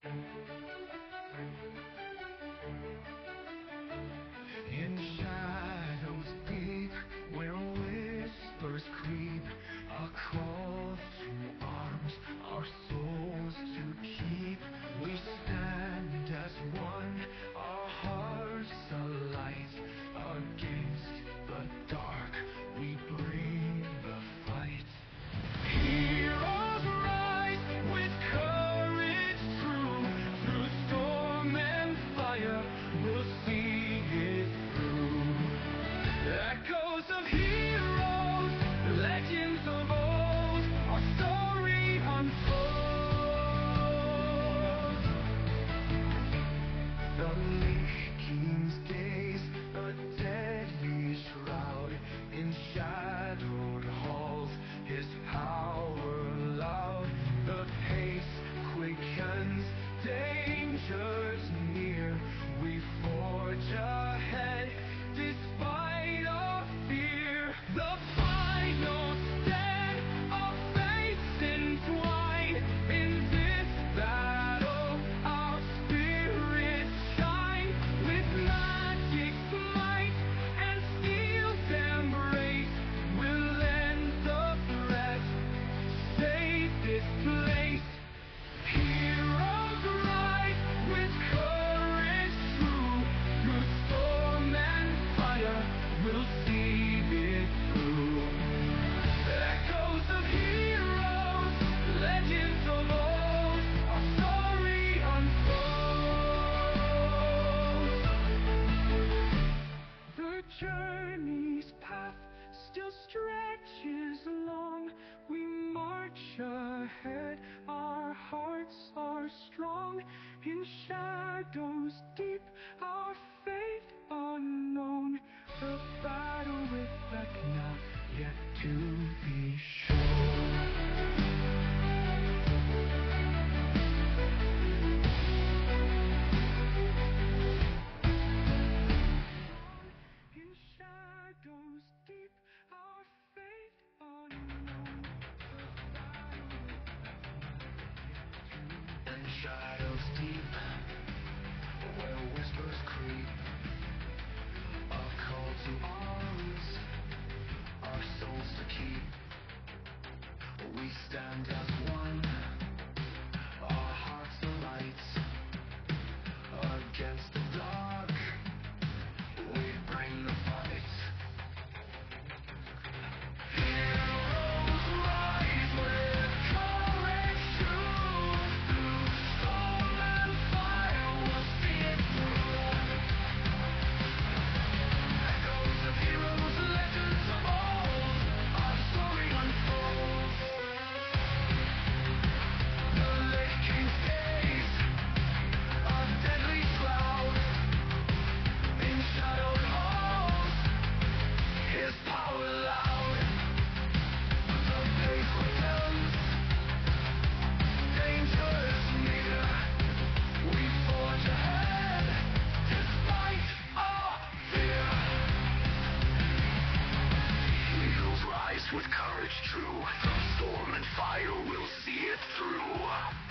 In shadows deep, where whispers creep, a call to arms, our souls to keep. We stand as one, our hearts alight. Against the dark, we bring the fight. Heroes rise with courage true. Through storm and fire, we'll see it through. Echoes of heroes, legends of old, our story unfolds. The Lich King's gaze, a deadly shroud in shadowed halls, his power loud. The pace quickens, danger's near. We forge ahead despite our fear. The final stand, our fates entwined. In this battle, our spirits shine. With magic's might and steel's embrace, we'll end the threat, save this place. Heroes rise with courage true. Through storm and fire, we'll see it through. Echoes of heroes, legends of old, our story unfolds. The journey's path still stretches long. We march ahead, our hearts are strong. In shadows deep, our fate unknown. The battle with Vecna yet to be shown. In shadows deep, our fate unknown. In shadows deep, where whispers creep, a call to arms, our souls to keep. We stand as one, our hearts alight. Against the dark, we bring the fight. Heroes rise with courage true. Through storm and fire, we'll see it through. Echoes of heroes, legends of old, our story unfolds. The Lich King's gaze, a deadly shroud in shadowed halls, his power loud. The pace quickens, danger is near. We forge ahead despite our fear. Eagles rise with courage true. Through storm and fire, we'll see it through.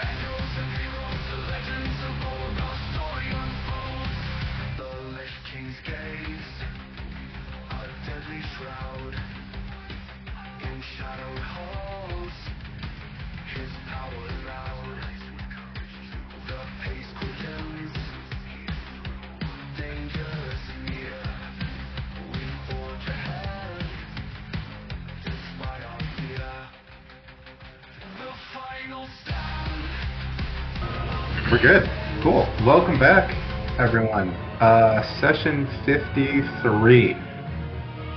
Echoes of heroes, the legends of old, our story unfolds. The Lich King's gaze, a deadly shroud in shadowed halls, his power loud. The pace quickens, danger is near. We forge ahead despite our fear. The final stand. We're good. Cool. Welcome back, everyone. Session 53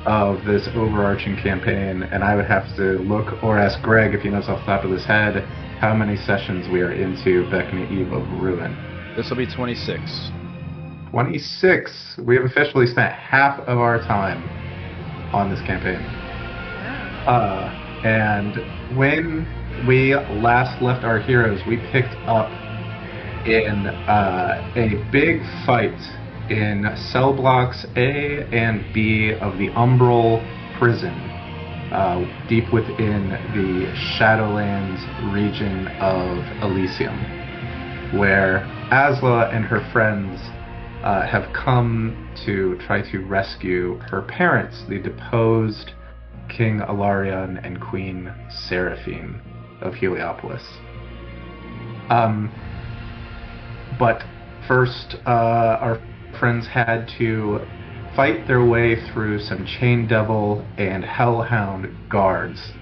of this overarching campaign, and I would have to look or ask Greg if he knows off the top of his head how many sessions we are into Vecna Eve of Ruin. This will be 26. 26. We have officially spent half of our time on this campaign. And when we last left our heroes, we picked up in a big fight in cell blocks A and B of the Umbral prison, deep within the Shadowlands region of Elysium. where Asla and her friends have come to try to rescue her parents, the deposed King Alarion and Queen Seraphine of Heliopolis. But first, our friends had to fight their way through some Chain Devil and Hellhound guards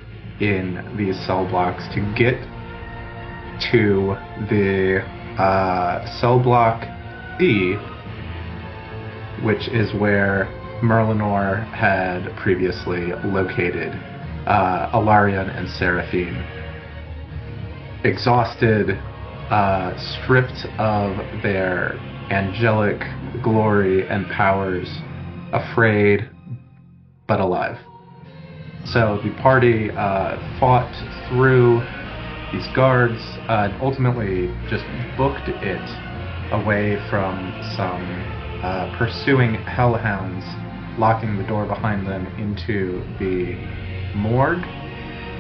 in these cell blocks to get to the cell block D, which is where Merlinor had previously located Alarion and Seraphine. Exhausted, stripped of their angelic glory and powers, afraid but alive. So the party fought through these guards, and ultimately just booked it away from some pursuing hellhounds, locking the door behind them into the morgue.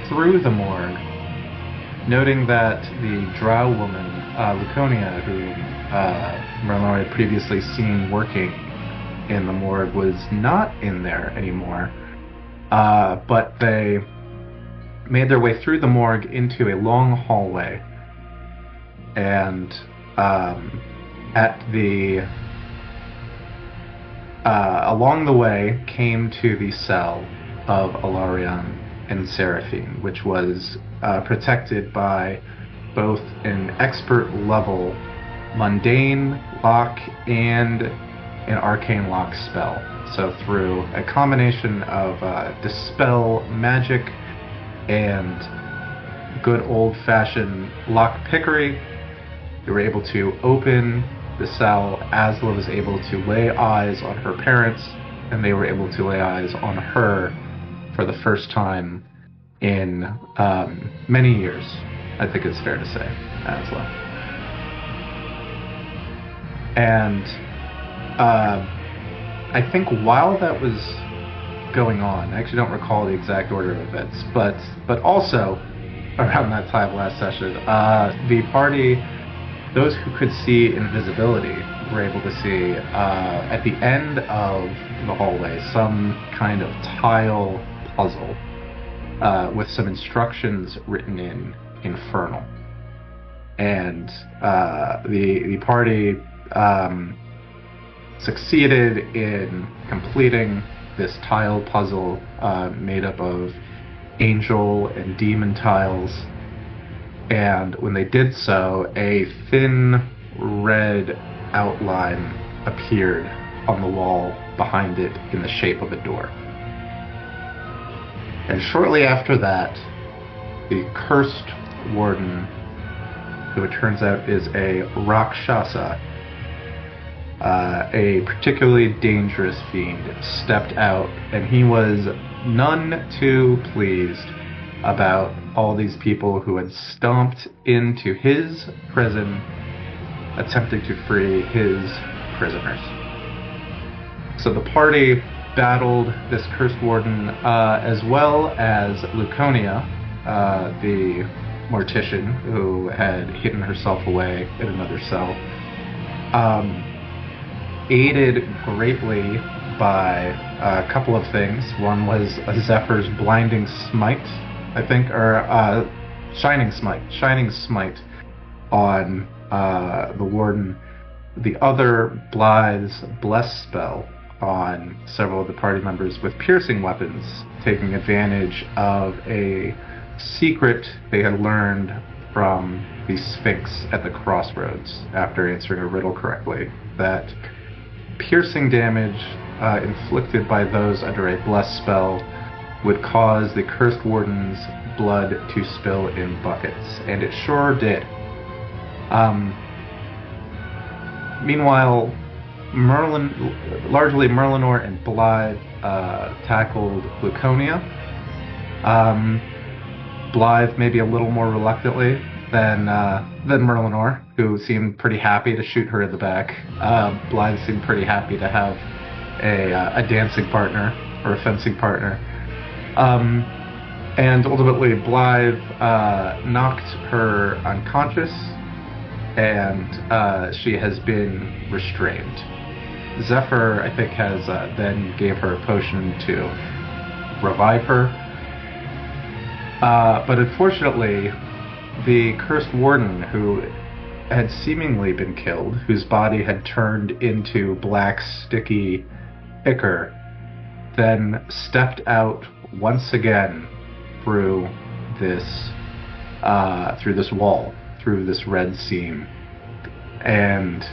Through the morgue, noting that the drow woman, Laconia, who Merlin had previously seen working in the morgue, was not in there anymore. But they made their way through the morgue into a long hallway, and along the way came to the cell of Alarion and Seraphine, which was protected by both an expert level mundane lock and an arcane lock spell. So through a combination of dispel magic and good old-fashioned lock pickery, they were able to open the cell. Asla was able to lay eyes on her parents, and they were able to lay eyes on her for the first time in many years, I think it's fair to say, Asla. And I think while that was going on, I actually don't recall the exact order of events, but also around that time last session, the party, those who could see invisibility, were able to see at the end of the hallway some kind of tile puzzle with some instructions written in Infernal. And the party succeeded in completing this tile puzzle made up of angel and demon tiles. And when they did so, a thin red outline appeared on the wall behind it in the shape of a door. And shortly after that, the cursed Warden, who it turns out is a Rakshasa, a particularly dangerous fiend, stepped out, and he was none too pleased about all these people who had stomped into his prison, attempting to free his prisoners. So the party battled this cursed warden, as well as Laconia, the mortician who had hidden herself away in another cell, aided greatly by a couple of things. One was a Zephyr's blinding smite, I think, or shining smite on the warden. The other, Blythe's bless spell on several of the party members with piercing weapons, taking advantage of a secret they had learned from the Sphinx at the crossroads after answering a riddle correctly, that piercing damage inflicted by those under a bless spell would cause the cursed warden's blood to spill in buckets, and it sure did. Meanwhile, largely Merlinor and Blythe tackled Laconia. Blythe maybe a little more reluctantly than Merlinor, who seemed pretty happy to shoot her in the back. Blythe seemed pretty happy to have a dancing partner, or a fencing partner. And ultimately Blythe knocked her unconscious and she has been restrained. Zephyr, I think, has then gave her a potion to revive her. But unfortunately, the cursed warden, who had seemingly been killed, whose body had turned into black, sticky ichor, then stepped out once again through this wall, through this red seam, and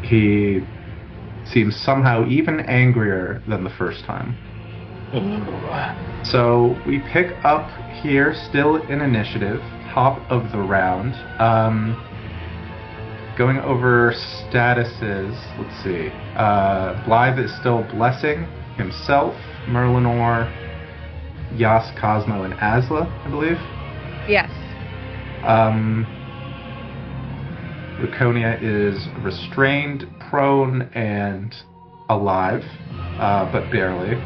he seems somehow even angrier than the first time. So we pick up here, still in initiative, top of the round. Going over statuses, let's see. Blythe is still blessing himself, Merlinor, Yas, Cosmo, and Asla, I believe. Yes. Laconia is restrained, prone, and alive, but barely.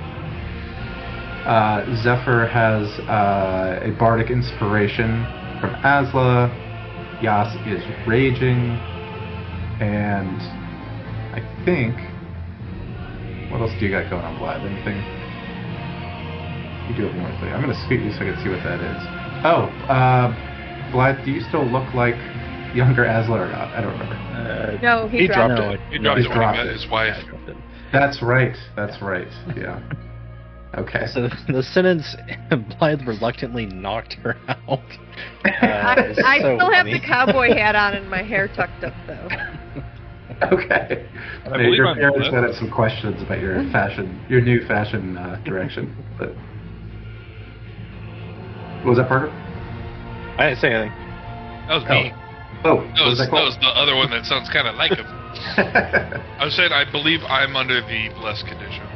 Zephyr has a bardic inspiration from Asla. Yas is raging, and I think... What else do you got going on, Blythe? Anything? You do have one more thing. I'm going to scoot you so I can see what that is. Oh, Blythe, do you still look like younger Asla or not? I don't remember. No, he dropped it. He dropped it when he met his wife. That's right. Yeah. Okay. So the sentence, Blythe reluctantly knocked her out. I still have the cowboy hat on and my hair tucked up, though. Okay. I believe your I'm parents blessed. might have some questions about your new fashion direction. But what was that, Parker? I didn't say anything. That was me. Oh, That was the other one that sounds kind of like him. that? I said I believe I'm under the blessed condition.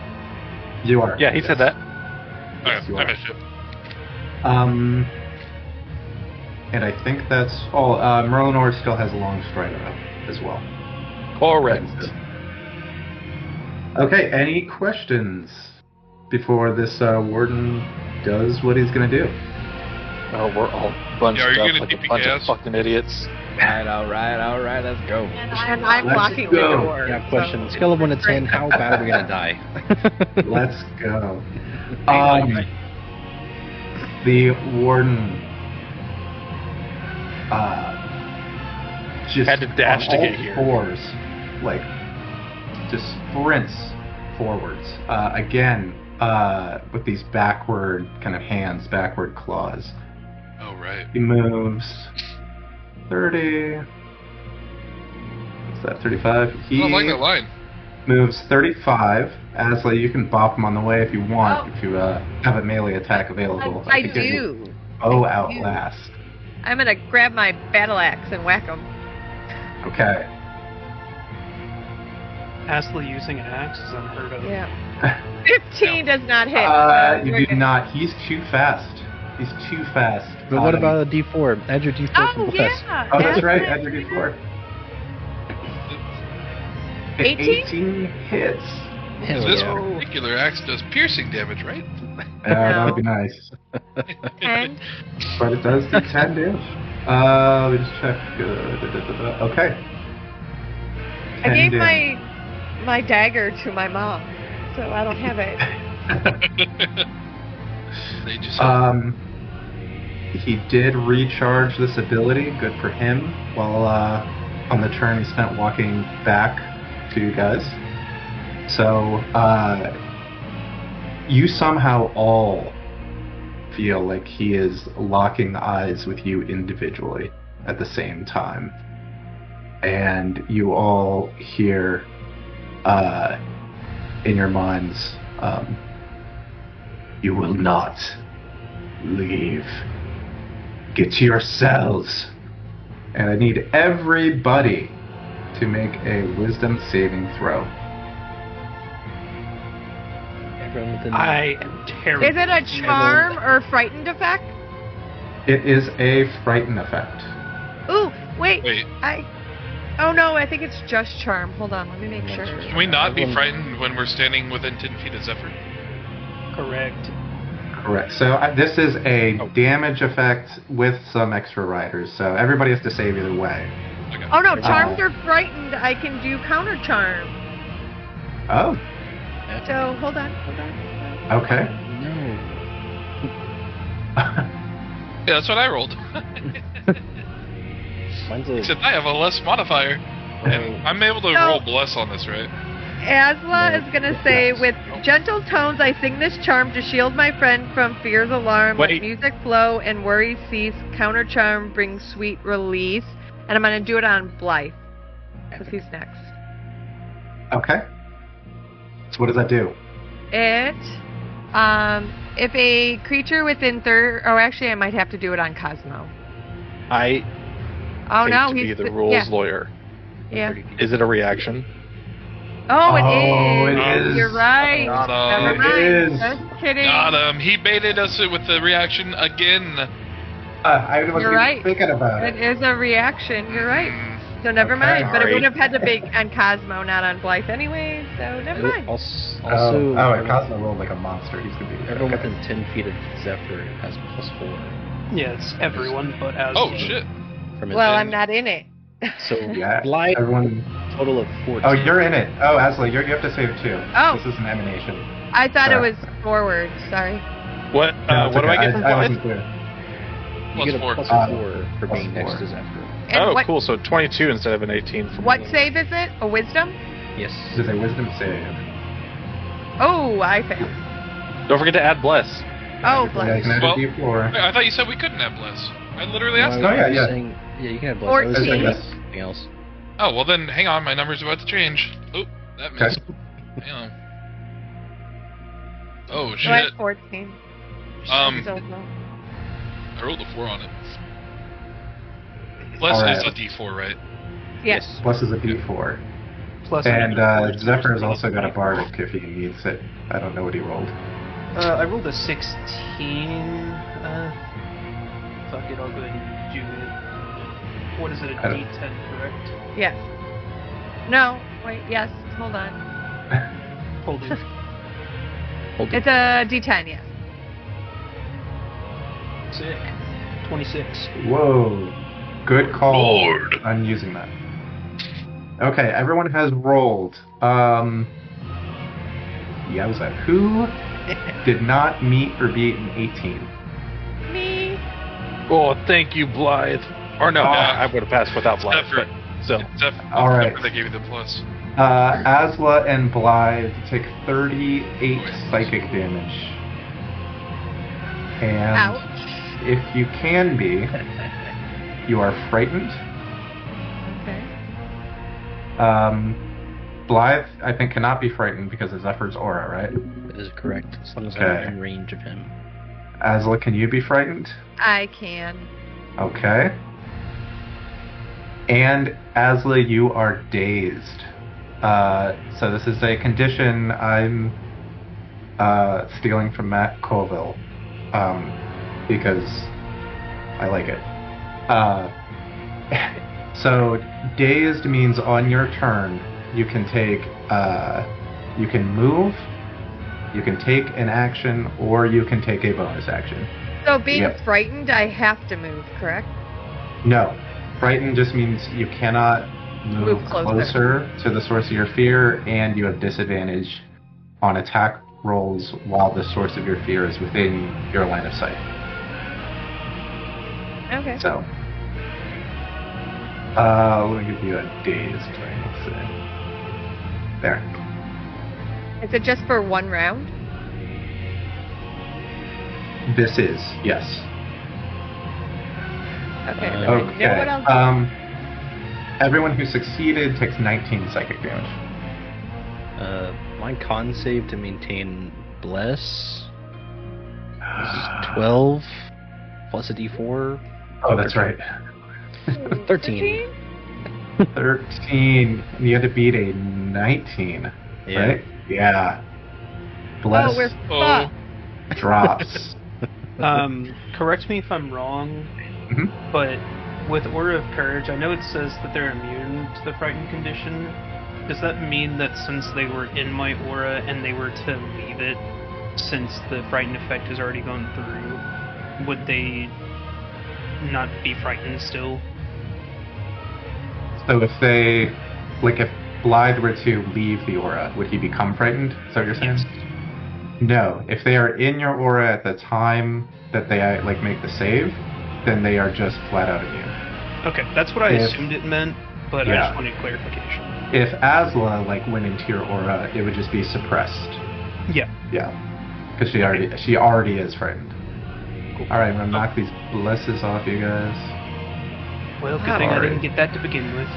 You are. Yeah, he said that. Yes, Okay, you I are. missed it. And I think that's all. Merlinor still has a long strider up as well. Correct. Okay, any questions before this warden does what he's gonna do? Oh, we're all bunched Yeah, are you up gonna like a DP bunch gas? of fucking idiots. Alright, let's go. And I'm Let's blocking go. the door. Yeah, question. Scale of 1 to 10, how bad are we gonna die? Let's go. The warden just Had to dash to on all get here. fours, like just sprints forwards. Again, with these backward kind of hands, backward claws. Oh, right. He moves 30. What's that? 35. He I like that line. moves 35. Asla, you can bop him on the way if you want. If you have a melee attack available. I can get your do. bow outlast. I'm gonna grab my battle axe and whack him. Okay. Asla using an axe is unheard of. Yeah. 15 does not hit. You do not. He's too fast. He's too fast. But what about a D4? Add your D4 Oh, from blessed. yeah. Oh, that's right. Add your D4. 18? hits. Hell This yeah. particular axe does piercing damage, right? That would be nice. 10? But it does do 10 damage. Let me just check. Okay. I 10 gave damage. my dagger to my mom, so I don't have it. They just He did recharge this ability. Good for him. While on the turn he spent walking back to you guys. So you somehow all feel like he is locking eyes with you individually at the same time, and you all hear in your minds, "You will not leave. Get to your cells." And I need everybody to make a wisdom saving throw. Everyone within I am terrible. Is it a charm or frightened effect? It is a frighten effect. Ooh, wait. Wait. Oh no, I think it's just charm. Hold on, let me make sure. Can we not be frightened when we're standing within 10 feet of Zephyr? Correct. Correct. So this is a damage effect with some extra riders. So everybody has to save either way. Okay. Oh no, charmed or frightened, I can do counter charm. Oh, So hold on. okay. No. Yeah, that's what I rolled. Mine's Except I have a less modifier. And I'm able to No. roll bless on this, right? Asla No. is gonna say, with gentle tones, I sing this charm to shield my friend from fear's alarm. Let Wait. music flow and worries cease. Counter charm brings sweet release. And I'm gonna do it on Blythe, because he's next. Okay. So what does that do? It, if a creature within actually I might have to do it on Cosmo. I Oh hate no, to he's be the rules yeah. lawyer. Yeah. Is it a reaction? Oh, it Oh, is. it is. You're right. Got Never him. mind. It is. Just kidding. Got him. He baited us with the reaction again. I was You're right. thinking about It it. is a reaction. You're right. So never Okay. mind. But it Sorry. would have had to be on Cosmo, not on Blythe anyway. So never mind. Also, and Cosmo rolled like a monster. He's gonna be. everyone okay. within 10 feet of Zephyr has +4 Yeah, it's everyone but Asla. Oh, shit. from his Well, I'm not in it. So Yeah, Blythe, everyone. total of 14. Oh, you're in it. Oh, Asla, you have to save too. Oh. This is an emanation. I thought it Sorry. was forward. Sorry. What? No, it's What do okay. I get from I Blythe? wasn't clear. You get a +4. +4 for Plus being next 4. to Zephyr. And Oh, what, cool. So 22 instead of an 18. For What me. save is it? A wisdom? Yes. This is a wisdom save. Oh, I failed. Don't forget to add bless. Oh, Yeah, you bless. can add Well- a D4. Wait, I thought you said we couldn't have bless. I literally asked. No, yeah, yeah. Saying, yeah, you can have bless. I was 14. saying Yes. something else. Oh, well then, hang on. My number's about to change. Oh, that Okay. missed. Damn. Oh, So I shit. had 14. Um, So low. I rolled a 4 on it. Bless Alright. is a D4, right? Yes. Plus is a D4. Plus And another Zephyr has 4, also got a 24. bardic if he needs it. I don't know what he rolled. I rolled a 16. Fuck it, I'll go ahead and do it. What is it, a I don't- D10, correct? Yes. No. Wait. Yes. Hold on. Hold it. Hold it. It's a D10. Yes. Sick. 26. Whoa. Good call Lord. on using that. Okay, everyone has rolled. Yowza. Who did not meet or beat an 18? Me. Oh, thank you, Blythe. Or no, Yeah. I would have passed without Blythe. Zephyr. But still. All right. They gave you the plus. Asla and Blythe take 38 psychic damage. And Ouch. if you can be, you are frightened. Okay. Blythe, I think, cannot be frightened because of Zephyr's aura, right? That is correct. As long as Okay. I'm in range of him. Asla, can you be frightened? I can. Okay. And Asla, you are dazed. So this is a condition I'm stealing from Matt Colville, because I like it. So dazed means on your turn you can take, you can move, you can take an action, or you can take a bonus action. So being Yep. frightened, I have to move, correct? No. Frightened just means you cannot move Move closer. closer to the source of your fear, and you have disadvantage on attack rolls while the source of your fear is within your line of sight. Okay. So, let me give you a dazed thing. Let's see. There. Is it just for one round? This is, yes. Okay. Uh, then I know Okay. what I'll do. Everyone who succeeded takes 19 psychic damage. My con save to maintain bless is 12 plus a d4. Oh, that's right. 13. 13. You had to beat a 19, Yeah. right? Yeah. Bless Oh, we're Oh. fucked. drops. Correct me if I'm wrong, Mhm. but with Aura of Courage, I know it says that they're immune to the frightened condition. Does that mean that since they were in my aura and they were to leave it, since the frightened effect has already gone through, would they not be frightened still? So if they, like, if Blythe were to leave the aura, would he become frightened? Is that what you're saying? Yes. No. If they are in your aura at the time that they like make the save, then they are just flat out immune. Okay, that's what I If- assumed it meant, but I Yeah. just wanted clarification. If Asla like went into your aura, it would just be suppressed. Yeah. Yeah, because she already is frightened. Cool. All right, I'm gonna knock these blesses off you guys. Well, good Wow. thing I Sorry. didn't get that to begin with.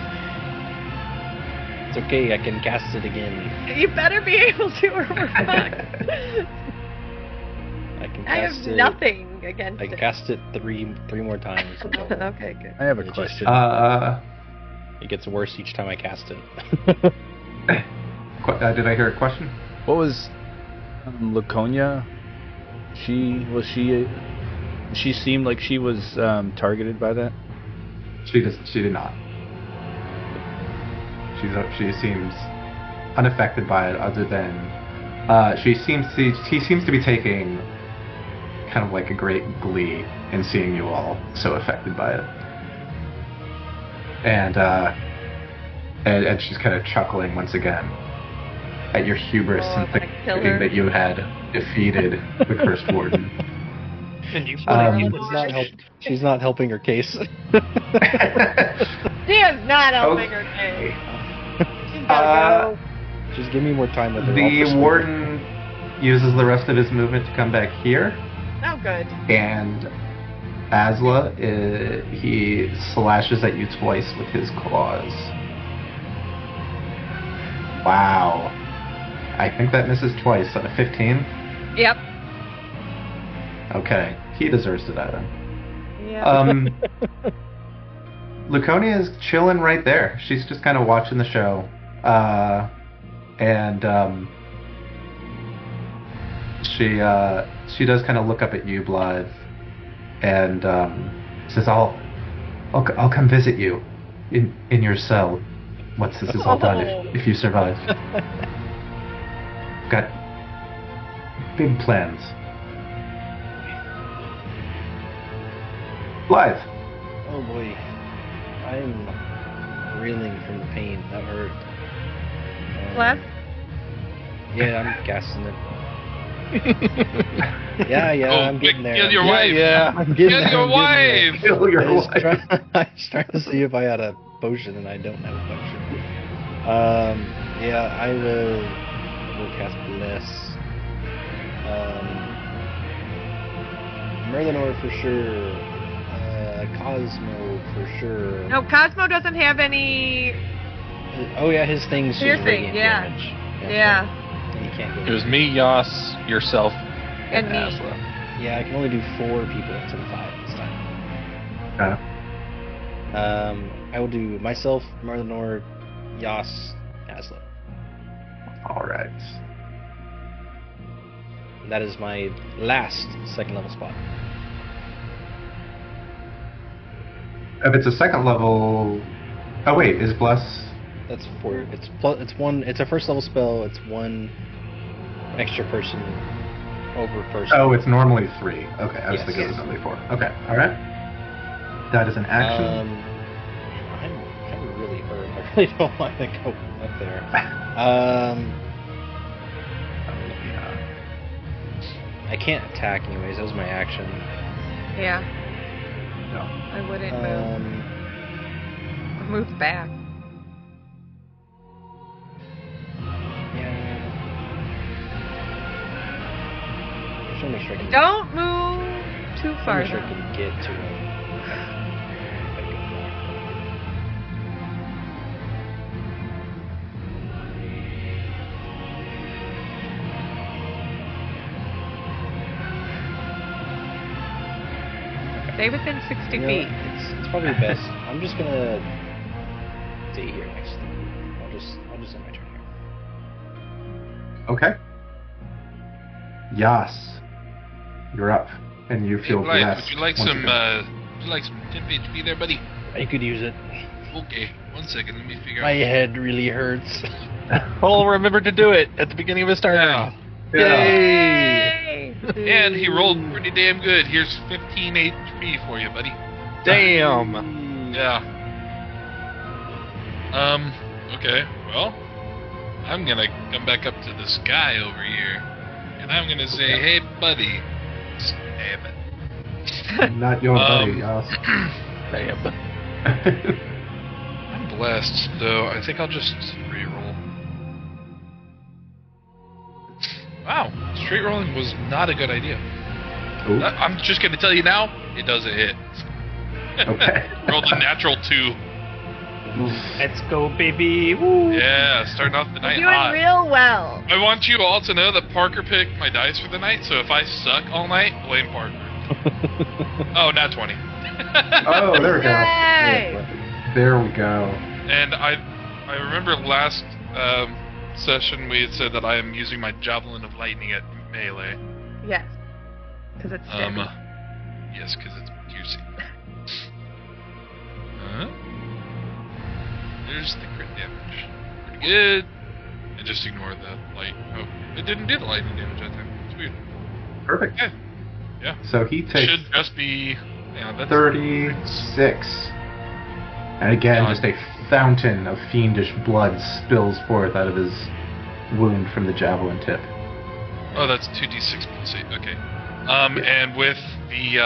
It's okay, I can cast it again. You better be able to, or we're fucked. I can I have cast it. nothing against I can it. cast it three more times. Okay, good. I have a It just- question. It gets worse each time I cast it. Did I hear a question? What was Laconia? She seemed like she was targeted by that. She did not. She seems unaffected by it, other than he seems to be taking kind of like a great glee in seeing you all so affected by it, and she's kind of chuckling once again at your hubris Oh, and I'm gonna kill thinking her. that you had defeated the cursed warden. And you She's not helping her case. She is not helping her case. She's gotta go. Just give me more time with her. I'll The persuade her. warden uses the rest of his movement to come back here. Oh, good. And Asla, he slashes at you twice with his claws. Wow. I think that misses twice on a 15. Yep. Okay. He deserves to die then. Yeah. Laconia is chilling right there. She's just kind of watching the show. She does kind of look up at you, Blythe, and says, "I'll come visit you in your cell once this is all done. If you survive, got big plans." Blythe, Oh boy. I'm reeling from the pain. That hurt. Left? Yeah, I'm gassing it. Yeah, I'm getting there. Kill your wife. Yeah, I'm getting Kill there. your I'm getting wife. kill your there. wife. I was trying to see if I had a potion, and I don't have a potion. Yeah, I will cast Bless. Merlinor for sure. Cosmo for sure. No, Cosmo doesn't have any. Oh yeah, his thing's just Piercing, radiant yeah. damage. Yeah. And you can't go. It was me, Yas, yourself, And me. Asla. Yeah, I can only do 4 people instead of 5 this time. I will do myself, Merlinor, Yas, Asla. All right. That is my last second level spot. If it's a second level, oh wait, is bless? That's 4. It's one. It's a first level spell. It's 1 extra person over person. Oh, it's normally 3. Okay, I was Yes. thinking it was only 4. Okay, all right. That is an action. I'm really hurt. I really don't want to go up there. I can't attack anyways. That was my action. Yeah. No. I wouldn't move. Or move back. Yeah. Just wanna make sure I can. Don't move too I far. make sure I now. can get to him. If I go Stay within 60 You know, feet. it's probably best. I'm just gonna stay here next to you. I'll just end my turn here. Okay. Yas, you're up, and you Hey, feel Blythe, blessed. would you like once some again. would you like some temp HP there, buddy? I could use it. Okay, 1 second, let me figure My out. head really hurts. Paul remembered to do it at the beginning of his turn. Yeah. Yay! And he rolled pretty damn good. Here's 15 HP for you, buddy. Damn. Yeah. Okay, well, I'm gonna come back up to this guy over here, and I'm gonna say, hey, buddy. Stab it. Not your buddy, Yas. Damn. I'm blessed, so I think I'll just reroll. Wow, straight rolling was not a good idea. Ooh. I'm just gonna tell you now, it doesn't hit. Okay. Rolled a natural 2. Let's go, baby. Woo. Yeah, starting off the night Doing hot. real well. I want you all to know that Parker picked my dice for the night, so if I suck all night, blame Parker. Oh, not 20. Oh, there we go. Yay! There we go. And I remember last session we had said that I am using my Javelin of Lightning at melee. Yes. Because it's steady. Yes, because it's juicy. There's the crit damage. Pretty good. And just ignore the light. Oh, it didn't do the lightning damage that time. It's weird. Perfect. Yeah. Yeah. So he takes Should just be. Yeah, that's 36. And again, just a fountain of fiendish blood spills forth out of his wound from the javelin tip. Oh, that's 2d6 plus 8. Okay. And with the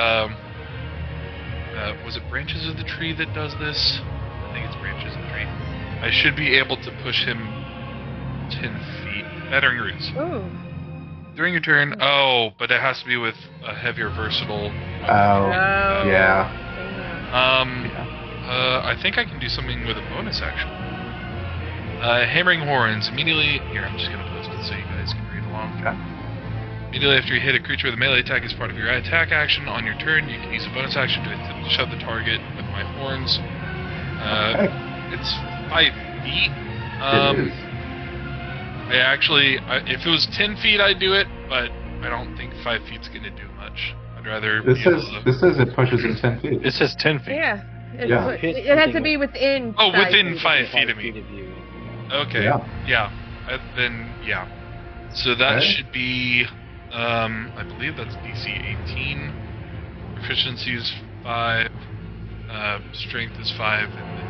was it branches of the tree that does this? I think it's branches of the tree. I should be able to push him 10 feet. Battering roots. Ooh. During your turn. Oh, but it has to be with a heavier versatile. Oh, yeah. I think I can do something with a bonus action. Hammering horns. Immediately. Here, I'm just gonna post it so you guys can read along. Okay. Immediately after you hit a creature with a melee attack as part of your attack action on your turn, you can use a bonus action to attempt to shove the target with my horns. It's 5 feet. It is. I actually, if it was 10 feet, I'd do it, but I don't think 5 feet's gonna do much. I'd rather. This says it pushes him 10 feet. It says 10 feet. Yeah. Yeah. It has to be within. Oh, 5 within feet. 5 feet of me. you. Okay. Yeah. Then yeah. So that Okay. should be, I believe that's DC 18. Proficiency is 5. Strength is 5, and then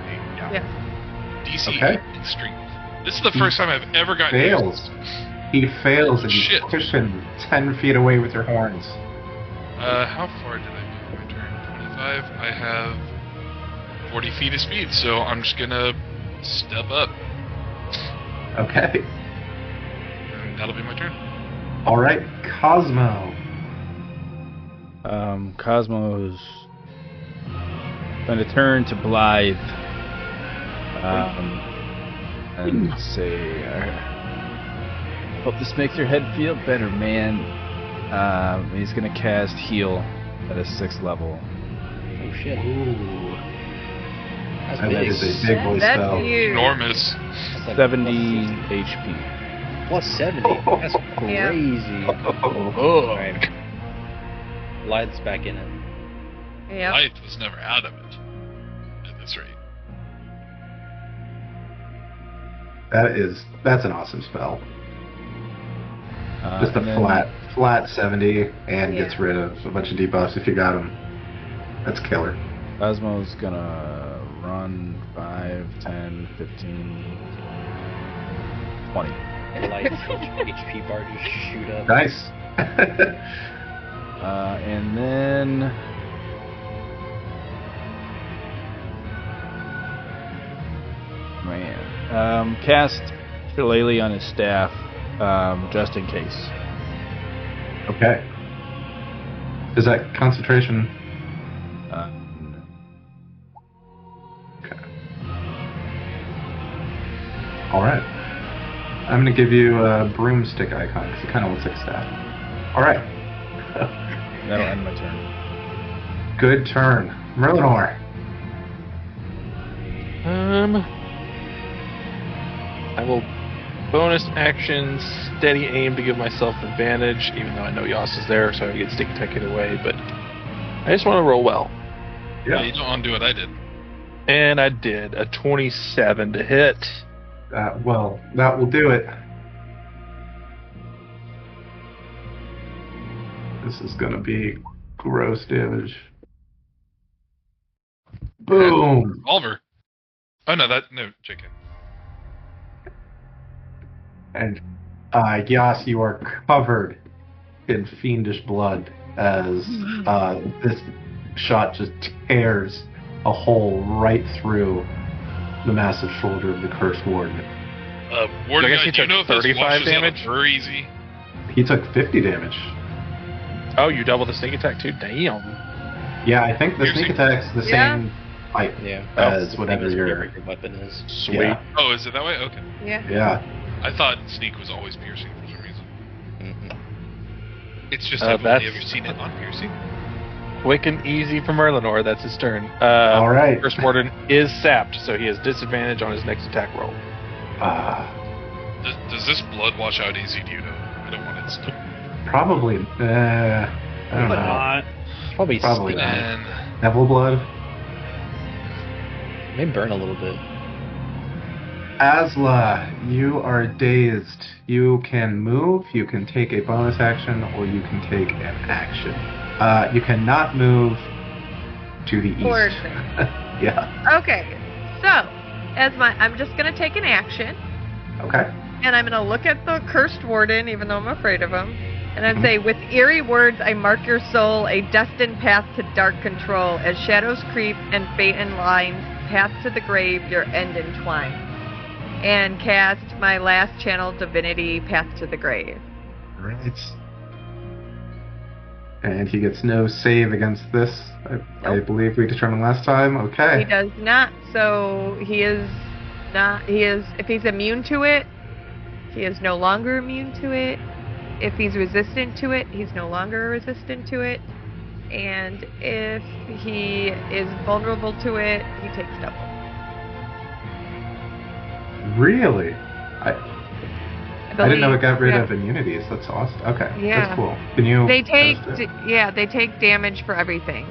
8. Yeah. DC Okay. 18 strength. This is the first time I've ever gotten. Fails. He fails, and you Shit. push him 10 feet away with your horns. How far did I move my turn? 25. I have 40 feet of speed, so I'm just gonna step up, Okay. and that'll be my turn. All right, Cosmo. Cosmo's going to turn to Blythe and say, hope this makes your head feel better, man. He's going to cast Heal at a 6th level. Oh shit. Ooh. That's And that big. is a big boy That's spell. huge. Enormous. That's like 70 +60. HP. Plus 70. That's Yeah. crazy. Oh. Alright. Light's back in it. Yep. Life was never out of it at this rate. That's an awesome spell. Just a And then flat 70, and Yeah. gets rid of a bunch of debuffs if you got them. That's killer. Cosmo's going to run 5, 10, 15, 20. And Light's HP bar just shoot up. Nice. And then cast Shillelagh on his staff, just in case. Okay. Is that concentration? Okay. All right. I'm going to give you a broomstick icon because it kind of looks like a staff. All right. That'll end my turn. Good turn. Merlinor. I will bonus action steady aim to give myself advantage, even though I know Yas is there, so I get sneak attack either way, but I just want to roll well. Yeah, you don't undo what I did. And I did a 27 to hit. Well, that will do it. This is going to be gross damage. Boom. Revolver. Oh no, no, chicken. And Yas, you are covered in fiendish blood as this shot just tears a hole right through the massive shoulder of the cursed warden. Warden, I guess he do you took know if this 35 washes damage? out very easy? He took 50 damage. Oh, you double the sneak attack too? Damn. Yeah, I think the Piercing? sneak attack's the Yeah. same type Yeah. as whatever Same as your... your weapon is. Sweet. Yeah. Oh, is it that way? Okay. Yeah. Yeah. I thought sneak was always piercing for some reason. Mm-hmm. It's just Oh, I've only that's- ever seen it on piercing. Quick and easy from Merlinor. That's his turn. All right. First Warden is sapped, so he has disadvantage on his next attack roll. Does this blood wash out easy? Do you know? I don't want it still. Probably. I don't But know. not. Probably Probably sting. not. And Devil blood. May burn a little bit. Asla, you are dazed. You can move, you can take a bonus action, or you can take an action. You cannot move to the east. Towards Yeah. Okay. So, I'm just gonna take an action, Okay. and I'm gonna look at the cursed warden, even though I'm afraid of him, and I'd say, with eerie words, I mark your soul a destined path to dark control. As shadows creep and fate and lines, path to the grave, your end entwined. And cast my last channel divinity, Path to the Grave. Right. And he gets no save against this. I Nope. believe we determined last time. He Okay. does not, so he is not, if he's immune to it, he is no longer immune to it. If he's resistant to it, he's no longer resistant to it. And if he is vulnerable to it, he takes double. Really? I didn't know it got rid yeah. of immunities. That's awesome. Okay. Yeah. That's cool. Can you... They take, post it? they take damage for everything.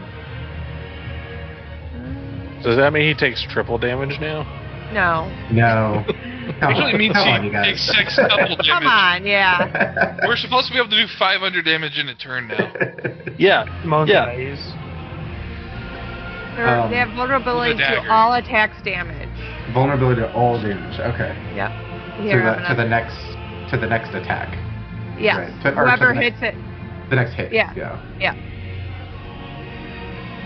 So does that mean he takes triple damage now? No. No. Come usually on, means come he on, you guys. takes 6 double damage. Come on, yeah. We're supposed to be able to do 500 damage in a turn now. Yeah. Most Yeah. days. They have vulnerability With a to dagger. all attacks damage. Vulnerability to all damage. Okay. Yep. Here, I'm To the gonna- next attack. Yes. right. Or to Whoever the hits it. The next hit. Yeah. Yeah.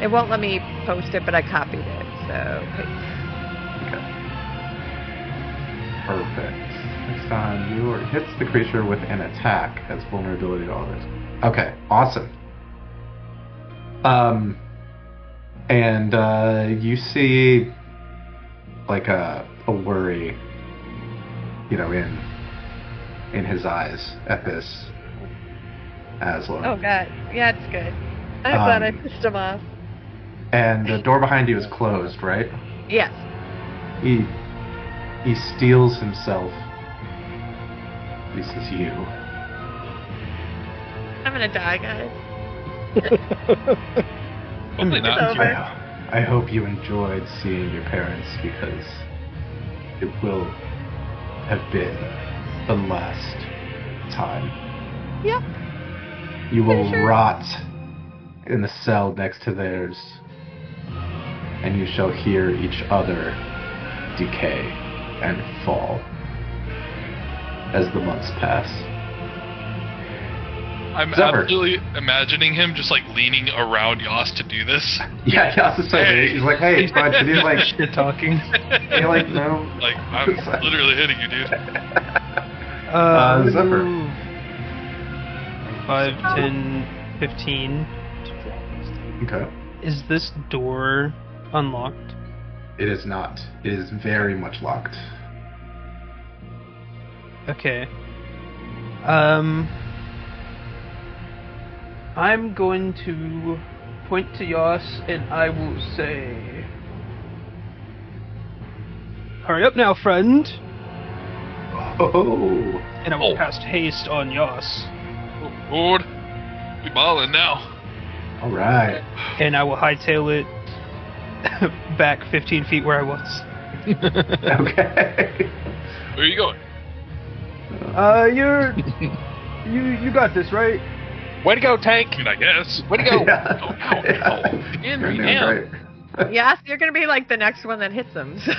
It won't let me post it, but I copied it. So, paste. Okay. Perfect. Next time you hits the creature with an attack has vulnerability to all this. Okay. Awesome. And you see like a worry, in his eyes at this, Asla. Oh god. Yeah, it's good. I'm glad I Um, pissed him off. And the door behind you is closed, right? Yes. He steels himself. This is you. I'm gonna die, guys. Hopefully It's not. over. I hope you enjoyed seeing your parents because it will have been the last time. Yep. You will Pretty sure. rot in the cell next to theirs, and you shall hear each other decay and fall as the months pass. I'm Zephyr. absolutely imagining him just like leaning around Yas to do this. Yeah, Yas is like, Hey. he's like, hey, bud, can you like, Shit talking. you're like, no. Like, I'm literally hitting you, dude. Zephyr. 5, 10, 15. Okay. Is this door unlocked? It is not. It is very much locked. Okay. I'm going to point to Yas and I will say, hurry up now, friend! Oh. And I will Oh. cast haste on Yas. Oh, Lord. We ballin' now. All right. And I will hightail it back 15 feet where I was. Okay. Where are you going? You got this, right? Way to go, tank! I mean, I guess. Way to go! Yeah. Oh, ow, ow. In me You're doing now. great. Yes, you're gonna be like the next one that hits him. So.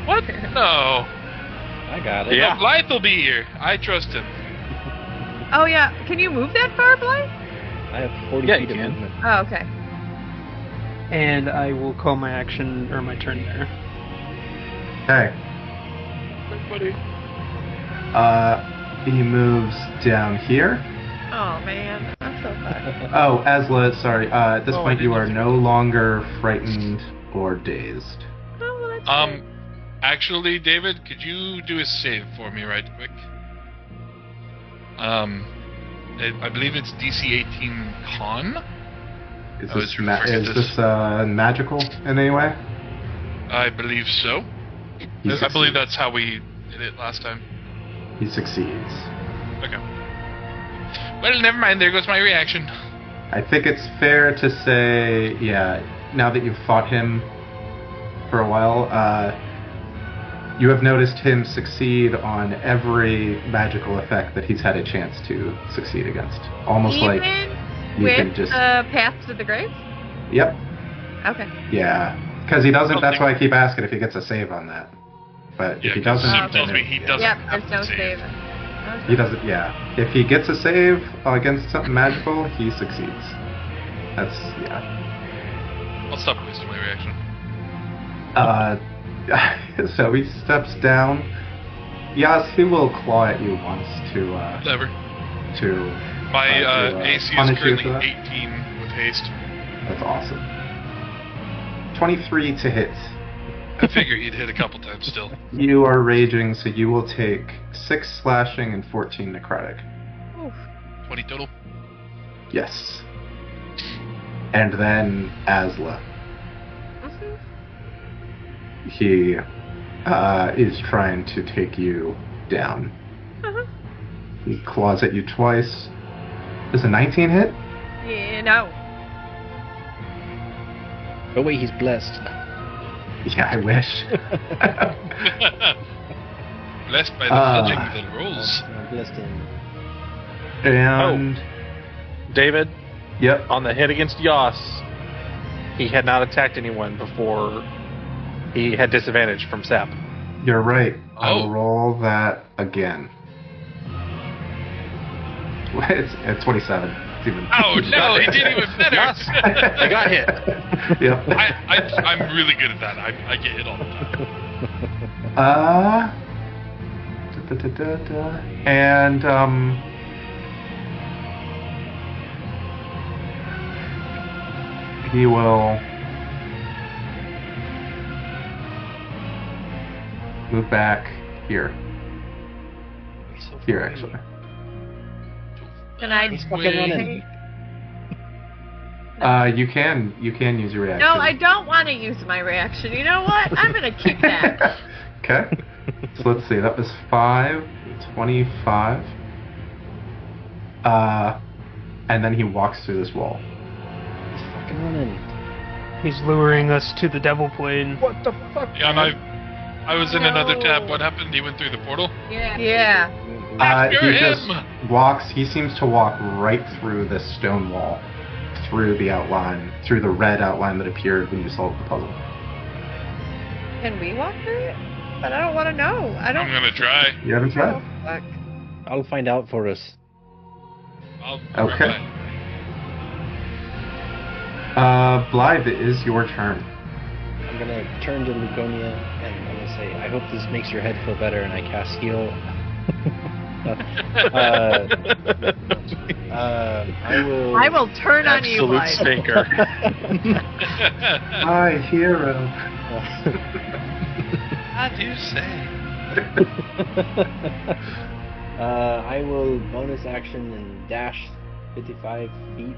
What? No. I got it. Yeah. Blythe will be here. I trust him. Oh yeah, can you move that far, Blythe? I have 40 Yeah, feet you of can. movement. Oh, okay. And I will call my action or my turn there. Okay. Everybody. He moves down here. Oh man, I'm so sorry. Oh, Asla, sorry. At this Oh, I point, you didn't are see no longer frightened or dazed. Oh, well, that's good. Actually, David, could you do a save for me right quick? I believe it's DC 18 Con. Is I was this, referring is to this magical in any way? I believe so. He I believe succeeds. that's how we did it last time. He succeeds. Okay. Well, never mind. There goes my reaction. I think it's fair to say, yeah, now that you've fought him for a while, you have noticed him succeed on every magical effect that he's had a chance to succeed against. Almost Even like you with can just... the path to the grave? Yep. Okay. Yeah. Because he doesn't, that's Something- why I keep asking if he gets a save on that. But if he doesn't... Sim Oh, tells then me it- he yeah. doesn't Yep, have there's to no save. save. Okay. He doesn't, yeah. If he gets a save against something magical, he succeeds. That's, yeah. I'll stop wasting my reaction. So he steps down. Yes, he will claw at you once to Never. My to AC is punish you currently for that? 18 with haste. That's awesome. 23 to hit. I figure he'd hit a couple times still. You are raging, so you will take 6 slashing and 14 necrotic. Oof. 20 total. Yes. And then Asla. Mhm. He is trying to take you down. Uh-huh. He claws at you twice. Does a 19 hit? Yeah, no. Oh wait, he's blessed. Yeah, I wish. Blessed by the fudging that rolls. I'm blessed in. And David, yep. on the hit against Yas, he had not attacked anyone before he had disadvantage from Sap. You're right. I Oh. will roll that again. It's 27. It's even. Oh no, it did even better. I got hit. Yep. I'm really good at that. I get hit all the time. And he will move back here. He's so Here, far actually. Can I? He's fucking running. You can use your reaction. No, I don't want to use my reaction. You know what? I'm gonna keep that. Okay. So let's see. That was 5, 25. And then he walks through this wall. He's fucking running. He's luring us to the devil plane. What the fuck? Yeah, and I was in another tab. What happened? He went through the portal. Yeah. He You're just him. walks. He seems to walk right through this stone wall, through the outline, through the red outline that appeared when you solved the puzzle. Can we walk through it? But I don't want to know. I don't. I'm gonna try. You haven't tried? Oh, fuck. I'll find out for us. I'll Okay. Blythe, it is your turn. I'm gonna turn to Lugonia and I'm gonna say, I hope this makes your head feel better, and I cast heal. I will turn on you, Absolute Blythe. stinker. My hero. I do say. I will bonus action and dash 55 feet,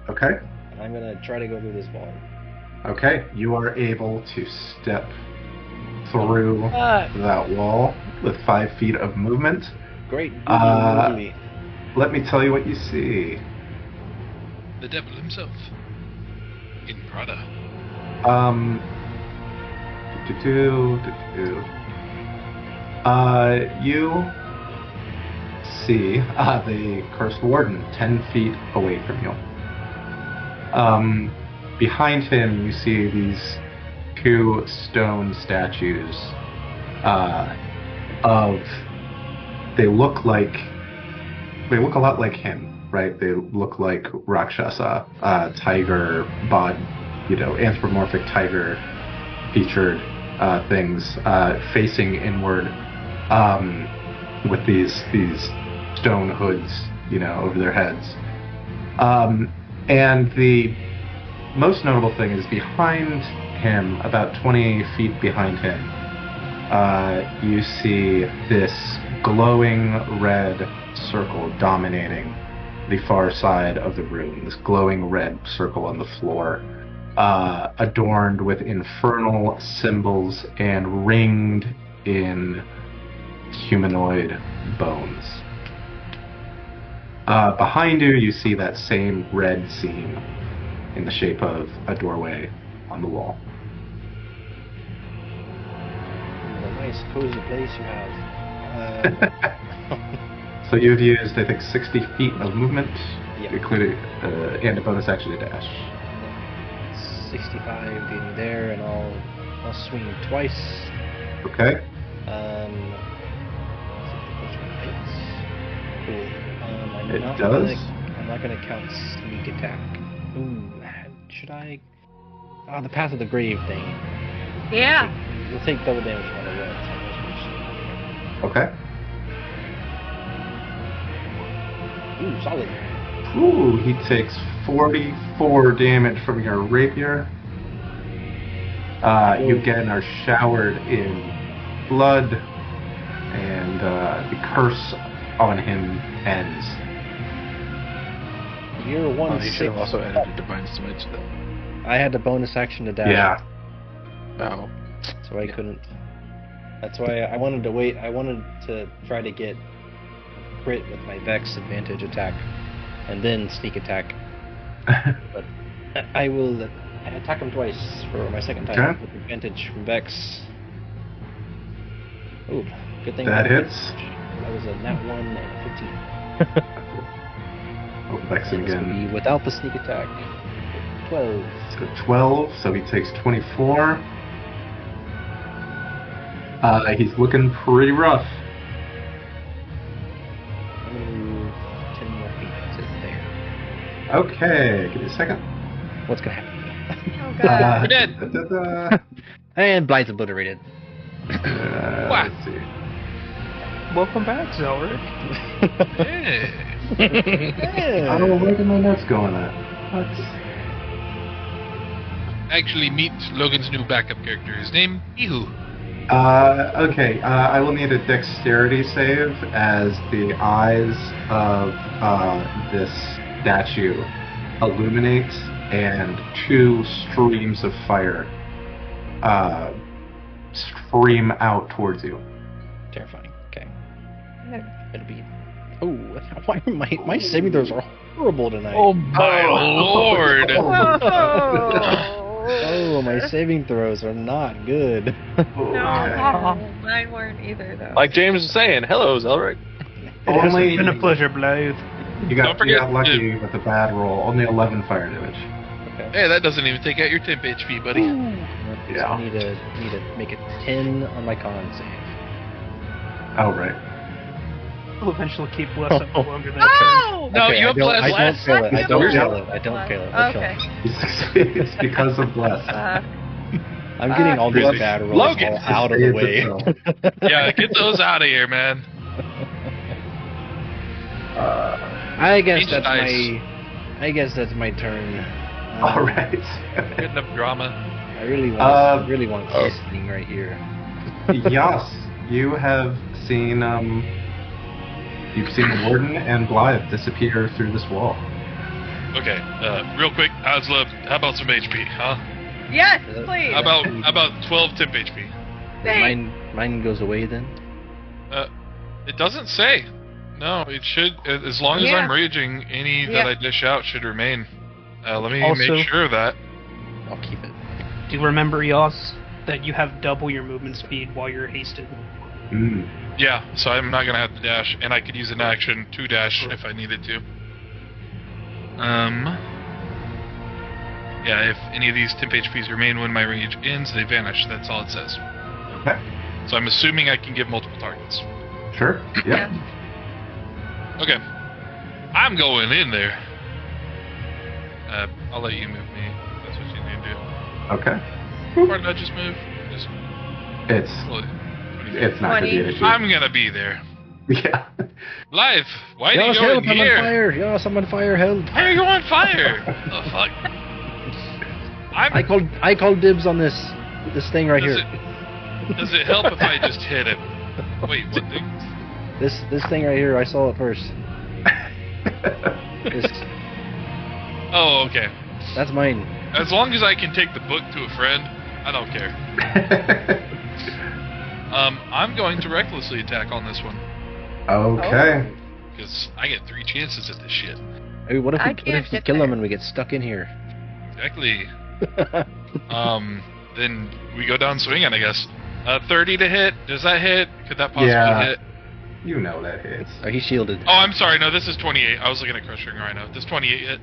Okay. and I'm gonna try to go through this wall. Okay. You are able to step through that wall with 5 feet of movement. Great. Movie. Let me tell you what you see. The devil himself. In Prada. You see the cursed warden 10 feet away from you. behind him, you see these two stone statues they look a lot like him, right? They look like Rakshasa, tiger bod, anthropomorphic tiger featured things facing inward with these stone hoods, over their heads. And the most notable thing is behind him, about 20 feet behind him, you see this glowing red circle dominating the far side of the room. This glowing red circle on the floor, adorned with infernal symbols and ringed in humanoid bones. Behind you, you see that same red scene in the shape of a doorway on the wall. A nice cozy place you have. So you've used, I think, 60 feet of movement, Yep. including and a bonus action to dash. 65 getting there, and I'll swing twice. Okay. I'm It not does. I'm not gonna count sneak attack. Ooh, should I? Oh, the Path of the Grave thing. Yeah. We'll take double damage on the red. Okay. Ooh, solid. Ooh, he takes 44 damage from your rapier. You again are showered in blood, and the curse on him ends. You're Oh, one you should six. have also added a Divine Smite though. I had a bonus action to dash. Yeah. Oh. So I couldn't. That's why I wanted to wait. I wanted to try to get crit with my Vex advantage attack, and then sneak attack. But I will attack him twice for my second time Okay. with advantage from Vex. Ooh, good thing That I- hits. That was a nat 1 and a 15. Oh, vexing And this will again. be without the sneak attack. 12. So 12, so he takes 24. He's looking pretty rough. I'm gonna move 10 more feet. That's it there. Okay, give me a second. What's gonna happen? Oh god. We're dead. Da-da-da. And Blight's obliterated. Let's see. Welcome back, Zelric. Hey. I don't know where my notes going at. Actually, meet Logan's new backup character. His name, Ihu. Okay, I will need a dexterity save as the eyes of this statue illuminate and two streams of fire stream out towards you. Terrifying. Okay. It'll be. Oh, why my saving throws are horrible tonight. Oh my lord! Oh, my saving throws are not good. No, mine weren't either though. Like James was saying, hello, Zelric. Only It's been a pleasure, Blythe. you Don't got forget lucky with a bad roll. Only 11 fire damage. Okay. Hey, that doesn't even take out your temp HP, buddy. So Yeah. I need to make a 10 on my con save. Oh right. We'll eventually keep bless up for longer than Oh! No, Okay, you have bless I don't less. fail it. I don't Don't fail fail it. I don't fail it. I Okay. fail He succeeds because of bless. I'm getting all these Really? bad rolls Logan all out of the Saves way. itself. Yeah, get those out of here, man. I guess Each that's dice. I guess that's my turn. All right. Good enough drama. I really want this thing right here. Yas, you have seen you've seen Warden and Blythe disappear through this wall. Okay, real quick, Asla, how about some HP, huh? Yes, please. How about 12 temp HP? Thanks. Mine goes away then. It doesn't say. No, it should. As long as Yeah. I'm raging, any Yeah. that I dish out should remain. Let me Also- make sure of that. I'll keep it. Do you remember, Yos, that you have double your movement speed while you're hasted? Mm. Yeah, so I'm not gonna have to dash, and I could use an action to dash if I needed to. Yeah, if any of these temp HPs remain when my rage ends, they vanish. That's all it says. Okay. So I'm assuming I can give multiple targets. Sure. Yeah. Okay. I'm going in there. I'll let you move me. That's what you need to do. Okay. Or did I just move? Just It's slowly. it's not gonna be an issue. I'm gonna be there. Yeah. Live! Why do you Yoss, go help! in I'm on here? fire! Yoss, I'm on fire! Help! Why are you on fire? Oh fuck. I called dibs on this thing right Does here. Does it help if I just hit him? Wait, what thing? This thing right here. I saw it first. Oh, okay. That's mine. As long as I can take the book to a friend, I don't care. I'm going to recklessly attack on this one. Okay. Because I get 3 chances at this shit. Hey, what if I we can't get kill there. him and we get stuck in here? Exactly. Then we go down swinging, I guess. 30 to hit. Does that hit? Could that possibly Yeah. hit? You know that hits. Oh, he's shielded. Oh, I'm sorry. No, this is 28. I was looking at Crushing Rhino. Does 28 hit?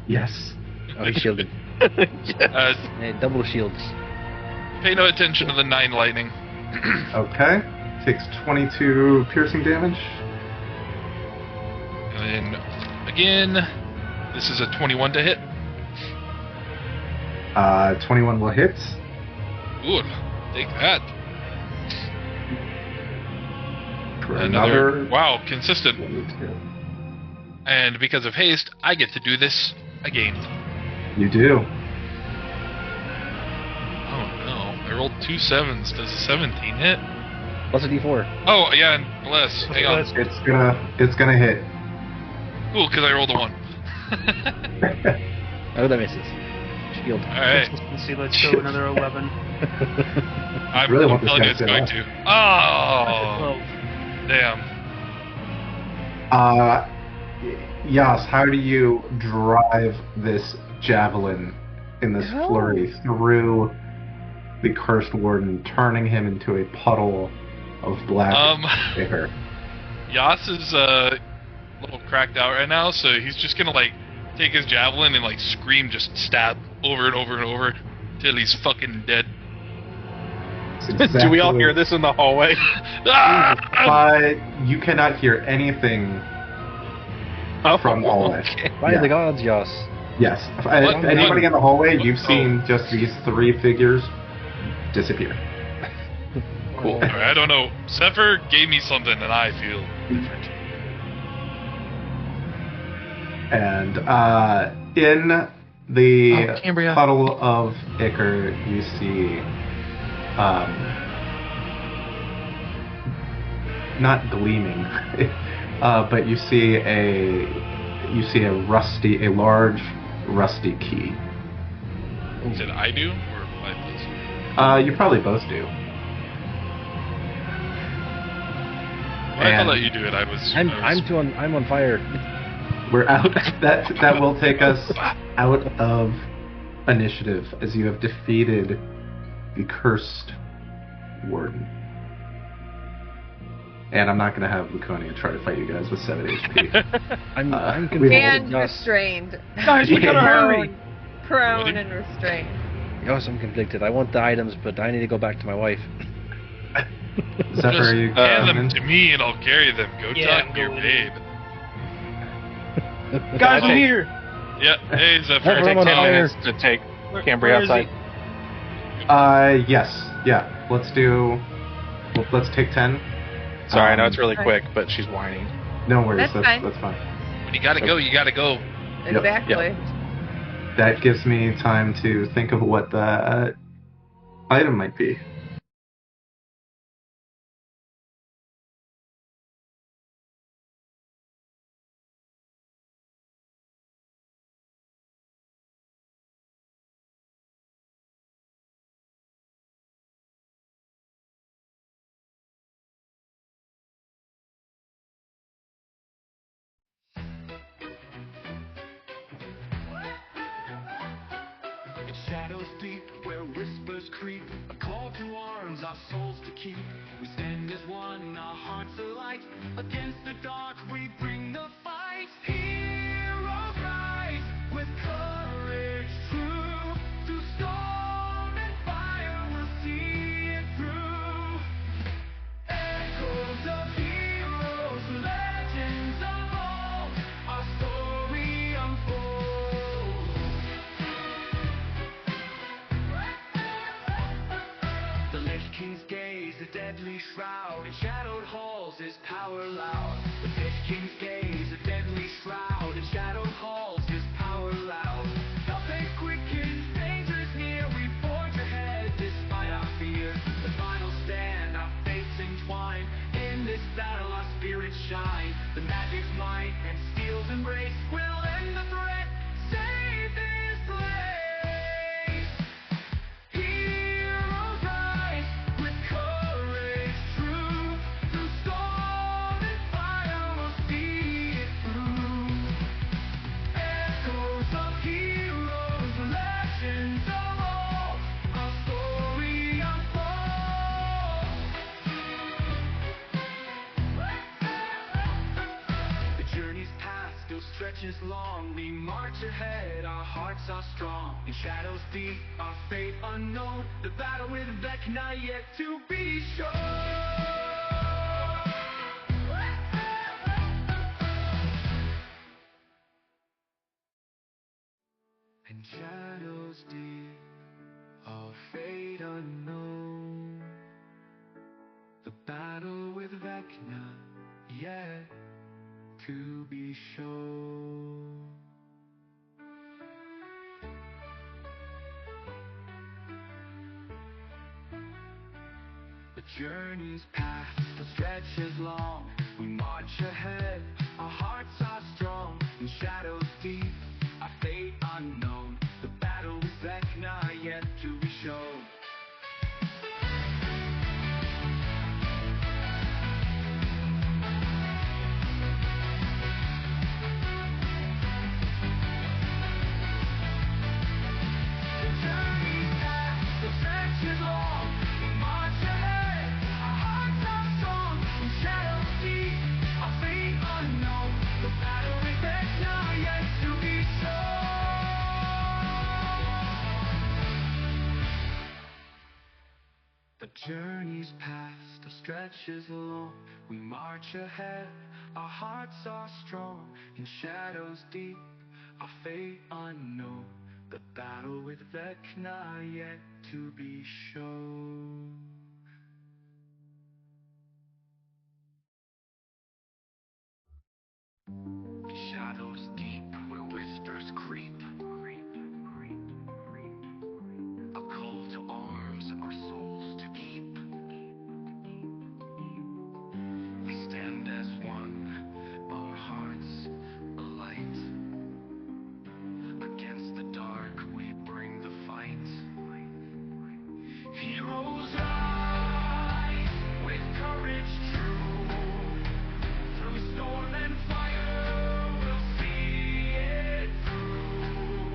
Yes. Oh, he's shielded. Hey, double shields. Pay no attention to the 9 lightning. Okay. Takes 22 piercing damage. And then, again, this is a 21 to hit. 21 will hit. Ooh, take that. For another. Wow, consistent. 22. And because of haste, I get to do this again. You do. Oh no, I rolled 2 7s. Does a 17 hit? Plus a d4. Oh yeah, and bless. Hang on. It's gonna hit. Cool, because I rolled a 1. Oh, that misses. Shield. Alright. Consistency, let's go another 11. I'm really want this telling guy you it's to going off. to. Oh, damn. Yas, how do you drive this javelin in this flurry through the cursed warden, turning him into a puddle of black ichor? Yas is a little cracked out right now, so he's just gonna like take his javelin and like scream, just stab over and over and over till he's fucking dead. It's Do we all exactly- hear this in the hallway? You cannot hear anything from the hallway. Okay. By the gods, Yoss. Yes. If anybody in the hallway, you've seen just these 3 figures disappear. Cool. I don't know. Zephyr gave me something and I feel different. And in the Cambria. puddle of ichor, you see, not gleaming, but you see a large rusty key. Did I do or I You probably both do. I'll let you do it. I'm on fire. We're out. That will take us out of initiative as you have defeated the cursed warden. And I'm not going to have Laconia try to fight you guys with 7 HP. I'm we- And Yoss. restrained. Guys, we gotta hurry! Prone and restrained. Yoss, I'm conflicted. I want the items, but I need to go back to my wife. Zephyr, Just are you hand them coming? to me and I'll carry them. Go Yeah, talk I'm to your going. babe. Guys, I'm here! Yeah, hey Zephyr. I'm Take on 10 fire. minutes to take Cambria where is outside. Yes. Yeah. Let's take 10. Sorry, I know it's Um, really quick, but she's whining. No worries. That's fine. That's fine. When you gotta go, you gotta go. Exactly. That gives me time to think of what the item might be. In shadows deep where whispers creep, a call to arms, our souls to keep. We stand as one, our hearts alight. Against the dark, we bring the fight. Heroes rise with courage true. loud. The Fish King's gaze, a deadly shroud. In shadowed halls, his power loud. Nothing quickens, danger's near. We forge ahead despite our fears. The final stand, our fates entwine. In this battle, our spirits shine. The magic's might and steel's embrace will end the threat. Save this place. Heroes rise with courage true. Through storm and fire, we'll see it through. Echoes of heroes, legends of old, our story unfolds. The journey's past still stretches long. We march ahead, our hearts are strong. In shadows deep, our fate unknown. The battle with Vecna yet to be shown. In shadows deep, our fate unknown. The battle with Vecna yet to be shown. The journey's past, the stretch is long. We march ahead, our hearts are strong. In shadows deep, our fate unknown. The battle with Vecna yet to be shown. The journey's past, the stretch is long. We march ahead, our hearts are strong. In shadows deep, our fate unknown. The battle with Vecna yet to be shown. The journey's past, the stretch is long. We march ahead, our hearts are strong. In shadows deep, our fate unknown. The battle with Vecna yet to be shown. Shadows deep, where whispers creep. A call to arms, our souls to keep. We stand as one, our hearts alight. Against the dark, we bring the fight. Heroes rise with courage true. Through storm and fire, we'll see it through.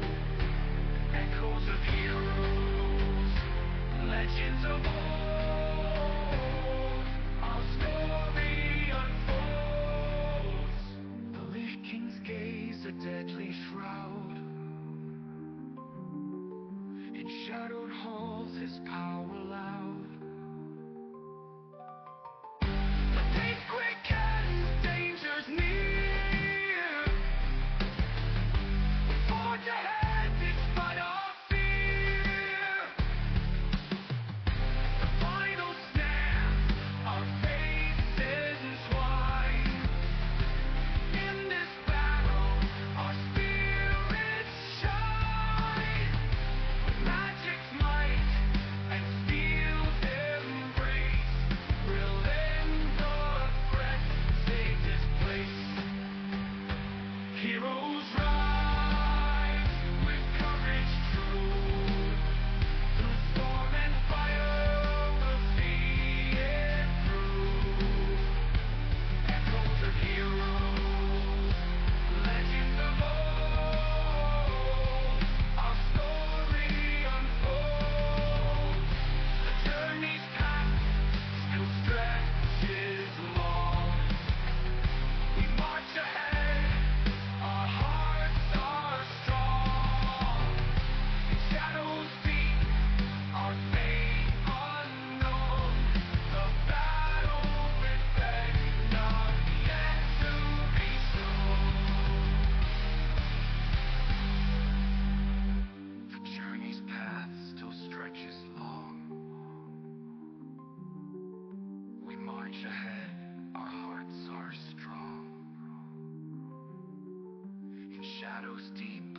shadows deep,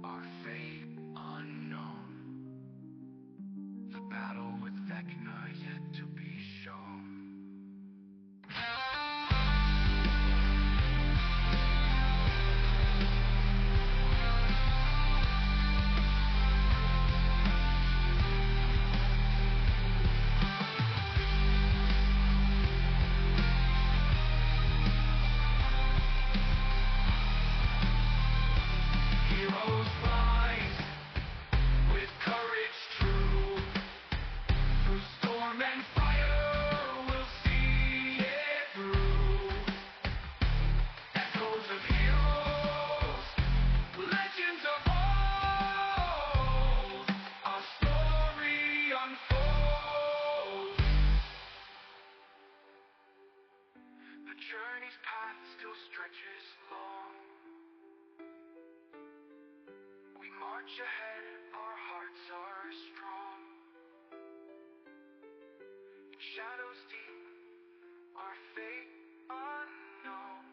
our fate unknown. The battle with Vecna yet to be shown. Heroes rise with courage true. Through storm and fire, we'll see it through. Echoes of heroes, legends of old. Our story unfolds. The journey's path still stretches long. We march ahead, our hearts are strong. Shadows deep, our fate unknown.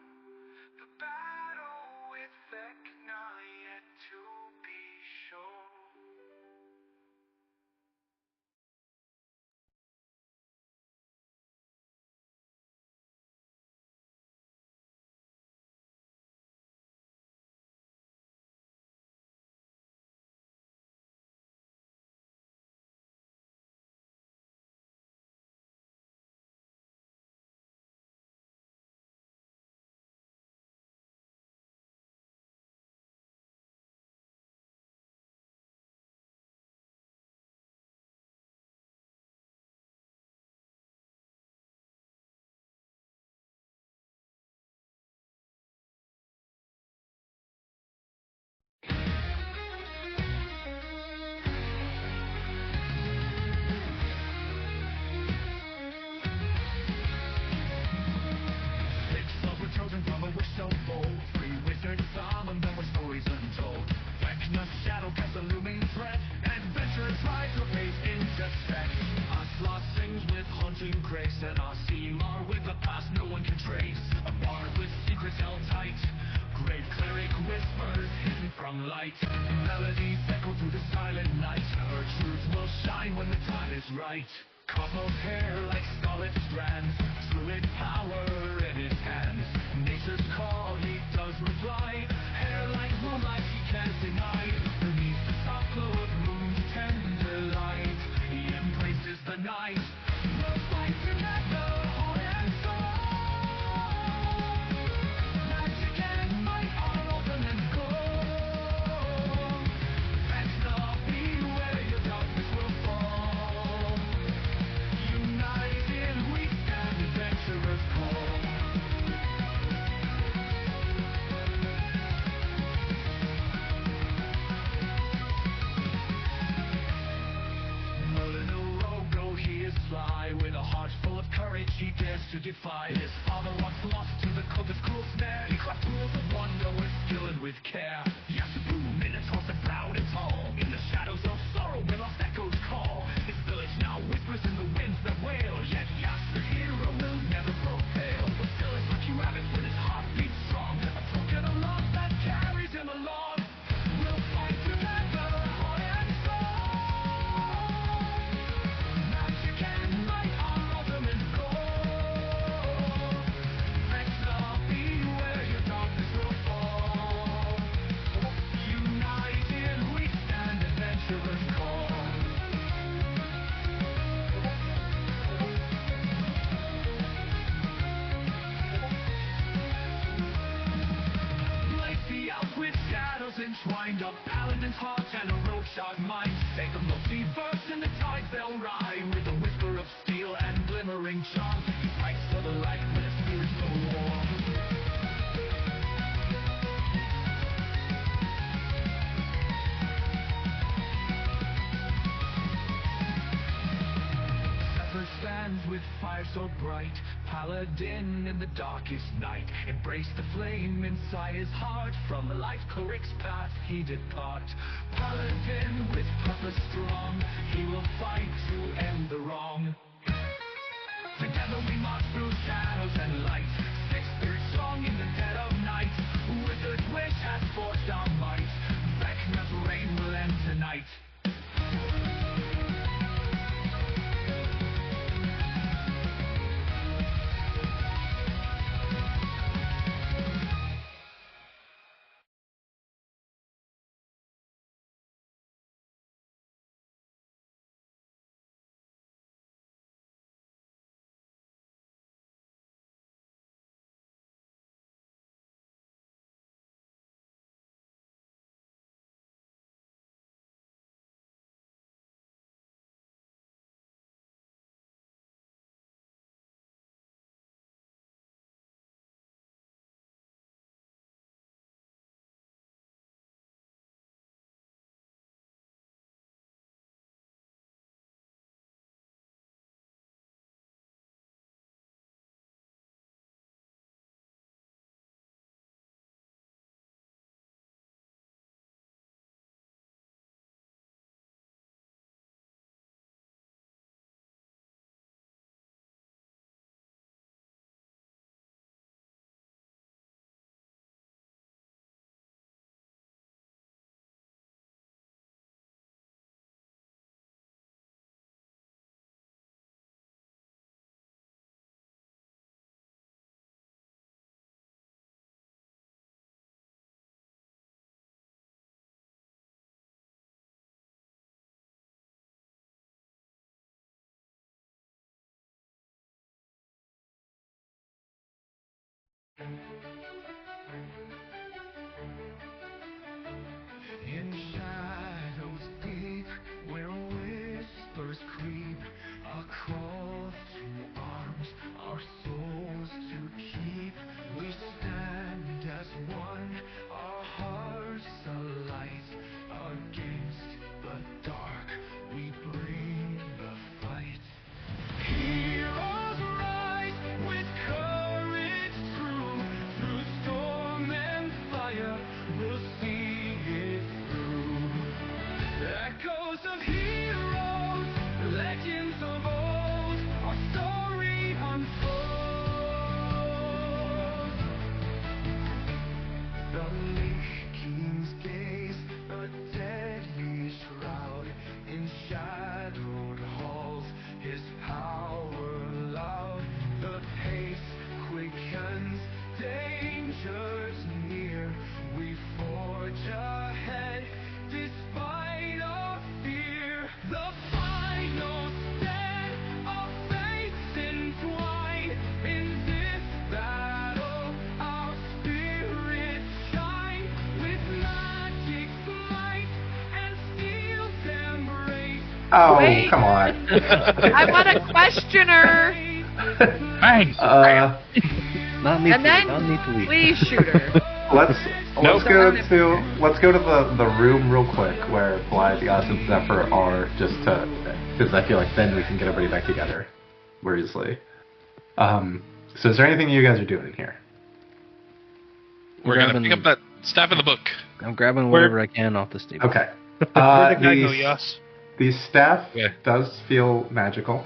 The battle with Vecna yet to be shown. Six souls were chosen from a wish so bold. Three wizards summoned, there were stories untold. Vecna's shadow cast a looming threat. Adventurers rise to face intersect. Asla sings with haunting grace, and our Sealar with a past no one can trace. A bard with secrets held tight. Grave cleric whispers hidden from light. Melodies echo through the silent night. Her truth will shine when the time is right. Cosmos hair like scarlet strands, fluid power in his hands. Nature's call, he does reply. Hair like moonlight, he can't deny. Beneath the soft glow of moon's tender light, he embraces the night. We'll fight together, heart and soul. Magic and might are ultimate goal. Vecna, beware, your darkness will fall. United we stand, adventurers call. Rogo, he is sly. With a heart full of courage, he dares to defy. His father once lost to the cult's cruel snare. He crafts rules of wonder with skill and with care. Yasabu, minotaurs are proud and tall. In the shadows of sorrow, where lost echoes call. His village now whispers in the winds that wail. Yet Yas, the hero, will never grow pale. But still is lucky rabbit with his heart beats strong. A token of love that carries him along. We'll fight together, heart and soul. Magic and might are ultimate goal. Vecna, beware, your darkness will fall. United we stand, adventurers call. Like the elf with shadows entwined, a paladin's heart and a rogue-shod mind. Take them multiverse and the tides they'll ride. With a whisper of steel and glimmering charm, he fights for the light when his spirit's so warm. Severed stands with fire so bright, paladin in the darkest night. Embrace the flame inside his heart. From the life cleric's path he depart. Paladin with purpose strong, he will fight to end the wrong. Together we march through shadows and light. Six spirits strong in the dead of night. Wizard's wish has for In shadows deep, where whispers creep, a call to arms, our souls to keep. We stand as one, our hearts alight. Against the dark, we bring the fight. Heroes rise with courage true. Through storm and fire, we'll see it through. Echoes of heroes, legends of old, our story unfolds. The Lich King's gaze, a deadly shroud in shadowed halls, his power loud. The pace quickens, danger's near. We forge ahead despite our fear. The final stand, our fates entwine. In this battle, our spirits shine. With magic's might and steel's embrace. Oh, Wait. come on. I want a questioner. Bang! Not need And to then, not need to leave. please shoot her. Let's Nope. go to the room real quick where Blythe, Yas, and Zephyr are, just to, because I feel like then we can get everybody back together more easily. So is there anything you guys are doing in here? We're gonna pick up that staff in the book. I'm grabbing whatever I can off this table. Okay. Where'd the guy go, Yas? The staff Yeah. does feel magical.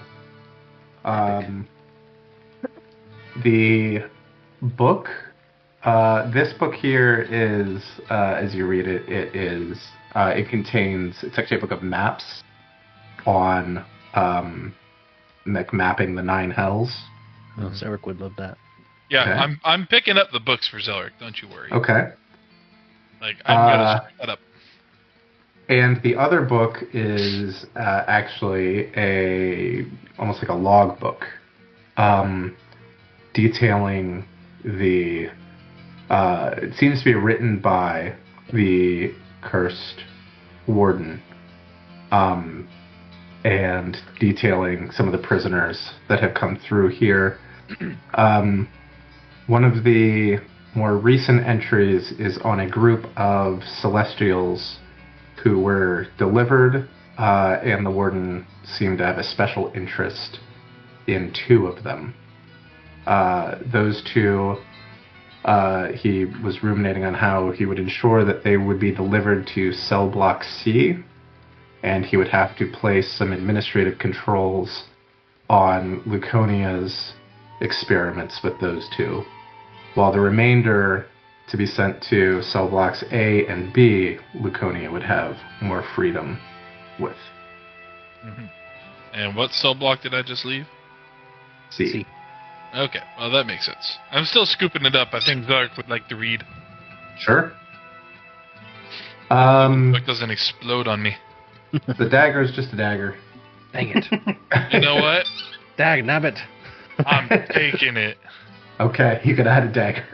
The book, this book here is, as you read it, it contains, it's actually a book of maps on, like mapping the 9 hells. Oh, Zarek would love that. Yeah, Okay. I'm picking up the books for Zelric. Don't you worry. Okay. Like I'm gonna start that up. And the other book is actually almost like a log book, detailing the. It seems to be written by the cursed Warden, and detailing some of the prisoners that have come through here. One of the more recent entries is on a group of Celestials who were delivered, and the Warden seemed to have a special interest in 2 of them. Those 2, he was ruminating on how he would ensure that they would be delivered to Cell Block C, and he would have to place some administrative controls on Luconia's experiments with those 2, while the remainder to be sent to Cell Blocks A and B, Luconia would have more freedom with. Mm-hmm. And what cell block did I just leave? C. C. Okay, well that makes sense. I'm still scooping it up. I think Zark would like to read. Sure. The book doesn't explode on me. The dagger is just a dagger. Dang it. You know what? Dag nabbit. I'm taking it. Okay, you could add a dagger.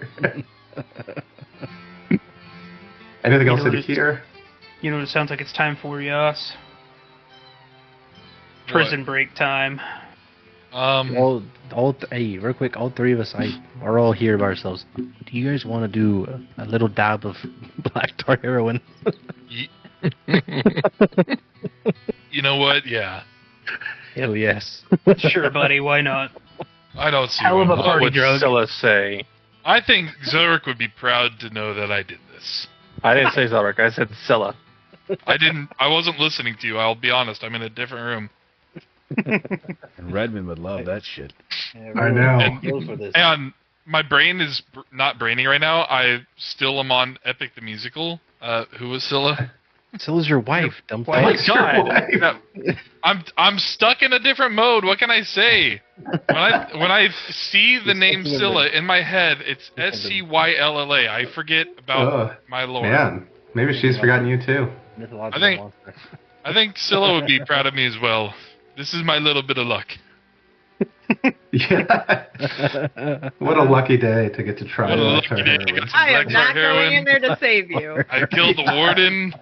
Anything else in here? You know what it sounds like it's time for, Yas? Prison break time. Hey, real quick, all 3 of us are all here by ourselves. Do you guys want to do a little dab of black tar heroin? You know what? Yeah. Hell yes. Sure, buddy, why not? I don't see Hell of why a not. party What would drug. Scylla say? I think Zarek would be proud to know that I did this. I didn't say Zarek, I said Scylla. I wasn't listening to you, I'll be honest. I'm in a different room. And Redmond would love that shit. Yeah, I know. And- go for this. And my brain is not braining right now. I still am on Epic the Musical. Who was Scylla? Scylla's your wife, dumb Oh my fuck. god! No, I'm stuck in a different mode. What can I say? When I see the name Scylla in my head, it's Scylla. I forget about my lore. Man, maybe she's forgotten you too. Mythological I think- monster. I think Scylla would be proud of me as well. This is my little bit of luck. Yeah. What a lucky day to get to try What a that lucky for day. heroin. Some I am black not tar going in heroin. there to save you. I killed the warden.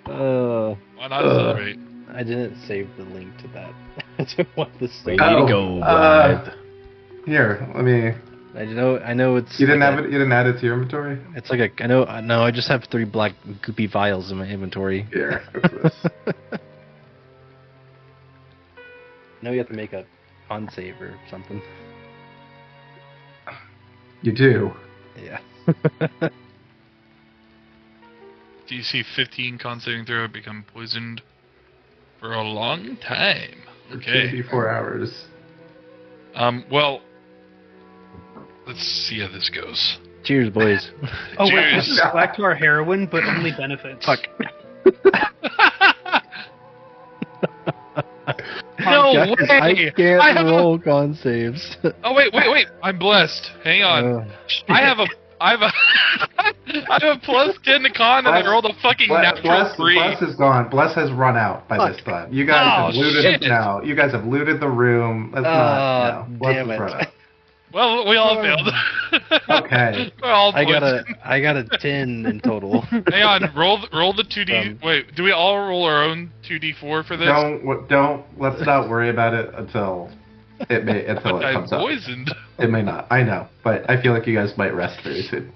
Why not celebrate? I didn't save the link to that. I didn't want to Way save. to go, Blythe. Here, let me. I know it's. You didn't like have it. You didn't add it to your inventory. It's like a. I know. No, I just have 3 black goopy vials in my inventory. Here. What's this? No, you have to make a con save or something. You do. Yeah. DC 15 con saving throw, become poisoned for a long time. Okay. 24 hours. Well, let's see how this goes. Cheers, boys. Oh wait, Cheers. this is black tar heroin, but only benefits. Fuck. No Guys, way! I can't I have a- roll con saves. Oh wait! I'm blessed. Hang on. I have a I have a plus 10 to con and I rolled a fucking natural 3. Bless is gone. Bless has run out by this time. You guys have looted shit. now. You guys have looted the room. That's not. No. Bless damn has it. run out. Well, we all failed. Okay. We're all I poisoned. got a 10 in total. Hang on, roll the 2D. Wait, do we all roll our own 2D4 for this? Don't. Let's not worry about it until it I'm comes up. poisoned. It may not. I know, but I feel like you guys might rest very soon.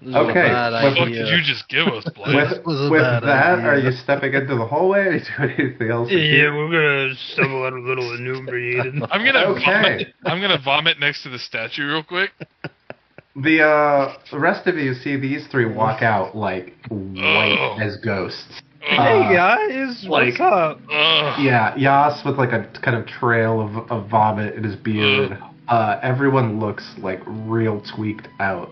This was a Okay, bad what What the fuck idea. did you just give us, Blaze? With, was a with bad that, idea. are you stepping into the hallway? Are you doing anything else? Yeah, we're gonna stumble out a little inebriated. I'm gonna Okay. vomit next to the statue real quick. The rest of you see these 3 walk out like white as ghosts. Hey guys, what's up? Ugh. Yeah, Yas with like a kind of trail of vomit in his beard. Everyone looks like real tweaked out.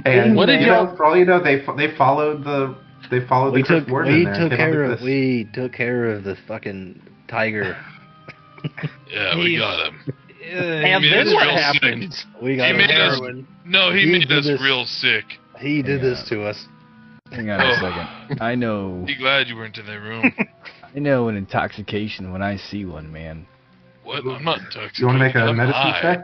And What did y'all- for all you know, they followed the We Chris took Warden we there. took Came up care with of this. we took care of the fucking tiger. Yeah, we He's- got him. And made then us what real happened? We got He him. made us- heroin. No, he He made did us this. real sick. He did this to us. Hang on a second. I know. Be glad you weren't in that room. I know an intoxication when I see one, man. What? I'm not intoxicated. You want to make a I'm medicine high. check?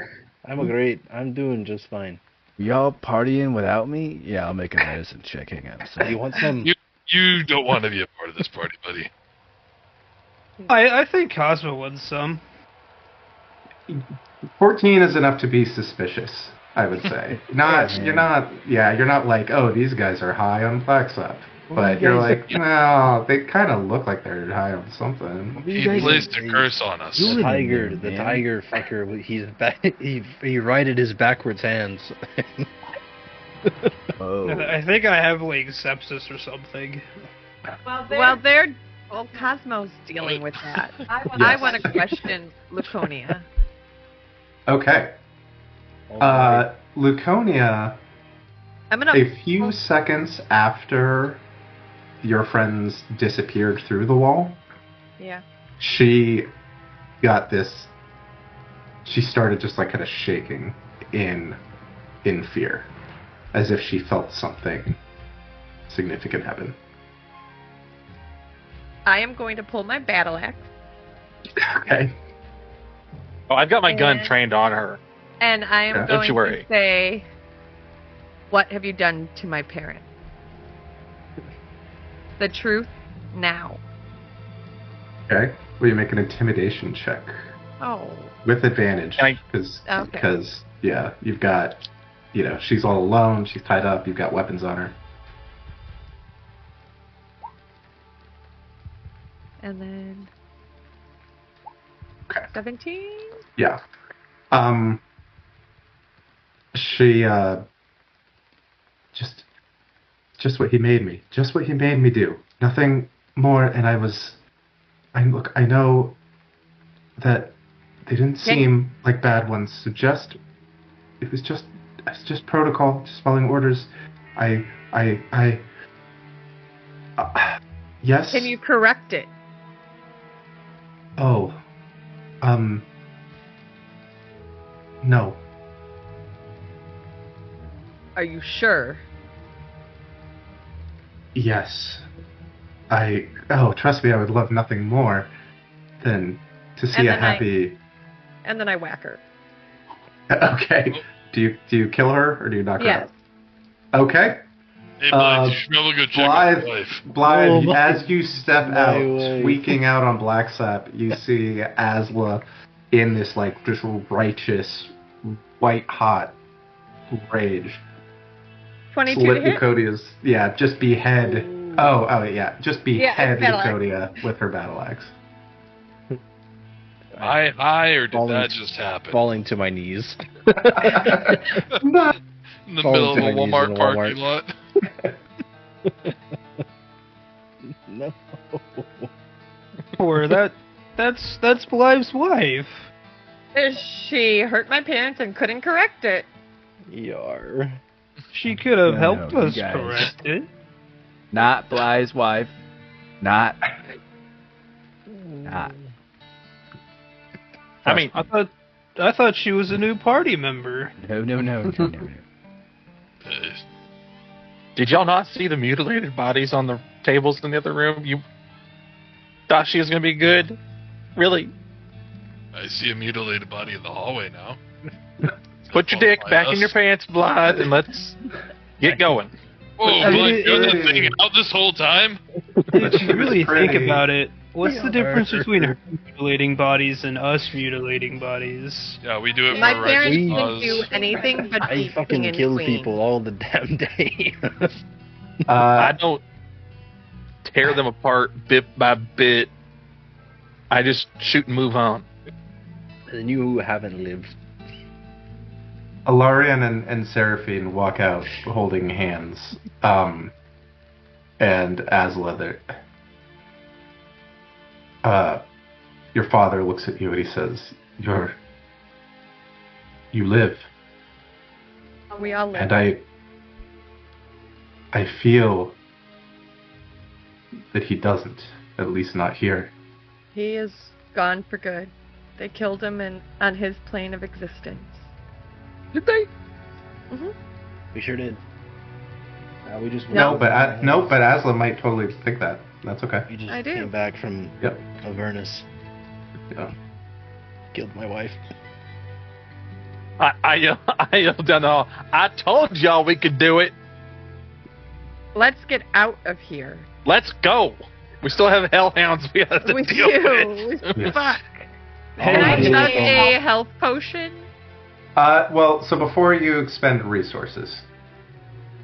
I'm doing just fine. Y'all partying without me? Yeah, I'll make a medicine check. Hang on a You second. want some? You don't want to be a part of this party, buddy. I think Cosmo wants some. 14 is enough to be suspicious, I would say. You're not like, oh, these guys are high on Black Sap. But you're like, well, they kind of look like they're high on something. He placed a curse on us. The tiger, man. the tiger fucker. He righted his backwards hands. Oh. I think I have like sepsis or something. Well, Cosmo's dealing with that. I want to question Laconia. Okay. Luconia, I'm gonna. a few seconds after your friends disappeared through the wall, Yeah. she got this. She started just like kind of shaking in fear, as if she felt something significant happen. I am going to pull my battle axe, Okay. Oh, I've got my gun And- trained on her. and I am Yeah. Don't going you worry. to say, "What have you done to my parents? The truth now." Okay. Will you make an intimidation check Oh. with advantage? Can I- Because yeah, you've got, she's all alone. She's tied up. You've got weapons on her. And then Okay. 17. Yeah. She just what he made me. Just what he made me do. Nothing more. And I know that they didn't seem like bad ones. So it's just protocol, just following orders. Yes. Can you correct it? Oh. No. Are you sure? Yes. trust me, I would love nothing more than to see And a then happy. And then I whack her. Okay. Do you kill her or do you knock her Yes. out? Okay. Hey, Blythe, you should probably go check on your wife. Blythe, Oh, as you step out, wife. squeaking out on Blacksap, you see Asla in this like just righteous, white hot rage. 22 Slit to hit? Eucodia's, just behead. Oh yeah, just behead battle axe. Eucodia with her battle axe. Or did Falling that just happen? Falling to my knees. In the middle of a Falling to my knees in Walmart a parking Walmart. lot. No. Or that's Blythe's wife. She hurt my parents and couldn't correct it. Yar. She could have No, helped you us guys. correct it. Not Bly's wife. Not. I mean, I thought she was a new party member. No. did y'all not see the mutilated bodies on the tables in the other room? You thought she was gonna be good? Really? I see a mutilated body in the hallway now. Put your dick back in your pants, Blythe, and let's get going. Whoa, I mean, Blythe, you had that thing out this whole time? If you really think pretty. about it, what's the difference between her mutilating bodies and us mutilating bodies? Yeah, we do it My for a parents righteous didn't cause. do anything but I be fucking king and kill queen. people all the damn day. I don't tear them apart bit by bit. I just shoot and move on. And you haven't lived. Alarian and Seraphine walk out holding hands. And Asla, your father looks at you and he says, You live. We all live. And I feel that he doesn't, at least not here. He is gone for good. They killed him on his plane of existence. Did they? We sure did. We just No, but Asla might totally think that. That's okay. We just I do. came back from Yep. Avernus. Yeah. Killed my wife. I yelled down the hall. I told y'all we could do it. Let's get out of here. Let's go. We still have hellhounds we have to We deal with. do. Yes. Fuck. Oh, Can I yeah. chug a health potion? Well, so before you expend resources,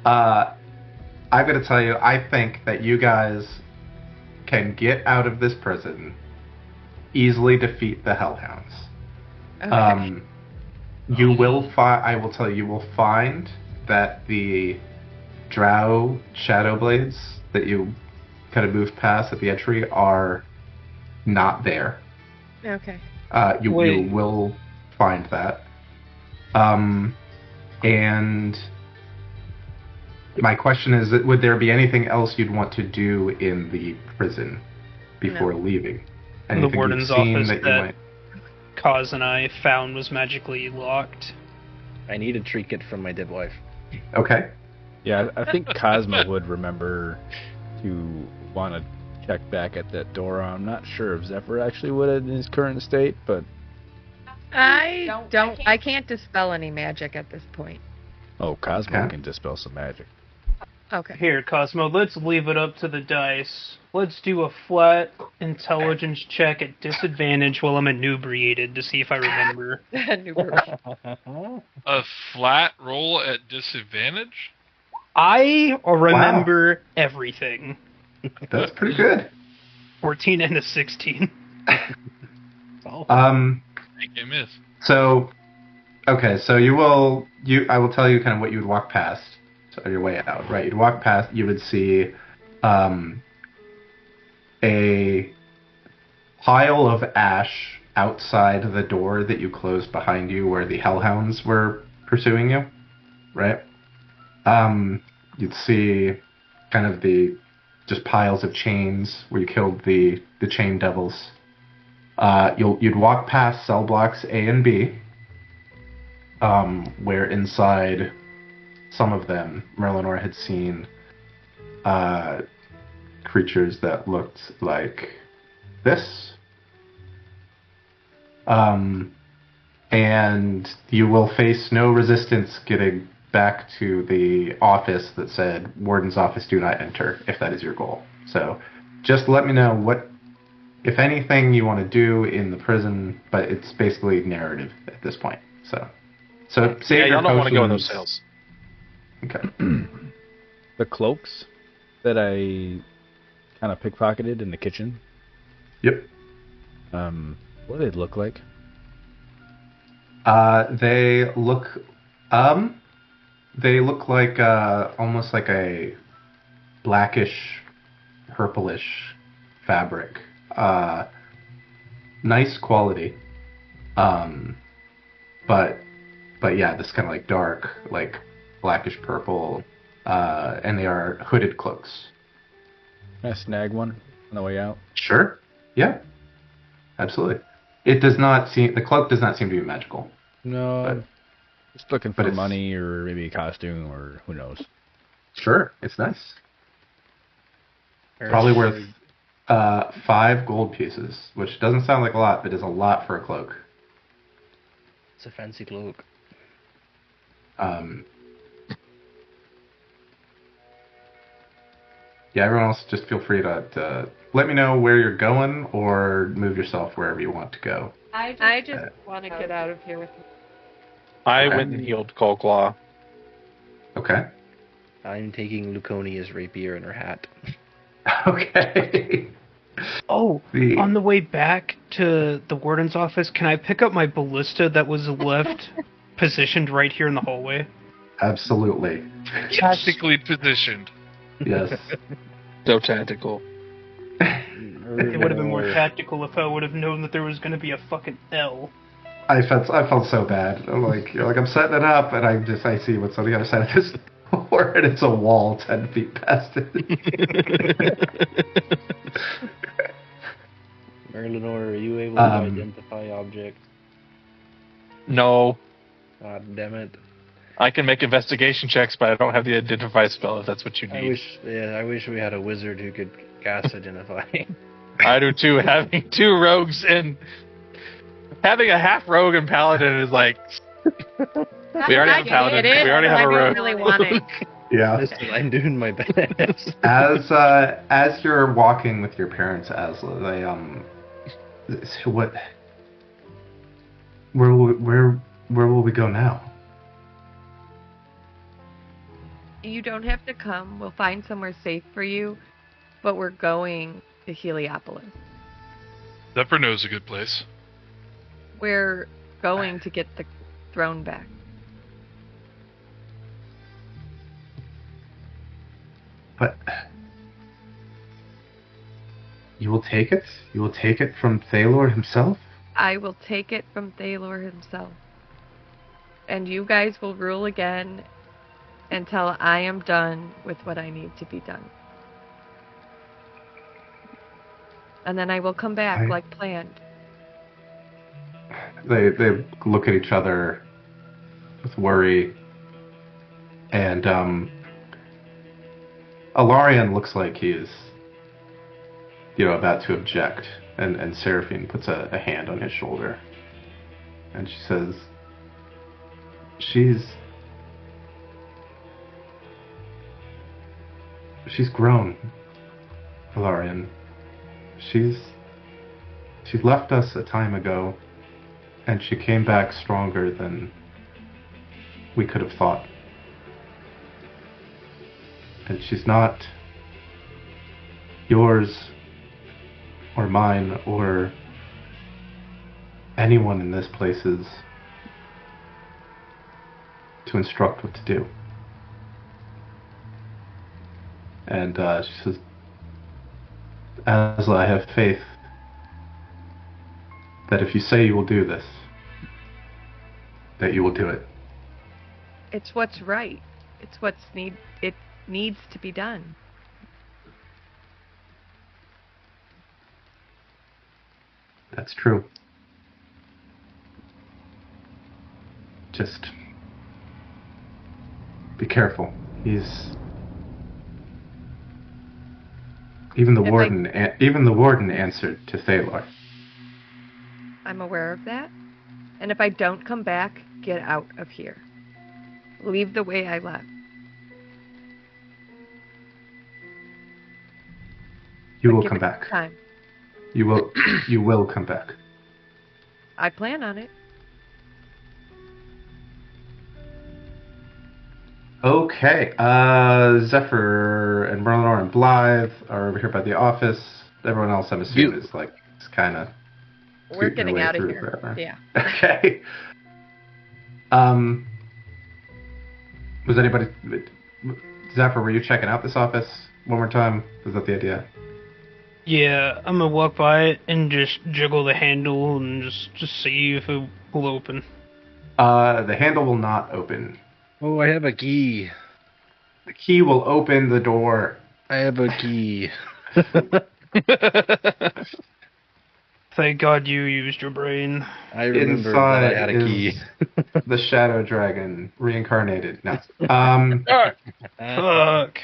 I'm going to tell you, I think that you guys can get out of this prison, easily defeat the Hellhounds. Okay. You will find, I will tell you, you will find that the Drow Shadow Blades that you kind of moved past at the entry are not there. Okay. You will find that. And my question is, would there be anything else you'd want to do in the prison before leaving? Anything The warden's you've seen office that you that might... Kaz and I found was magically locked. I need a trinket from my dead wife. Okay. Yeah, I think Cosmo would remember to want to check back at that door. I'm not sure if Zephyr actually would in his current state, but I can't dispel any magic at this point. Cosmo Okay. can dispel some magic. Okay. Here, Cosmo, let's leave it up to the dice. Let's do a flat intelligence check at disadvantage while I'm inebriated to see if I remember. New version. A flat roll at disadvantage? I remember everything. That's pretty good. 14 and a 16. Make a miss. So, okay, so I will tell you kind of what you would walk past on your way out, right? You'd walk past, you would see a pile of ash outside the door that you closed behind you where the hellhounds were pursuing you, right? You'd see kind of just piles of chains where you killed the chain devils. You'd walk past cell blocks A and B, where inside some of them, Merlinor had seen creatures that looked like this. And you will face no resistance getting back to the office that said Warden's office, do not enter, if that is your goal. So just let me know what, if anything, you want to do in the prison, but it's basically narrative at this point. So save Yeah, your y'all don't want to go in those potions. cells. Okay. The cloaks that I kind of pickpocketed in the kitchen. Yep. What do they look like? They look like almost like a blackish, purplish fabric. Nice quality. But yeah, this kind of like dark, like blackish purple, and they are hooded cloaks. Can I snag one on the way out? Sure. Yeah. Absolutely. It does not seem, the cloak does not seem to be magical. No, But- I'm just looking but for it's- money or maybe a costume or who knows. Sure, it's nice. Probably worth 5 gold pieces, which doesn't sound like a lot, but is a lot for a cloak. It's a fancy cloak. Yeah, everyone else just feel free to let me know where you're going or move yourself wherever you want to go. I just want to get out of here with you. I Okay. went and healed Coldclaw. Okay. I'm taking Luconia's rapier in her hat. Okay. Oh, The- on the way back to the warden's office, can I pick up my ballista that was left positioned right here in the hallway? Absolutely. Tactically positioned. Yes. So tactical. It would have been more tactical if I would have known that there was going to be a fucking L. I felt so bad. I'm like, you're like, I'm setting it up, and I see what's on the other side of this door, and it's a wall 10 feet past it. Merlinor, are you able to identify objects? No. God damn it. I can make investigation checks, but I don't have the identify spell if that's what you I need. wish we had a wizard who could cast identify. I do too. Having 2 rogues and having a half rogue and paladin is like we already have a paladin. It is, We already have I a don't rogue. really want it. Yeah. Listen, I'm doing my best. As you're walking with your parents, Asla, so what? Where will we go now? You don't have to come. We'll find somewhere safe for you, but we're going to Heliopolis. Zephyr knows a good place. We're going to get the throne back. But you will take it? You will take it from Thalor himself? I will take it from Thalor himself. And you guys will rule again until I am done with what I need to be done. And then I will come back like planned. They look at each other with worry, and Alarian looks like he is, about to object, and Seraphine puts a hand on his shoulder, and she says, She's grown, Alarian. She's left us a time ago, and she came back stronger than we could have thought. And she's not yours or mine or anyone in this place's to instruct what to do. And she says, Asla, I have faith that if you say you will do this, that you will do it. It's what's right. It's it needs to be done. That's true. Just be careful. Even the If warden answered to Thalor. I'm aware of that. And if I don't come back, get out of here. Leave the way I left. You But will give come it back. Time. You will come back. I plan on it. Okay. Zephyr and Merlinor and Blythe are over here by the office. Everyone else, I'm assuming, is like kind of. We're getting out of here. Forever. Yeah. Okay. Was anybody? Zephyr, were you checking out this office one more time? Was that the idea? Yeah, I'm gonna walk by it and just jiggle the handle and just see if it will open. The handle will not open. Oh, I have a key. The key will open the door. I have a key. Thank God you used your brain. I remember that I had a key. The Shadow Dragon reincarnated. No. Fuck.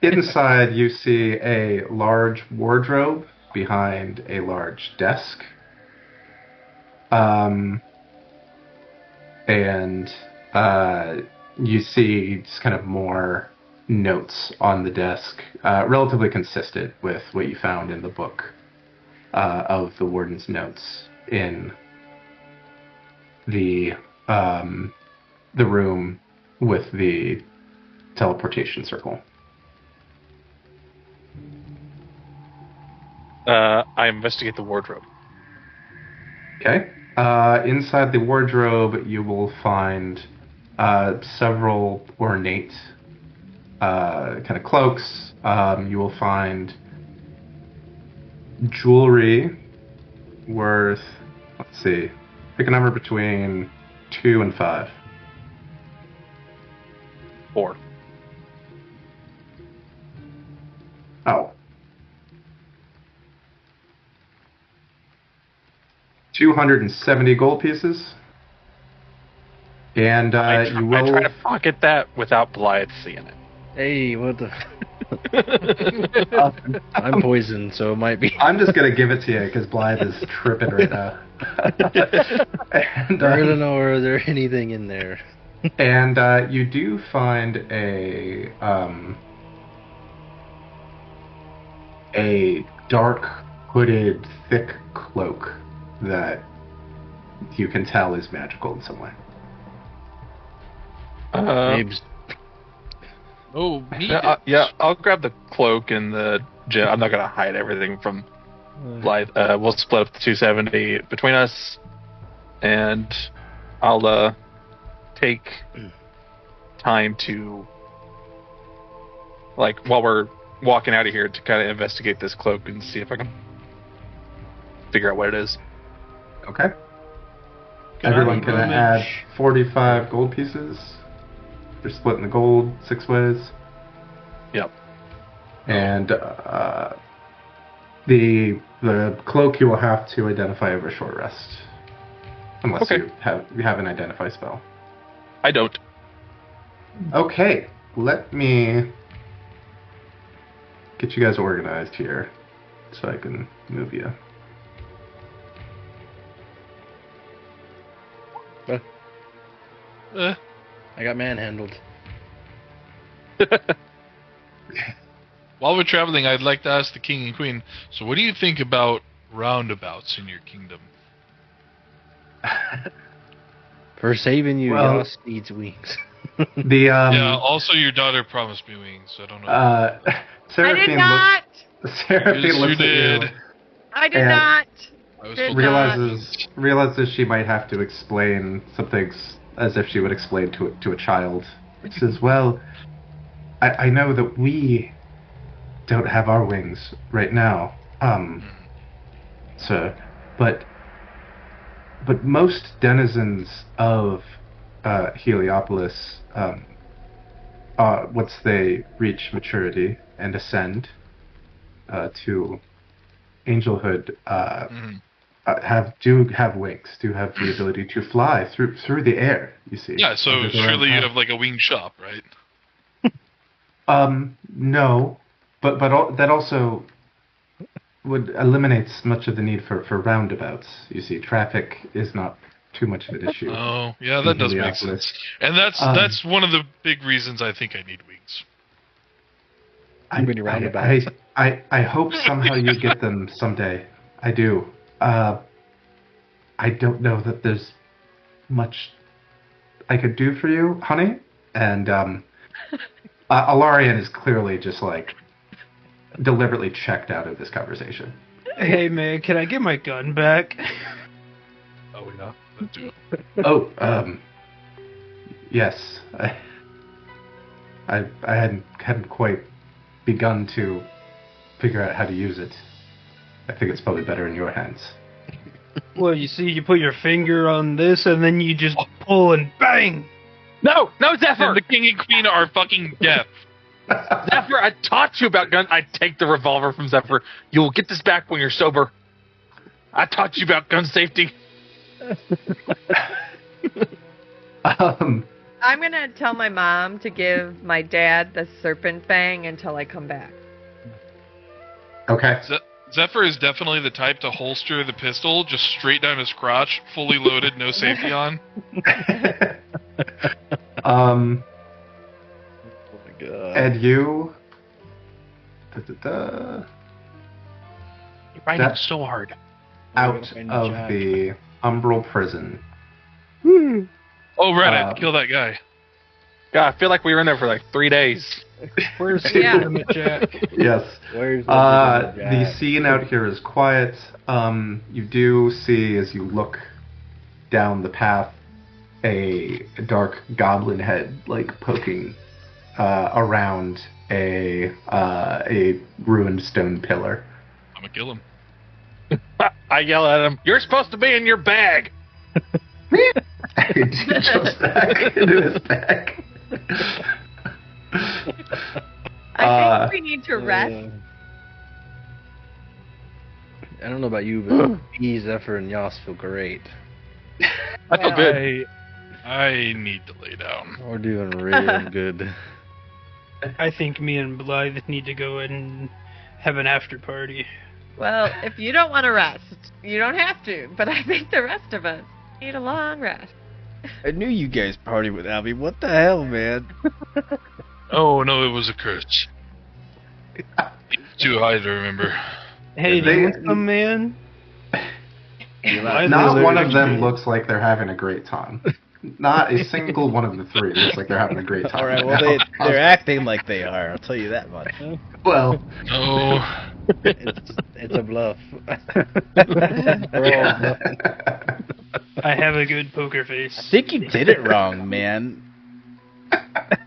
Inside, you see a large wardrobe behind a large desk. And you see just kind of more notes on the desk, relatively consistent with what you found in the book of the Warden's notes in the room with the teleportation circle. I investigate the wardrobe. Okay. Inside the wardrobe, you will find several ornate kind of cloaks. You will find jewelry worth, let's see, pick a number between 2 and 5. 4. Oh. 270 gold pieces. And you will... I try to pocket that without Blythe seeing it. Hey, what the... I'm poisoned, so it might be... I'm just going to give it to you, because Blythe is tripping right now. And, I don't know, are there anything in there? And you do find a dark, hooded, thick cloak that you can tell is magical in some way. Babes. Oh, me. Yeah, I'll grab the cloak and the gem. I'm not gonna hide everything from Blythe. We'll split up the 270 between us, and I'll take time to, like, while we're walking out of here, to kind of investigate this cloak and see if I can figure out what it is. Okay. Everyone can add 45 gold pieces. They're splitting the gold 6 ways. Yep. And the cloak you will have to identify over a short rest, unless you have an identify spell. I don't. Okay, let me get you guys organized here, so I can move you. I got manhandled. While we're traveling, I'd like to ask the king and queen, so what do you think about roundabouts in your kingdom? For saving you, Well, Yoss needs wings. Yeah, also your daughter promised me wings, so I don't know. I Seraphine did not. Seraphine Yes, looks you at you. did. I did And- not. I was Did told not. realizes she might have to explain some things as if she would explain to a child. She says, "Well, I know that we don't have our wings right now, sir, but most denizens of Heliopolis, once they reach maturity and ascend to angelhood, do have wings, do have the ability to fly through the air. You see? Yeah, so Under their own surely you power. have like a wing shop, right? No, that also would eliminates much of the need for roundabouts. You see, traffic is not too much of an issue. Oh, yeah, that does make Heliopolis. sense. And that's one of the big reasons I think I need wings. I hope somehow you get them someday. I do. I don't know that there's much I could do for you, honey. And Alarian is clearly just like deliberately checked out of this conversation. Hey man, can I get my gun back? Oh yeah, that too. Oh, yes. I hadn't quite begun to figure out how to use it. I think it's probably better in your hands. Well, you see, you put your finger on this, and then you just pull and bang! No, Zephyr! And the king and queen are fucking deaf. Zephyr, I taught you about guns. I take the revolver from Zephyr. You will get this back when you're sober. I taught you about gun safety. I'm gonna tell my mom to give my dad the serpent fang until I come back. Okay. Zephyr is definitely the type to holster the pistol just straight down his crotch, fully loaded, no safety on. Oh my god. And you... You're fighting so hard. Out of the Umbral prison. Oh, right, I have to kill that guy. God, I feel like we were in there for like 3 days. Where's Yeah. Legitimate Jack? Yes. Where's The scene out here is quiet. You do see, as you look down the path, a dark goblin head, like, poking around a ruined stone pillar. I'm gonna kill him. I yell at him, "You're supposed to be in your bag!" He jumps back into his bag. I think we need to rest. I don't know about you, but me, Zephyr, and Yas feel great. I feel good. I need to lay down. We're doing real good. I think me and Blythe need to go and have an after party. Well, if you don't want to rest, you don't have to. But I think the rest of us need a long rest. I knew you guys partied without me. What the hell, man? Oh no, it was a curse. Too high to remember. Hey, do you want some, man? Not one of them looks like they're having a great time. Not a single one of the three looks like they're having a great time. Alright, well, they're acting like they are. I'll tell you that much. Well, No. It's a bluff. I have a good poker face. I think you did it wrong, man. Well,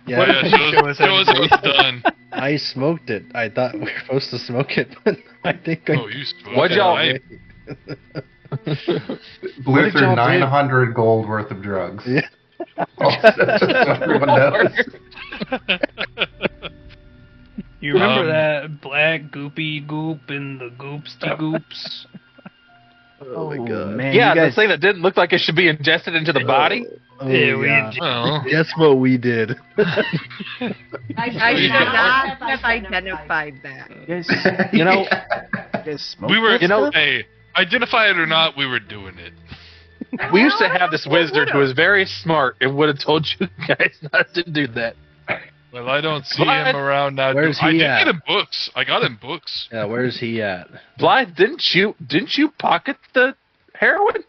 yeah, show us what's done. I smoked it. I thought we were supposed to smoke it, but I think I... Oh, you smoked. What'd y'all blew did through y'all do? 900 gold worth of drugs. Yeah. That's what everyone knows. You remember that black goopy goop and the goopsty goops? Oh my god. Man, Yeah, you guys... the thing that didn't look like it should be ingested into the body. Oh, Yeah, we yeah. did. Well, Guess what we did? I should not have identified that. You guys, you know, you guys smoke we were, that stuff? hey, identify it or not, we were doing it. We used to have this wizard who was very smart and would have told you guys not to do that. Well, I don't see What? him around now. Where's I he did at? get him books. I got him books. Yeah, where's he at? Blythe, didn't you pocket the heroin?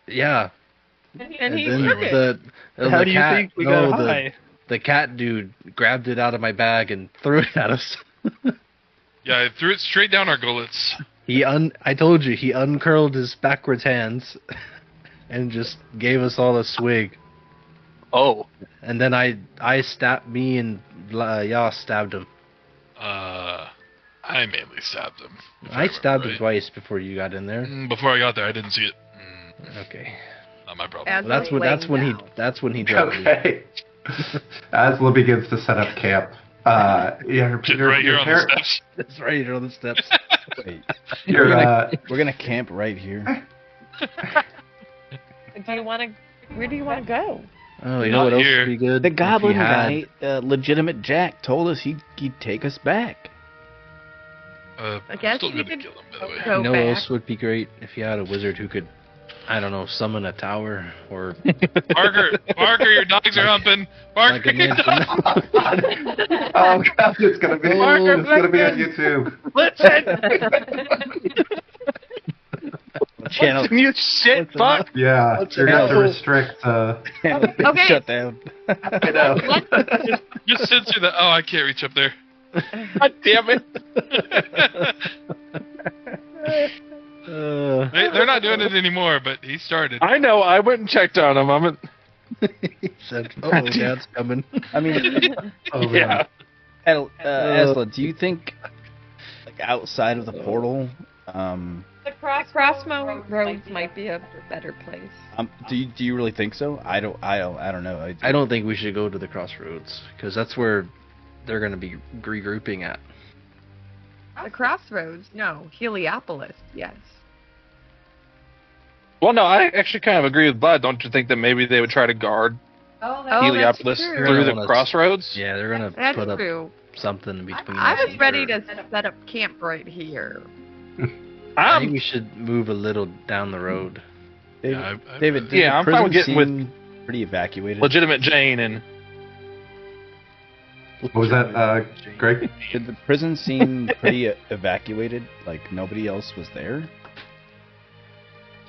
Yeah. And he then took it. How do you cat, think we no, got high? the cat dude grabbed it out of my bag and threw it at us. Yeah, I threw it straight down our gullets. I told you, he uncurled his backwards hands and just gave us all a swig. Oh, And then I stabbed me and Yas stabbed him. I mainly stabbed him. if I stabbed remember him twice before you got in there. right. Before I got there, I didn't see it. Okay. Not my problem. As Well, that's laying when he dropped me. Okay. Asla begins to set up camp. Just right here on the steps. That's right here on the steps. Wait, Your, we're gonna camp right here. Do you want to? Where do you want to go? Oh, you know Not what else here. would be good? The If you goblin had- guy, legitimate Jack, told us he'd take us back. I guess still we gonna could kill him, by the way. go You know back. what else would be great? If you had a wizard who could, I don't know, summon a tower or Parker, your dogs are humping. like Parker, a your mansion. dogs. Oh god, it's gonna be Parker, it's gonna be on listen. YouTube. Channel. You shit fuck. Yeah, you're gonna have to restrict. Okay. Shut down. I know. Just censor that. Oh, I can't reach up there. God damn it. They're not doing it anymore, but he started. I know. I went and checked on him. He said, "Oh, Dad's coming." I mean, Oh, man. Yeah. Asla, do you think, like outside of the portal, The crossroads might be a better place. do you really think so? I don't know. I don't think we should go to the crossroads because that's where they're going to be regrouping at. The crossroads? No. Heliopolis, yes. Well, no, I actually kind of agree with Bud. Don't you think that maybe they would try to guard Oh, Heliopolis that's true. through the Wanna- crossroads? Yeah, they're going to That's put up true. something between. I us was and ready her. to set up camp right here. I think we should move a little down the road. David, Yeah, David, did Yeah, the I'm fine with prison getting seem pretty evacuated? Legitimate Jane and What was that, Greg? Did the prison seem pretty evacuated? Like nobody else was there?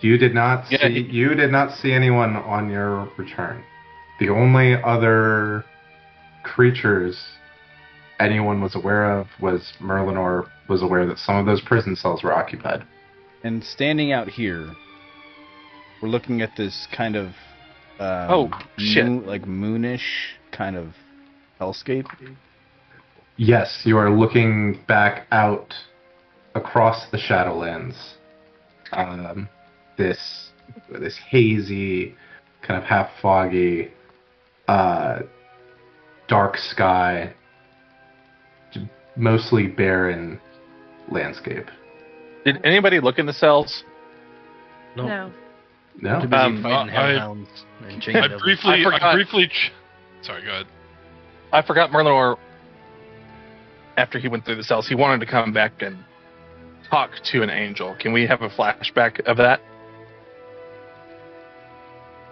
You did not Yeah, see. You did not see anyone on your return. The only other creatures anyone was aware of was Merlinor was aware that some of those prison cells were occupied. And standing out here, we're looking at this kind of shit. like moonish kind of hellscape. Yes, you are looking back out across the Shadowlands. This hazy, kind of half foggy, dark sky, mostly barren landscape. did anybody look in the cells? No. No. Too busy Um, fighting I- hellhounds and chain I devils. briefly. forgot. Sorry, go ahead. I forgot Merlinor, after he went through the cells, he wanted to come back and talk to an angel. Can we have a flashback of that?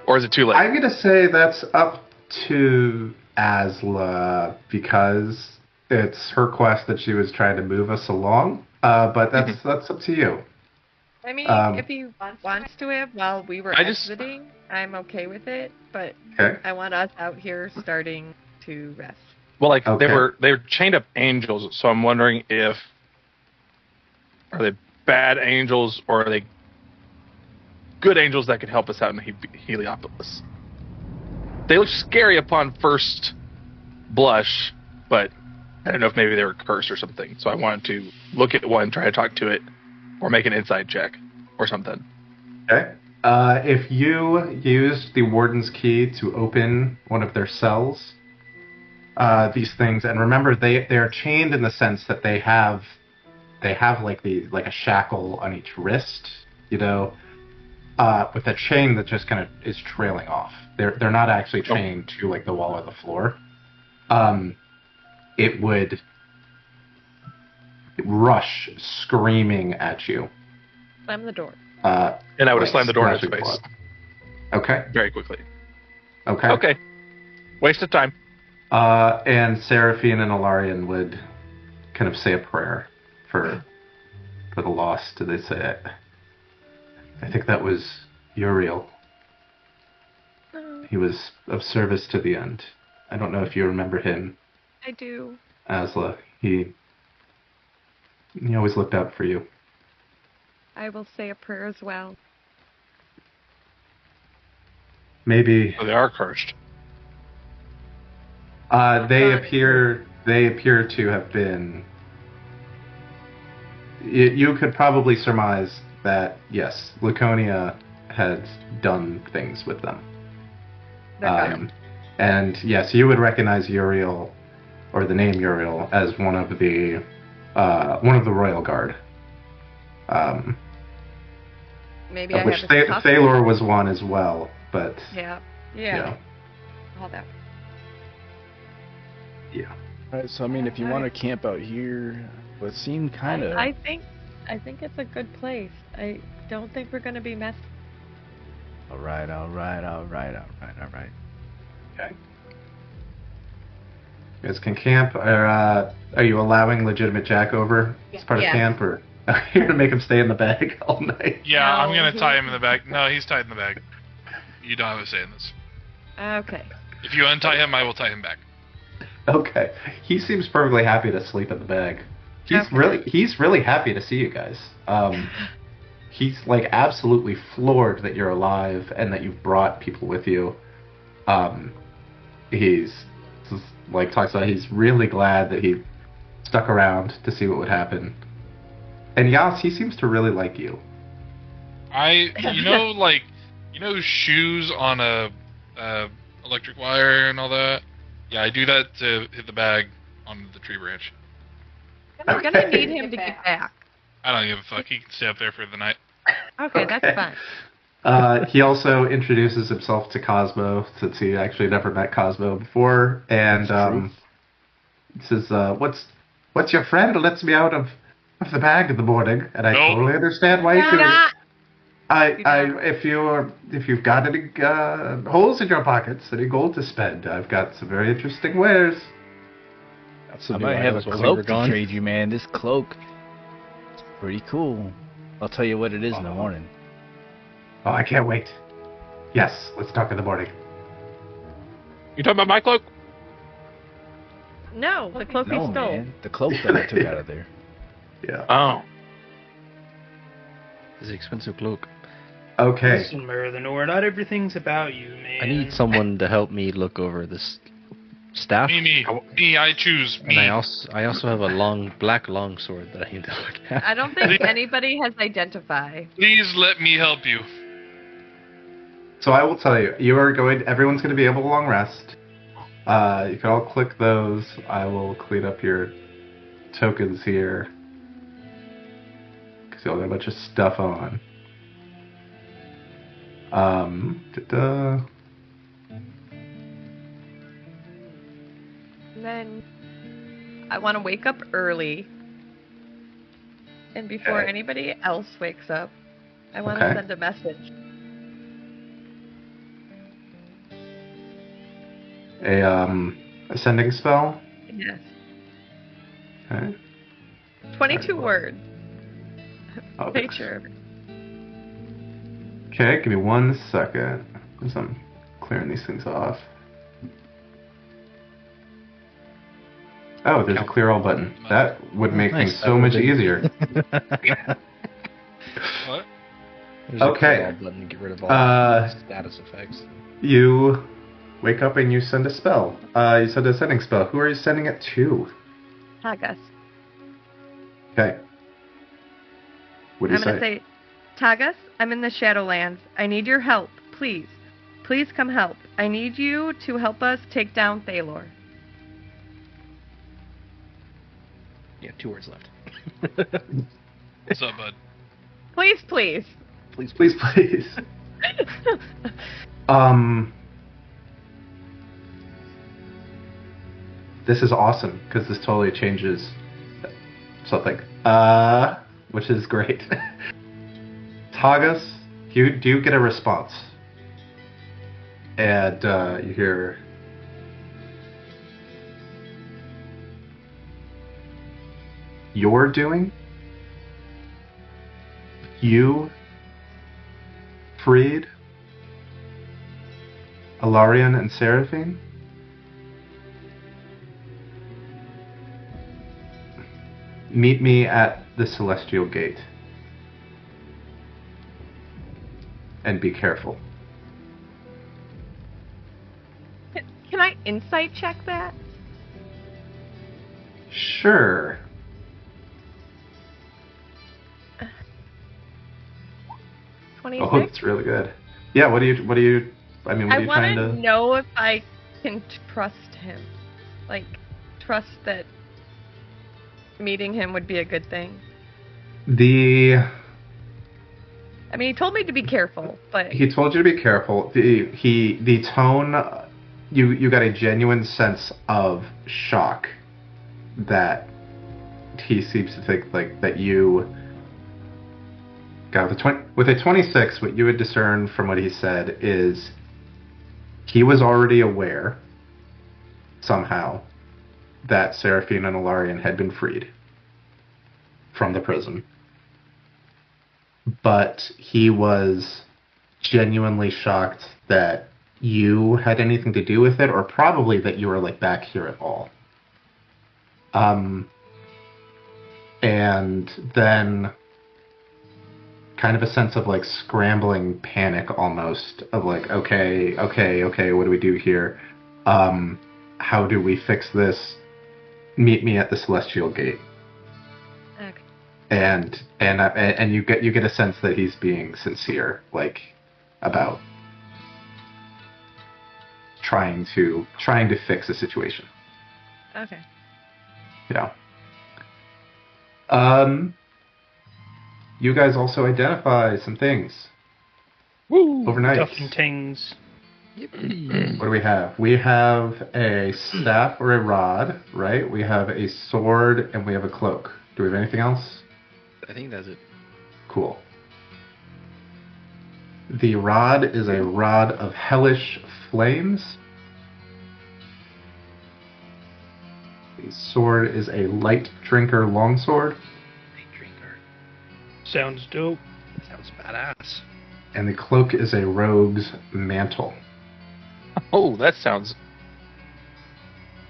Or is it too late? I'm gonna say that's up to Asla because it's her quest that she was trying to move us along. But that's up to you. I mean, Um, if he wants to have while we were I just- exiting, I'm okay with it, but Okay. I want us out here starting to rest. Well, like Okay. they were chained up angels, so I'm wondering if are they bad angels or are they good angels that could help us out in Heliopolis? They look scary upon first blush, but I don't know if maybe they were cursed or something. So I wanted to look at one, try to talk to it, or make an inside check or something. Okay. If you used the Warden's key to open one of their cells, these things, and remember they are chained in the sense that they have like a shackle on each wrist, you know, with a chain that just kind of is trailing off. They're not actually chained to like the wall or the floor. It would rush screaming at you. Slam the door. And I would have slammed the door in its splashing face blood. Okay. very quickly. Okay. Okay. Waste of time. And Seraphine and Alarian would kind of say a prayer for the lost. They say, I think that was Uriel. He was of service to the end. I don't know if you remember him, I do. Asla. He always looked out for you. I will say a prayer as well. Maybe So they are cursed. they appear to have been. You could probably surmise that yes, Laconia had done things with them. And yes, you would recognize Uriel, or the name Uriel, as one of the royal guard. Maybe Of I which have a custom. Thalor was one as well, but Yeah. yeah. All that. Yeah. Alright, so I mean, if you want to camp out here, But it seemed kind of. I think it's a good place. I don't think we're gonna be messed. All right. Okay. You guys can camp. Are you allowing legitimate Jack over as part of Yes. camp, or you're gonna make him stay in the bag all night? Yeah, No, I'm gonna he- tie him in the bag. No, he's tied in the bag. You don't have a say in this. Okay. If you untie him, I will tie him back. Okay. He seems perfectly happy to sleep in the bag. He's Okay. really happy to see you guys. He's like absolutely floored that you're alive and that you've brought people with you. He's just, like talks about he's really glad that he stuck around to see what would happen. And Yas, he seems to really like you. Shoes on a electric wire and all that. Yeah, I do that to hit the bag on the tree branch. I'm gonna need him to get back. I don't give a fuck. He can stay up there for the night. Okay, that's fine. He also introduces himself to Cosmo, since he actually never met Cosmo before, and he says, "What's your friend lets me out of the bag in the morning?" And I Nope. totally understand why you do it. Not- If you've got any holes in your pockets, any gold to spend, I've got some very interesting wares. I might have a cloak to trade you, man. This cloak is pretty cool. I'll tell you what it is in the morning. Oh, I can't wait. Yes, let's talk in the morning. You talking about my cloak? No, the cloak No, we stole. man. The cloak that I took out of there. Yeah. Oh. It's an expensive cloak. Okay. Listen, Merlinor, not everything's about you, man. I need someone to help me look over this staff. Me, I choose And me. I also have a black long sword that I need to look at. I don't think anybody has identified. Please let me help you. So I will tell you, everyone's going to be able to long rest. You can all click those. I will clean up your tokens here. Because you all got a bunch of stuff on. And then I want to wake up early. And before Okay. anybody else wakes up, I want to Okay. send a message. A sending spell. Yes. Okay. 22 words. Oh, Make sure. Okay, give me 1 second. As I'm clearing these things off. Oh, there's a clear all button. That would make things Nice, so that much would be- easier. What? There's a Okay. clear all button to get rid of all status effects. You wake up and you send a spell. You send a sending spell. Who are you sending it to? Tagas. Okay. What do you I'm going to say, Tagas, I'm in the Shadowlands. I need your help, please. Please come help. I need you to help us take down Thalor. Yeah, 2 words left. What's up, bud? Please, please. Please, please. This is awesome because this totally changes something. Which is great. Tagas, do you get a response? And you hear, "You're doing? You freed Alarian and Seraphine? Meet me at the Celestial Gate. And be careful." Can I insight check that? Sure. 26? Oh, it's really good. Yeah, what do you, I mean, what I are you want trying to to... know if I can trust him. Like, trust that meeting him would be a good thing. I mean, he told me to be careful, but He told you to be careful. The tone, you got a genuine sense of shock that he seems to think like that you got with a 26. What you would discern from what he said is he was already aware somehow that Seraphine and Alarian had been freed from the prison, but he was genuinely shocked that you had anything to do with it, or probably that you were like back here at all. And then kind of a sense of like scrambling panic almost of like, okay, what do we do here? How do we fix this? Meet me at the Celestial Gate. Okay. And you get a sense that he's being sincere, like about trying to fix the situation. Okay. Yeah. You guys also identify some things. Woo! Overnight. Stuff and tings. What do we have? We have a staff or a rod, right? We have a sword and we have a cloak. Do we have anything else? I think that's it. Cool. The rod is a rod of hellish flames. The sword is a light drinker longsword. Light drinker. Sounds dope. Sounds badass. And the cloak is a rogue's mantle. Oh, that sounds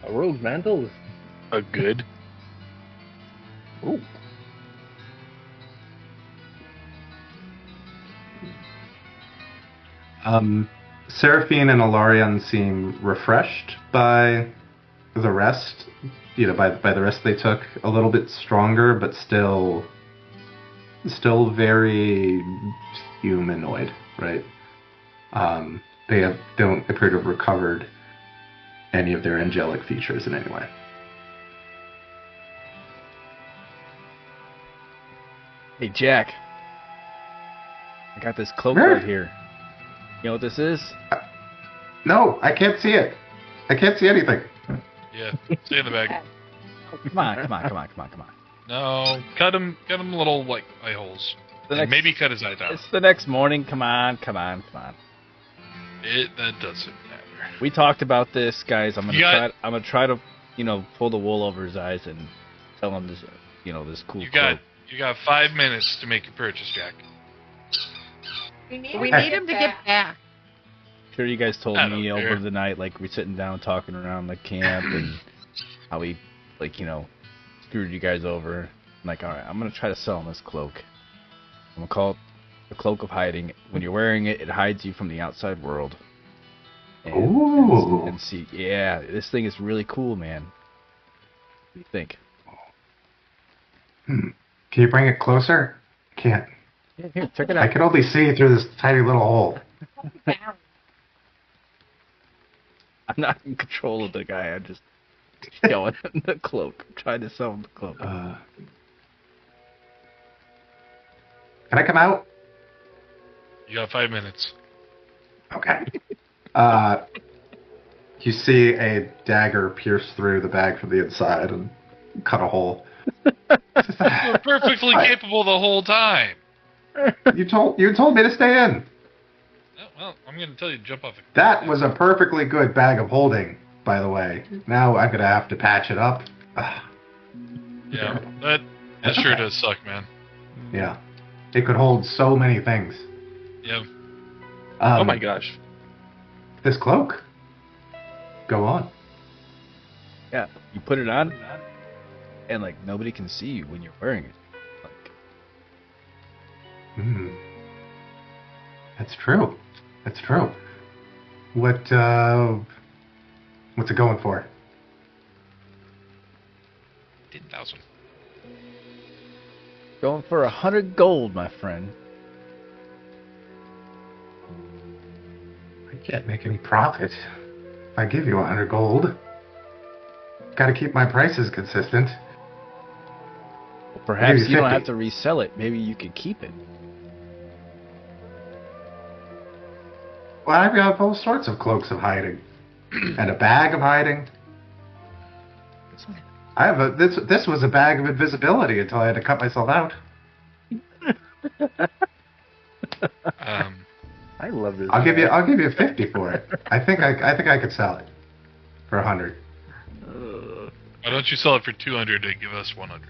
A rogue's mantle? a good. Ooh. Seraphine and Alarian seem refreshed by the rest. You know, by the rest they took. A little bit stronger, but still very humanoid, right? They don't appear to have recovered any of their angelic features in any way. Hey, Jack. I got this cloak Where? right here. You know what this is? No, I can't see it. I can't see anything. Yeah, stay in the bag. Come on. No, cut him little like eye holes. And maybe cut his eyes out. It's the next morning. Come on. That doesn't matter. We talked about this, guys. I'm You gonna try to, pull the wool over his eyes and tell him this, this cool You cloak. got 5 minutes to make your purchase, Jack. We need him to get back. Sure, you guys told I don't me care. over the night, like we're sitting down talking around the camp and how we, screwed you guys over. I'm like, all right, I'm gonna try to sell him this cloak. I'm gonna call it the Cloak of Hiding. When you're wearing it, it hides you from the outside world. Ooh. And see, yeah, this thing is really cool, man. What do you think? Can you bring it closer? Can't. Yeah, here, check it I out. can only see through this tiny little hole. I'm not in control of the guy. I'm just showing him the cloak. I'm trying to sell him the cloak. Can I come out? You got 5 minutes. Okay. You see a dagger pierce through the bag from the inside and cut a hole. We're perfectly capable the whole time. You told me to stay in. Oh, well, I'm going to tell you to jump off. That was a perfectly good bag of holding, by the way. Now I'm gonna have to patch it up. Yeah, that sure does suck, man. Yeah, it could hold so many things. Yeah. Oh my gosh. This cloak. Go on. Yeah, you put it on, and nobody can see you when you're wearing it. That's true. That's true. What's it going for? 10,000. Going for 100 gold, my friend. I can't make any profit if I give you 100 gold. Got to keep my prices consistent. Well, perhaps Maybe you don't 50. have to resell it. Maybe you could keep it. Well, I've got all sorts of cloaks of hiding. And a bag of hiding. I have a this was a bag of invisibility until I had to cut myself out. I love this. I'll give you 50 for it. I think I could sell it for 100. Why don't you sell it for 200 and give us 100?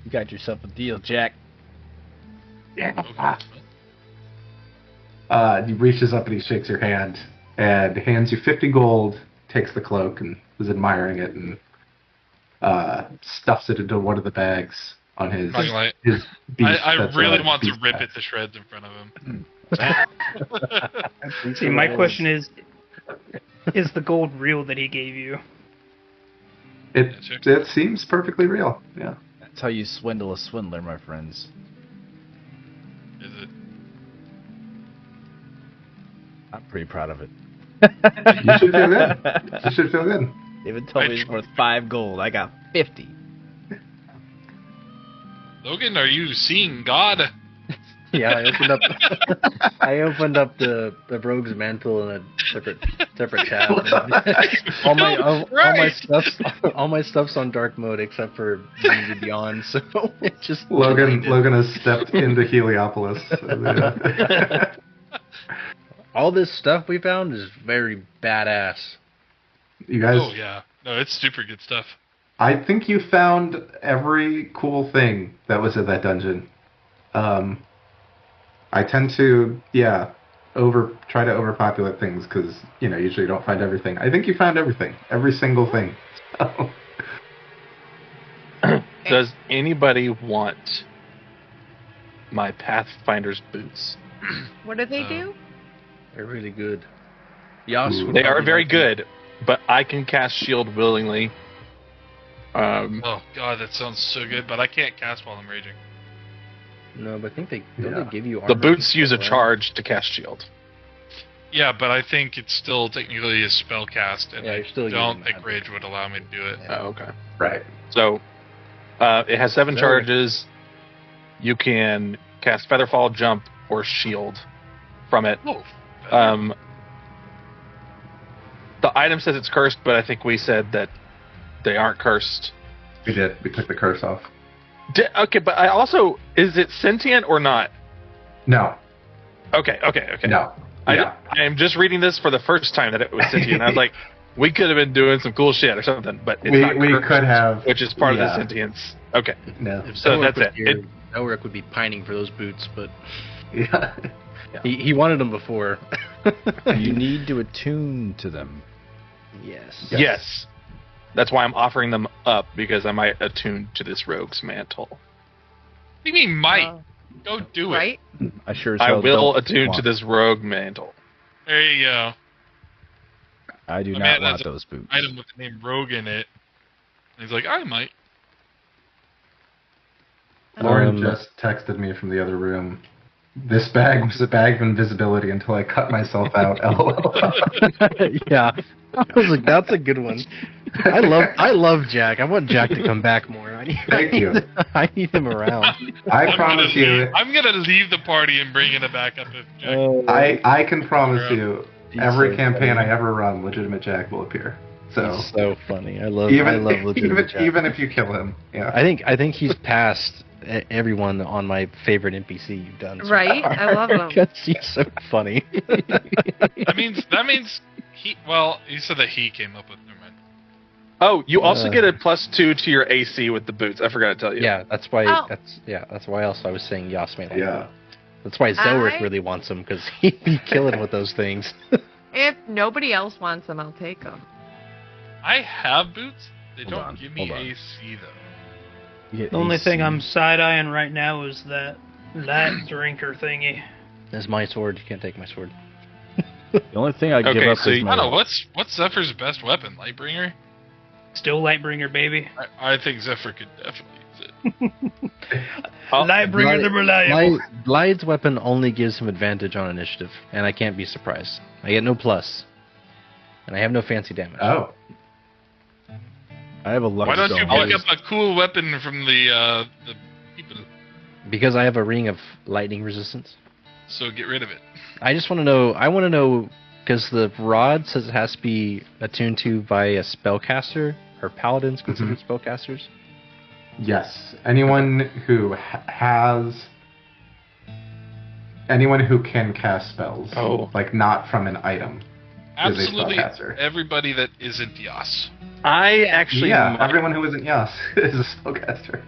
You got yourself a deal, Jack. He reaches up and he shakes your hand and hands you 50 gold, takes the cloak and is admiring it and stuffs it into one of the bags on his beast. I really want to rip it to shreds in front of him. See, my question is the gold real that he gave you? It seems perfectly real. Yeah. That's how you swindle a swindler, my friends. Is it? I'm pretty proud of it. You should feel good. You should feel good. David told me it's worth 5 gold. I got 50. Logan, are you seeing God? Yeah, I opened up the rogue's mantle in a separate tab. all my stuff's on dark mode except for D&D Beyond, so it just Logan has stepped into Heliopolis. All this stuff we found is very badass. You guys? Oh yeah, no, it's super good stuff. I think you found every cool thing that was in that dungeon. I tend to, try to overpopulate things because, usually you don't find everything. I think you found everything. Every single thing. So. Does anybody want my Pathfinder's boots? What do they do? They're really good. Yas, they are very good, but I can cast shield willingly. Oh god, that sounds so good, but I can't cast while I'm raging. No, but I think they give you armor. The boots use a charge to cast shield. Yeah, but I think it's still technically a spell cast, and I don't think rage would allow me to do it. Oh, okay. Right. So, it has 7 charges. You can cast Featherfall, Jump, or Shield from it. Oh, the item says it's cursed, but I think we said that they aren't cursed. We did. We took the curse off. Okay, but I also... Is it sentient or not? No. Okay. No. I am just reading this for the first time that it was sentient. I was like, we could have been doing some cool shit or something, but it's not we cursed, could have. which is part of the sentience. Okay. No. So that's it. Elric would be pining for those boots, but... Yeah. He wanted them before. You need to attune to them. Yes. That's why I'm offering them up, because I might attune to this rogue's mantle. What do you mean, might? Go do it. Right? I sure as I hell will don't attune want- to this rogue mantle. There you go. I do My not man want has those boots. Item with the name Rogue in it. And he's like, I might. Lauren just texted me from the other room. This bag was a bag of invisibility until I cut myself out. LOL. Yeah. I was like, that's a good one. I love Jack. I want Jack to come back more. Thank you. I need him around. I promise you. I'm gonna leave the party and bring it back up if Jack. I can promise you, every so campaign funny. I ever run, legitimate Jack will appear. So He's so funny. I love legitimate Jack. even if you kill him. Yeah. I think he's passed everyone on my favorite NPC you've done. So Right? I love him. Because he's so funny. That means he. Well, you said that he came up with. Never mind. Oh, you also get a +2 to your AC with the boots. I forgot to tell you. Yeah, that's why. Oh. That's why. Else I was saying Yas may like Yeah. him. That's why Zelric I- really wants him, because he'd be killing with those things. If nobody else wants them, I'll take them. I have boots. They Hold don't on, give me hold on. AC though. You get The only thing AC. I'm side-eyeing right now is that light drinker thingy. That's my sword. You can't take my sword. The only thing I give Okay, up so is you- my... I don't know what's Zephyr's best weapon. Lightbringer. Still Lightbringer, baby. I think Zephyr could definitely use it. Lightbringer the reliable. Blide's weapon only gives him advantage on initiative, and I can't be surprised. I get no plus, and I have no fancy damage. Oh. I have a lucky Why don't you stone. pick up a cool weapon from the people? Because I have a ring of lightning resistance. So get rid of it. I just want to know. I want to know because the rod says it has to be attuned to by a spellcaster. are paladins considered spellcasters? Yes. Anyone who anyone who can cast spells, like not from an item, Absolutely is a spellcaster. everybody that isn't Yas. I actually everyone who isn't Yas is a spellcaster.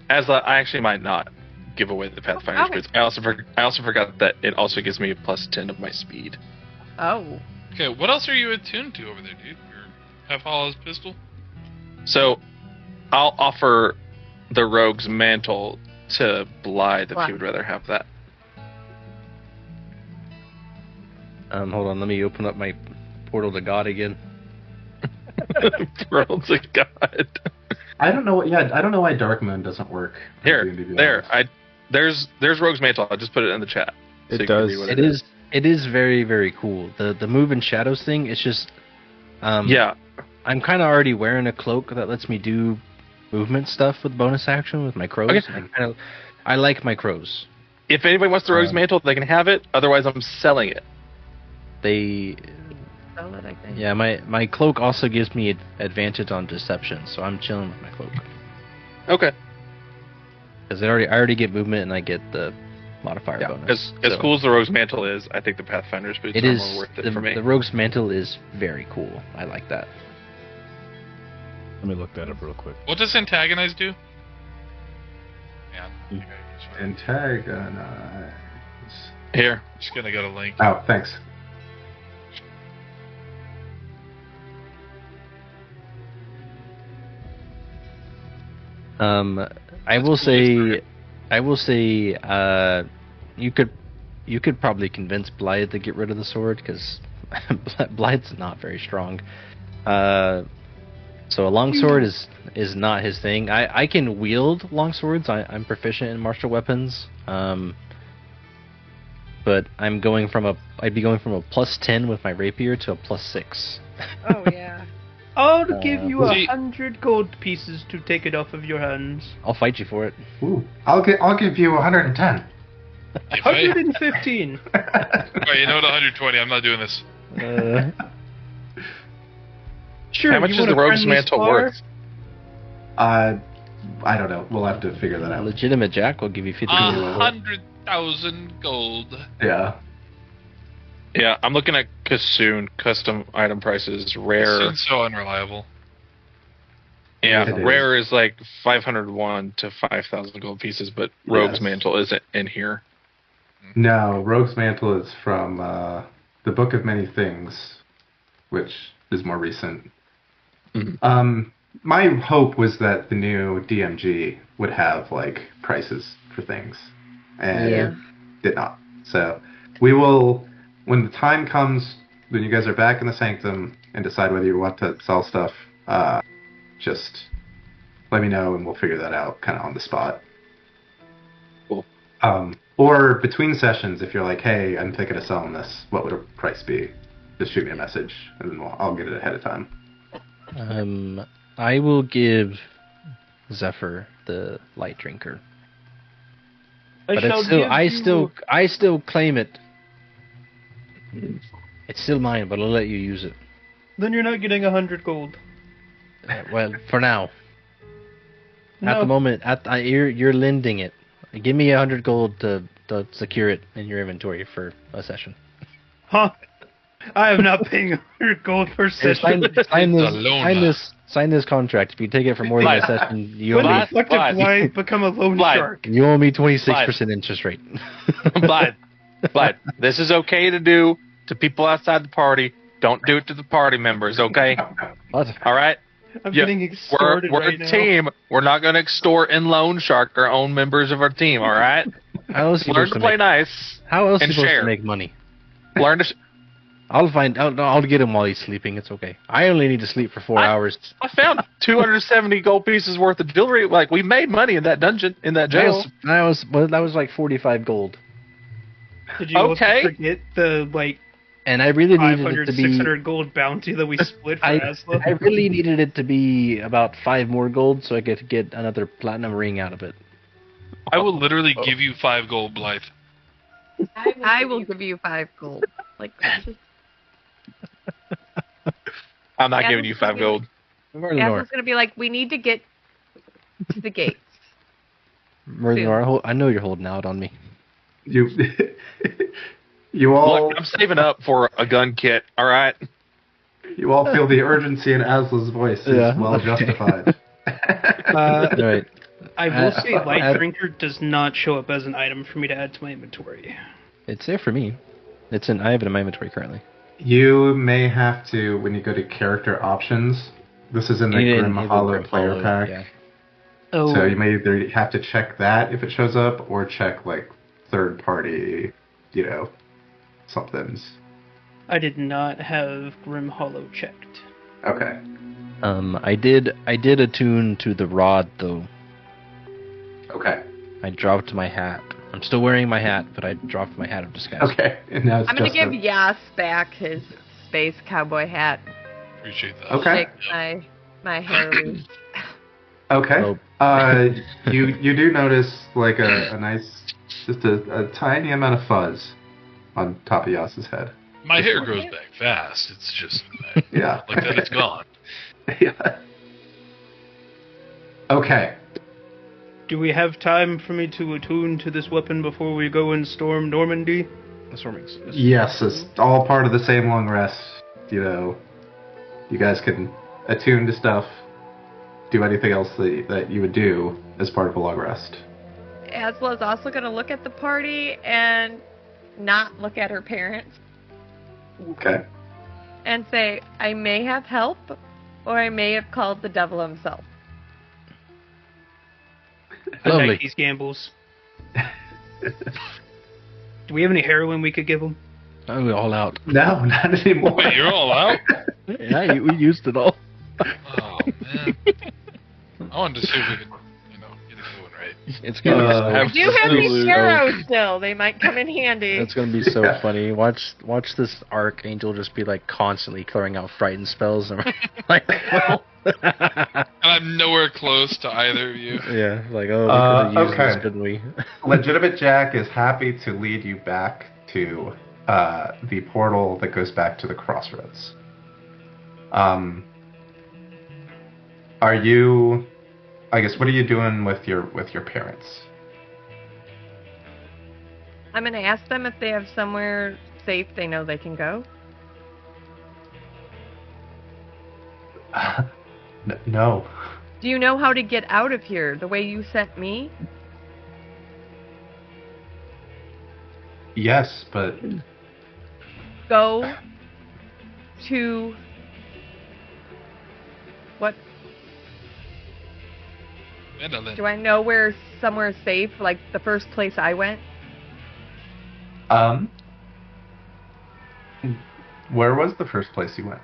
Asla, I actually might not give away the Pathfinder spirits. I also forgot that it also gives me a +10 of my speed. Oh. Okay, what else are you attuned to over there, dude? Your Half-Hollow's pistol? So, I'll offer the Rogue's Mantle to Blythe if he would rather have that. Hold on, let me open up my portal to God again. Portal to God. I don't know. I don't know why Dark Moon doesn't work. There's Rogue's Mantle. I just put it in the chat. It so does. It is very, very cool. The move and shadows thing. It's just. Yeah. I'm kind of already wearing a cloak that lets me do movement stuff with bonus action with my crows. Okay. I like my crows. If anybody wants the Rogue's Mantle, they can have it. Otherwise, I'm selling it. Sell it, I think. Yeah, my cloak also gives me advantage on deception, so I'm chilling with my cloak. Okay. Because I already get movement and I get the modifier bonus. As cool as the Rogue's Mantle is, I think the Pathfinder's boots are more worth it for me. The Rogue's Mantle is very cool. I like that. Let me look that up real quick. What does Antagonize do? Yeah. Antagonize. Here. Just gonna go to link. Oh, thanks. I will say, you could probably convince Blythe to get rid of the sword because Blythe's not very strong. So a longsword is not his thing. I can wield longswords. I'm proficient in martial weapons. But I'd be going from a +10 with my rapier to a +6. Oh yeah. I'll give you 100 gold pieces to take it off of your hands. I'll fight you for it. Ooh. I'll give you 110. 115. Alright, you know what? 120. I'm not doing this. Sure. How much is the Rogue's Mantle worth? I don't know. We'll have to figure that out. Legitimate Jack will give you 50. 100,000 gold. Yeah. Yeah, I'm looking at Kassoon custom item prices. Rare. It's so unreliable. Yeah, rare is like 501 to 5,000 gold pieces, but Rogue's Mantle isn't in here. No, Rogue's Mantle is from the Book of Many Things, which is more recent. Mm-hmm. My hope was that the new DMG would have like prices for things, and it did not. So we will, when the time comes, when you guys are back in the Sanctum and decide whether you want to sell stuff, just let me know and we'll figure that out kind of on the spot. Cool. Or between sessions, if you're like, hey, I'm thinking of selling this, what would a price be? Just shoot me a message and then I'll get it ahead of time. I will give Zephyr the light drinker. But I still claim it. It's still mine, but I'll let you use it. Then you're not getting 100 gold. Well, for now. No. At the moment, you're lending it. Give me 100 gold to secure it in your inventory for a session. Huh? I am not paying 100 gold per session. Sign this contract. If you take it for more than a session, you owe When me. the fuck did Blythe become a loan shark? You owe me 26% interest rate. But this is okay to do to people outside the party. Don't do it to the party members, okay? What? All right? I'm getting extorted we're right a team. We're not going to extort and loan shark our own members of our team, all right? How else Learn to play nice. How else are and you supposed share. to make money? Learn to... I'll get him while he's sleeping. It's okay. I only need to sleep for 4 hours. I found 270 gold pieces worth of jewelry. Like, we made money in that dungeon, in that jail. That was like 45 gold. Did you also forget the, like, and I really needed 500, it to be 600 gold bounty that we split for Asla? I really needed it to be about 5 more gold so I could get another platinum ring out of it. I will literally give you 5 gold, Blythe. I will give you 5 gold. Like, I'm not giving you 5 gold. Asla's gonna be like, we need to get to the gates. I know you're holding out on me. You all. Look, I'm saving up for a gun kit. All right. You all feel the urgency in Asla's voice is well justified. Right. I will say, Light Drinker does not show up as an item for me to add to my inventory. It's there for me. I have it in my inventory currently. You may have to, when you go to character options, this is in the Grim Hollow player pack. Yeah. Oh. So you may either have to check that if it shows up, or check like third party, somethings. I did not have Grim Hollow checked. Okay. I did attune to the rod though. Okay. I dropped my hat. I'm still wearing my hat, but I dropped my hat of disguise. Okay. And now it's I'm gonna give Yas back his space cowboy hat. Appreciate that. Okay. Shake my hair loose. Okay. You do notice like a nice, just a tiny amount of fuzz on top of Yas's head. My hair grows back fast. It's just Yeah. like that. It's gone. Yeah. Okay. Do we have time for me to attune to this weapon before we go and storm Normandy? Yes, it's all part of the same long rest. You guys can attune to stuff, do anything else that you would do as part of a long rest. Asla's also gonna look at the party and not look at her parents. Okay. And say, I may have help, or I may have called the devil himself. I Lovely. like these gambles. Do we have any heroin we could give them? Oh, we're all out. No, not anymore. Wait, you're all out? Yeah, we used it all. Oh man. I wanted to see if we could, get it going right. It's gonna I do have these arrows still. They might come in handy. It's gonna be so funny. Watch this archangel just be like constantly clearing out frightened spells. And like, And I'm nowhere close to either of you. yeah, like we could have used okay. this, couldn't we? Legitimate Jack is happy to lead you back to the portal that goes back to the crossroads. Are you? I guess what are you doing with your parents? I'm gonna ask them if they have somewhere safe they know they can go. No. Do you know how to get out of here the way you sent me? Yes, but Go to what? Mandolin. Do I know where somewhere safe, like the first place I went? where was the first place you went?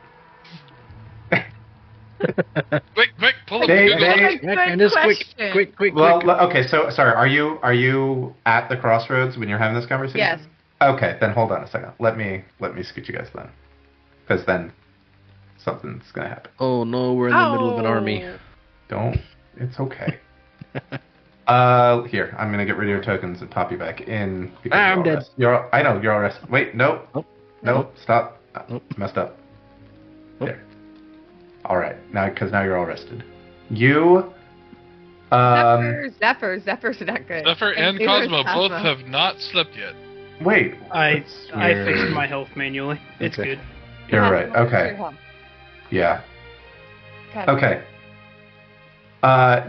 Quick, pull up They- Google. they- Good question. Quick. Well, okay. So sorry. Are you at the crossroads when you're having this conversation? Yes. Okay, then hold on a second. Let me scoot you guys then, because then something's gonna happen. Oh no, we're in the middle of an army. Don't. It's okay. Here, I'm gonna get rid of your tokens and pop you back in. because I'm you're all dead. I know you're all rested. Wait, no, Nope. stop. Nope. Messed up. Nope. There. All right, because now you're all rested. You. Zephyr's not good. Zephyr and neither is Cosmo both have not slept yet. Wait. I weird. fixed my health manually. It's Okay. good. You're right. Okay. Yeah. Okay.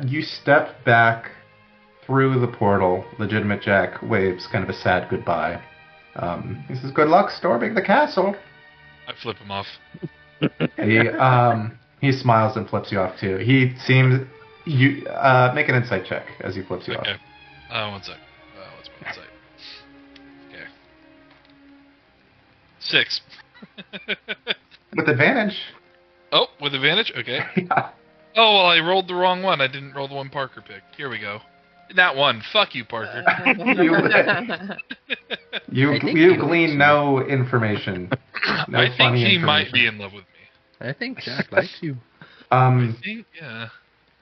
You step back through the portal. Legitimate Jack waves kind of a sad goodbye. He says, "Good luck storming the castle." I flip him off. He smiles and flips you off too. He seems you make an insight check as he flips you Okay. off. 1 sec. What's my insight? Okay. 6. With advantage. Oh, with advantage? Okay. Yeah. Oh, well, I rolled the wrong one. I didn't roll the one Parker picked. Here we go. Not one. Fuck you, Parker. You glean no information. No I think funny he might information. be in love with me. I think Jack likes you. I think, yeah.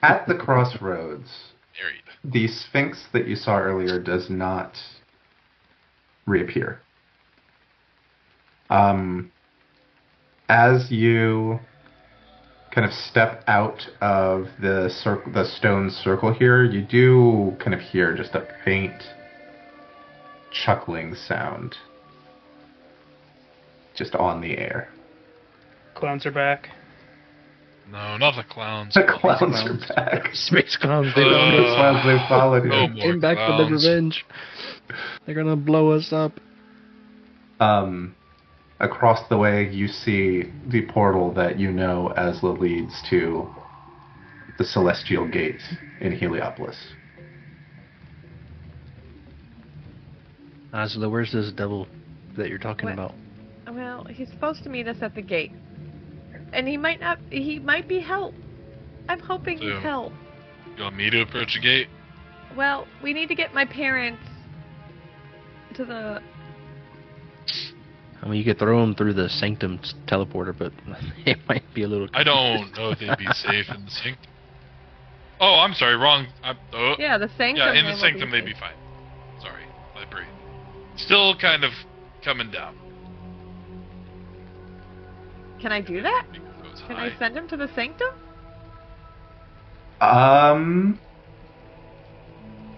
At the crossroads, Married. the Sphinx that you saw earlier does not reappear. As you kind of step out of the stone circle here, you do kind of hear just a faint chuckling sound just on the air. Clowns are back. No, not the clowns. The clowns are back. Space clowns, they The clowns, they followed No him. more came back for their clowns. revenge. They're gonna blow us up. Across the way, you see the portal that you know Asla leads to the Celestial Gate in Heliopolis. Asla, where's this devil that you're talking What? about? Well, he's supposed to meet us at the gate. And he might not. He might be help. I'm hoping he's So- help. You want me to approach the gate? Well, we need to get my parents to the. I mean, you could throw them through the Sanctum teleporter, but it might be a little... I don't know if they'd be safe in the sanctum. Oh, I'm sorry, wrong. Yeah, the sanctum. Yeah, in they the will sanctum they'd be fine. Sorry, my brain. Still kind of coming down. Can I do that? It goes Can high. I send him to the sanctum?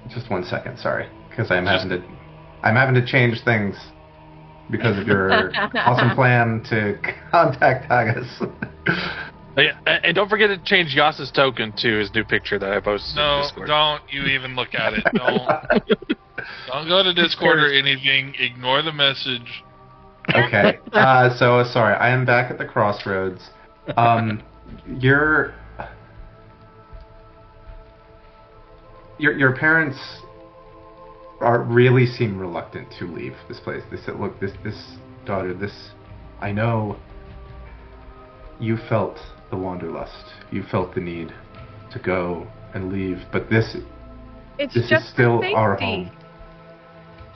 Just 1 second, sorry, because I'm having to change things because of your awesome plan to contact Tagas. Yeah, and don't forget to change Yas's token to his new picture that I posted in No, Discord. don't you even look at it. Don't go to Discord or anything. Ignore the message. Okay, so sorry, I am back at the crossroads. Your parents really seem reluctant to leave this place. They said, "Look, this daughter, I know you felt the wanderlust. You felt the need to go and leave, but this It's is just still for safety. our home."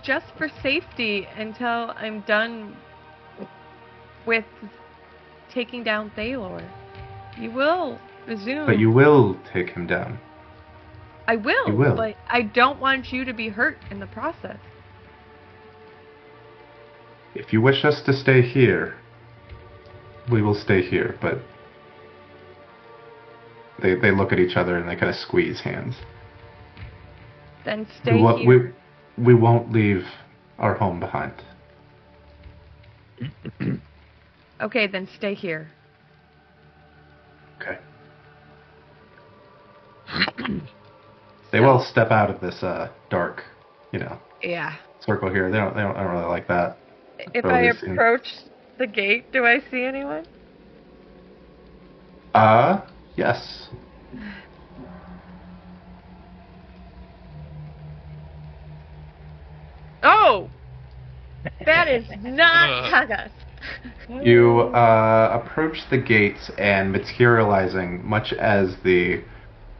Just for safety until I'm done with taking down Thalor. You will resume. But you will take him down. I will, you will. But I don't want you to be hurt in the process. If you wish us to stay here, we will stay here, but they look at each other and they kind of squeeze hands. Then stay here. We won't leave our home behind. Okay, then stay here. Okay. They will step out of this dark, Yeah. circle here. They don't really like that. If Or I at least in- approach the gate, do I see anyone? Yes. Oh! That is not Tagas. You approach the gates and materializing, much as the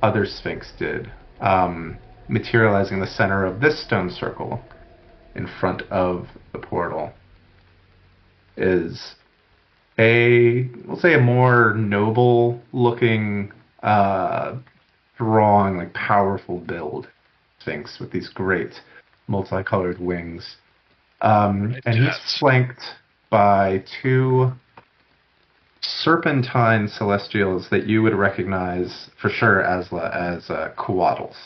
other Sphinx did, materializing the center of this stone circle in front of the portal is we'll say a more noble looking, strong, like powerful build Sphinx with these great multicolored wings. And he's Yes. flanked by two serpentine celestials that you would recognize for sure as coatls,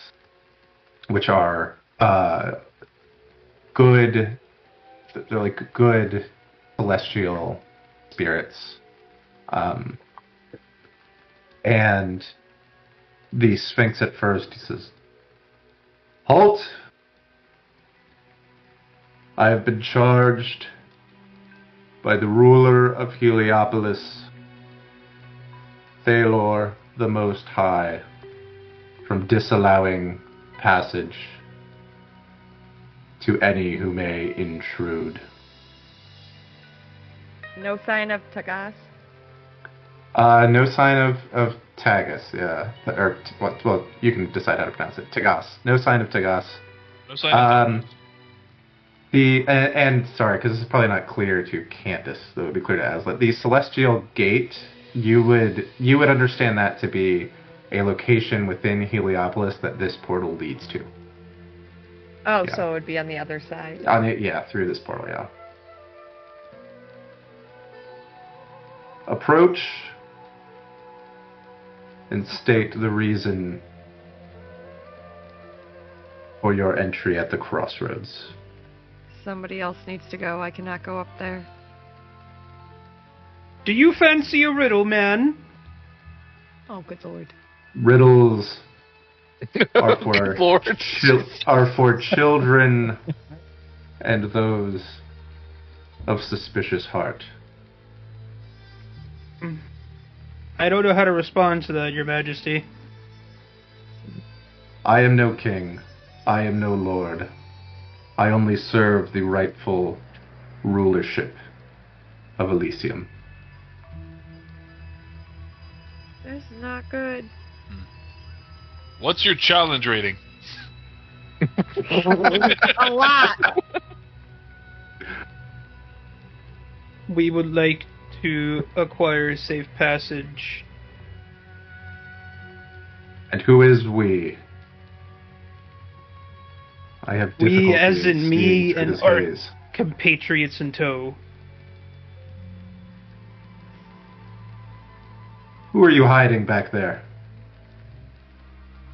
which are good. They're like good celestial spirits, and the Sphinx at first he says, "Halt! I have been charged by the ruler of Heliopolis, Thalor the Most High, from disallowing passage to any who may intrude." No sign of Tagas. No sign of Tagas, yeah. Well, you can decide how to pronounce it. Tagas. No sign of Tagas. No sign of And sorry, because this is probably not clear to Candace, though it would be clear to Asla. The Celestial Gate, you would understand that to be a location within Heliopolis that this portal leads to. Oh, Yeah. so it would be on the other side. Through this portal, yeah. Approach and state the reason for your entry at the crossroads. Somebody else needs to go. I cannot go up there. Do you fancy a riddle, man? Oh, good lord. Riddles are Good Lord. are for children and those of suspicious heart. I don't know how to respond to that, Your Majesty. I am no king. I am no lord. I only serve the rightful rulership of Elysium. This is not good. What's your challenge rating? A lot. We would like to acquire safe passage. And who is we? I have difficulty We, as in me seeing through and this our haze. compatriots in tow. Who are you hiding back there?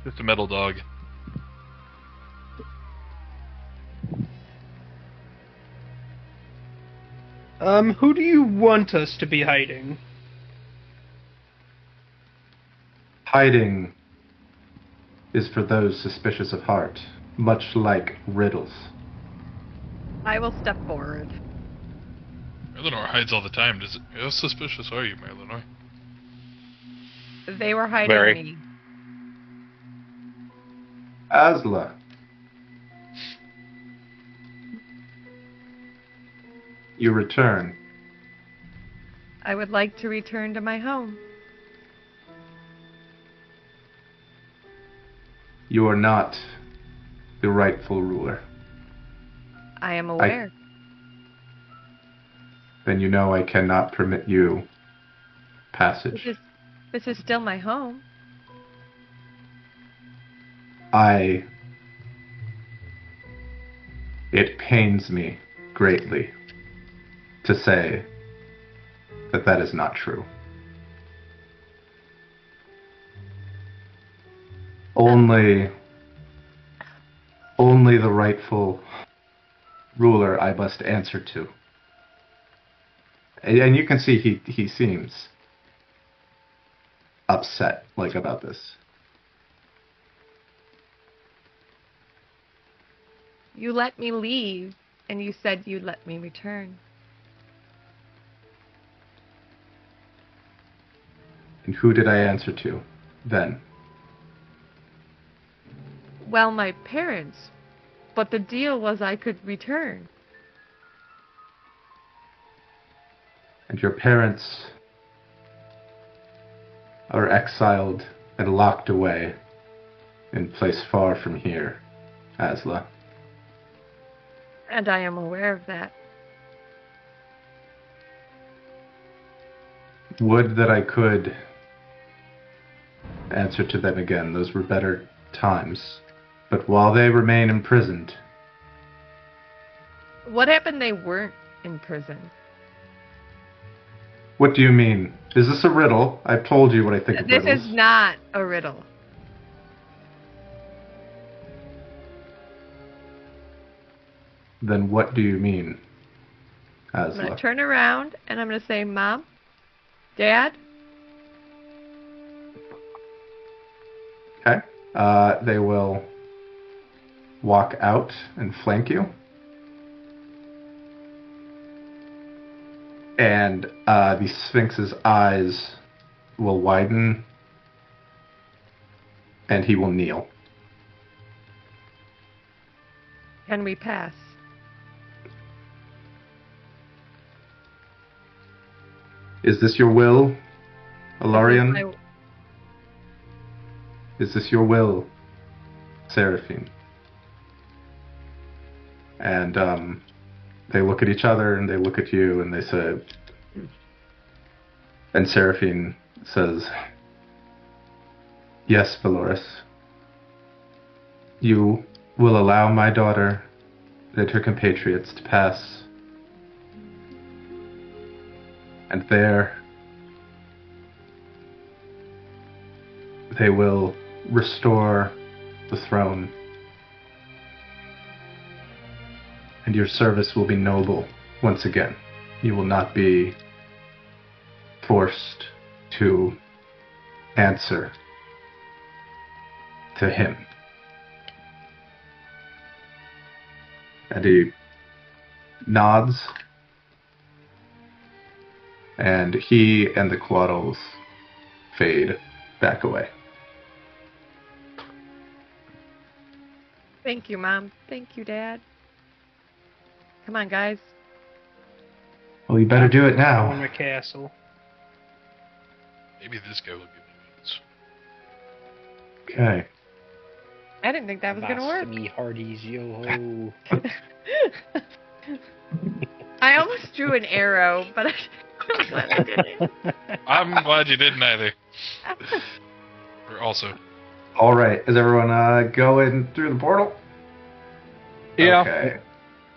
Just a metal dog. Who do you want us to be hiding? Hiding is for those suspicious of heart, much like riddles. I will step forward. Eleanor hides all the time. How suspicious are you, Eleanor? They were hiding Very. me. Asla. You return. I would like to return to my home. You are not the rightful ruler. I am aware. Then you know I cannot permit you passage. This is still my home. It pains me greatly to say that that is not true. Only the rightful ruler I must answer to. And you can see he seems upset about this. You let me leave, and you said you'd let me return. And who did I answer to then? Well, my parents. But the deal was I could return. And your parents are exiled and locked away in a place far from here, Asla. And I am aware of that. Would that I could answer to them again. Those were better times. But while they remain imprisoned... What happened they weren't in prison? What do you mean? Is this a riddle? I've told you what I think of This riddles. is not a riddle. Then what do you mean, I'm going Asla? to turn around and I'm going to say, Mom, Dad, Okay. They will walk out and flank you. And the Sphinx's eyes will widen, and he will kneel. can we pass? Is this your will, Alarian? Is this your will, Seraphine? And they look at each other and they look at you and they say, and Seraphine says, yes, Valorous. You will allow my daughter and her compatriots to pass. And there they will restore the throne, and your service will be noble once again. You will not be forced to answer to him. And he nods, and he and the Quaddles fade back away. Thank you, Mom. Thank you, Dad. Come on, guys. Well, you better do it Go in now. the castle. Maybe this guy will give me wings. Okay. I didn't think that was going to work. Me hearties, yo ho. I almost drew an arrow, but I'm glad I didn't. I'm glad you didn't either. Or also. All right. Is everyone going through the portal? Yeah. Okay.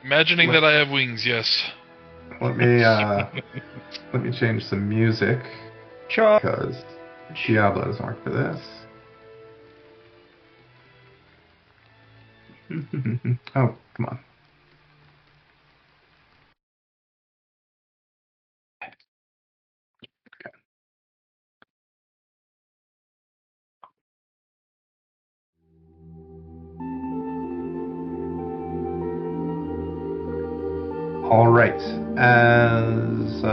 Imagining that I have wings, yes. Let me change some music Chop. because Diablo doesn't work for this. Oh, come on. All right. As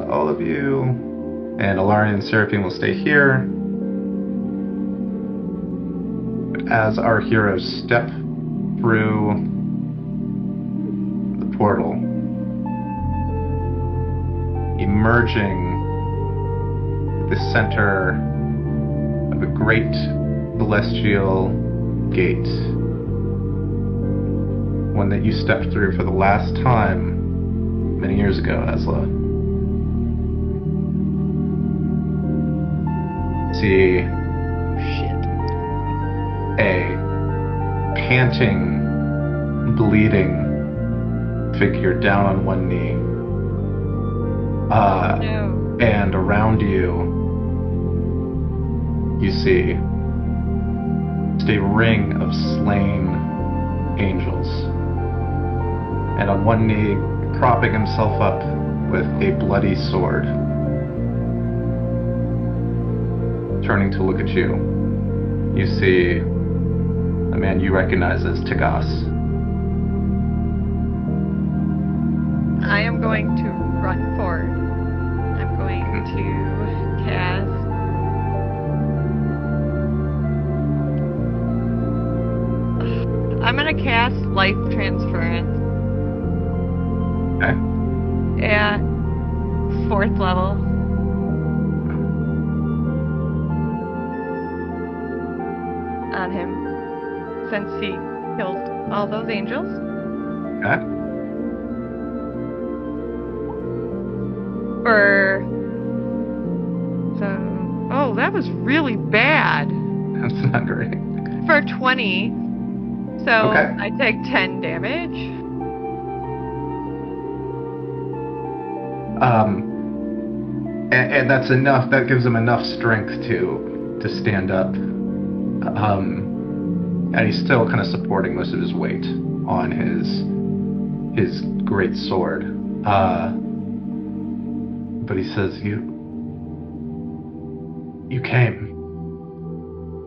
all of you and Alarian and Seraphine will stay here, as our heroes step through the portal, emerging at the center of a great celestial gate, one that you stepped through for the last time many years ago, Asla. See Shit. a panting, bleeding figure down on one knee. No. And around you, you see just a ring of slain angels. And on one knee, propping himself up with a bloody sword, turning to look at you, you see a man you recognize as Tagas. I am going to run forward. I'm going to cast. I'm going to cast Life Transference Okay. at 4th level. On him, since he killed all those angels. Okay. Oh, that was really bad. That's not great. For 20. So Okay. I take 10 damage. And that's enough. That gives him enough strength to stand up. And he's still kind of supporting most of his weight on his great sword. But he says, "You came."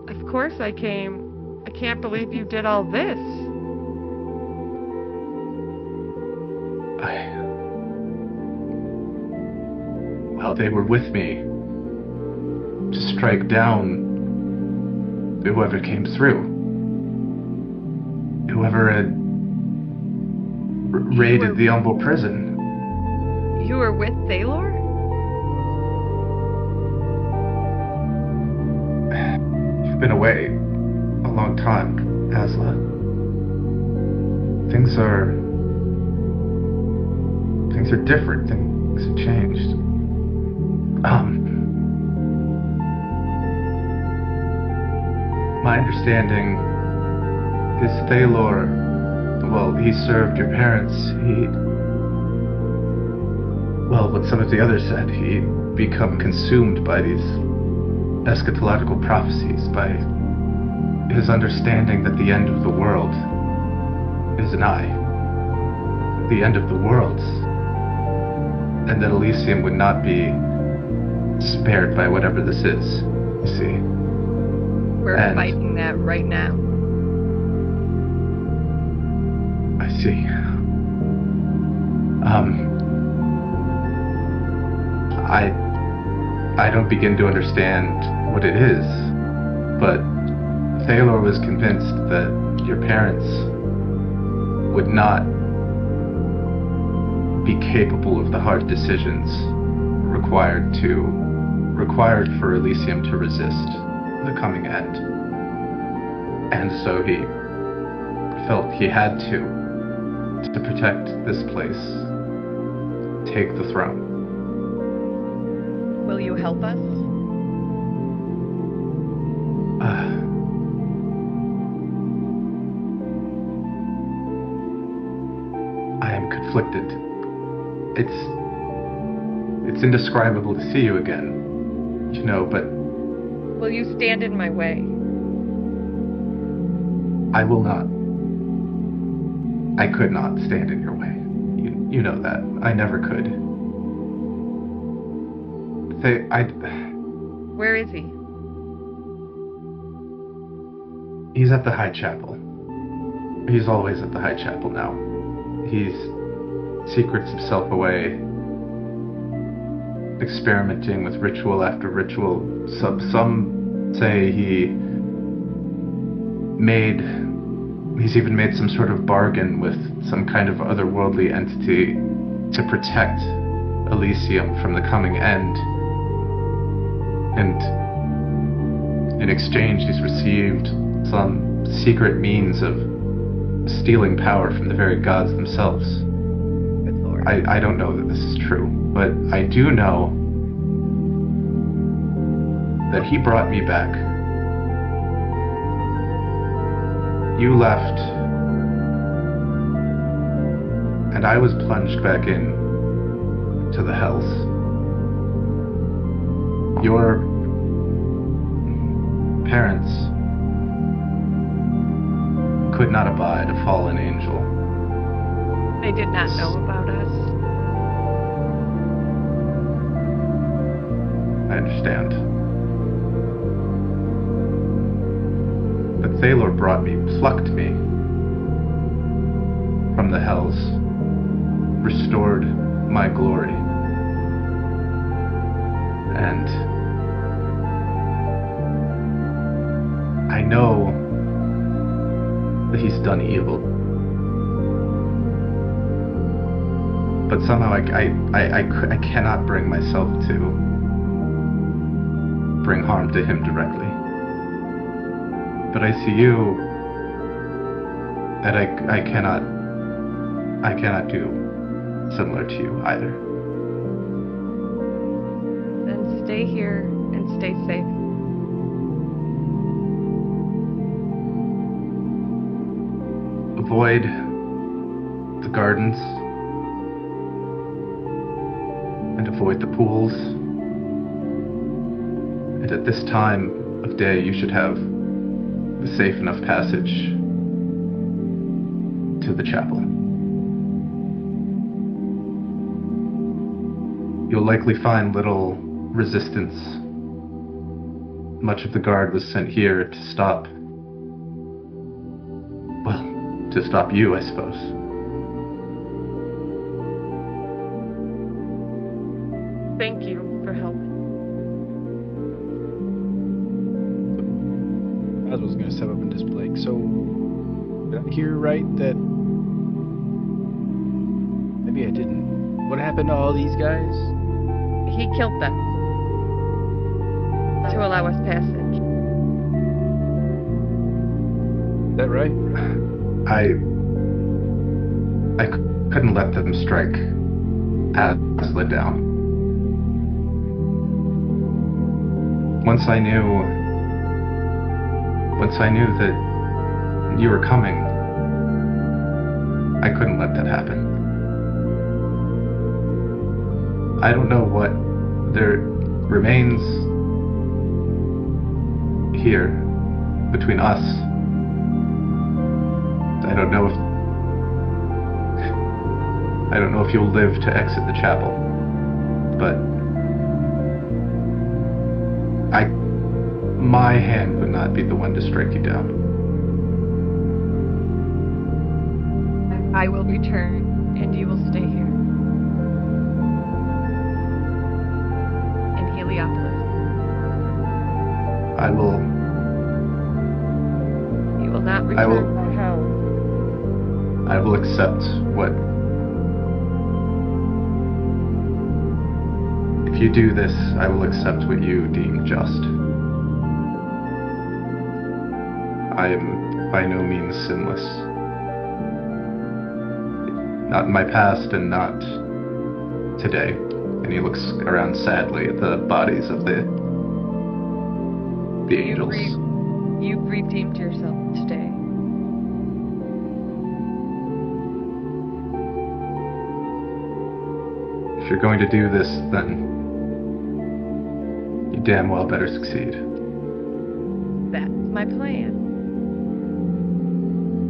Of course I came. I can't believe you did all this. Well, they were with me to strike down whoever came through. Whoever had raided the Umbral prison. You were with Thalor? You've been away a long time, Asla. Things are different. Things have changed. My understanding is Thalor, well, he served your parents. Well, what some of the others said, he'd become consumed by these eschatological prophecies, by his understanding that the end of the world is nigh. The end of the worlds. And that Elysium would not be spared by whatever this is, you see. We're fighting that right now. I see. I don't begin to understand what it is, but Thalor was convinced that your parents would not be capable of the hard decisions required for Elysium to resist the coming end. And so he felt he had to protect this place, take the throne. Will you help us? I am conflicted. It's indescribable to see you again, you know, but... Will you stand in my way? I will not. I could not stand in your way. You know that. I never could. Where is he? He's at the High Chapel. He's always at the High Chapel now. He's secrets himself away, experimenting with ritual after ritual. Some say he's even made some sort of bargain with some kind of otherworldly entity to protect Elysium from the coming end. And in exchange, he's received some secret means of stealing power from the very gods themselves. Good Lord. I don't know that this is true, but I do know that he brought me back. You left, and I was plunged back in to the hells. Your parents could not abide a fallen angel. They did not know about us. I understand. But Thalor plucked me from the hells, restored my glory. And I know that he's done evil. But somehow I cannot bring myself to bring harm to him directly. But I see you, and I cannot do similar to you either. Then stay here and stay safe. Avoid the gardens and avoid the pools. And at this time of day, you should have a safe enough passage to the chapel. You'll likely find little resistance. Much of the guard was sent here to stop you, I suppose. Thank you for help. I was going to step up and just like, so did I hear right that maybe I didn't? What happened to all these guys? He killed them to allow us passage. Is that right? I couldn't let them strike Asla down. Once I knew that you were coming, I couldn't let that happen. I don't know what there remains here between us. I don't know if you'll live to exit the chapel, but my hand would not be the one to strike you down. I will return, and you will stay here. In Heliopolis. I will. You will not return to hell. I will accept what. If you do this, I will accept what you deem just. I am by no means sinless. Not in my past and not today. And he looks around sadly at the bodies of the angels. You've redeemed yourself today. If you're going to do this, then you damn well better succeed. That's my plan.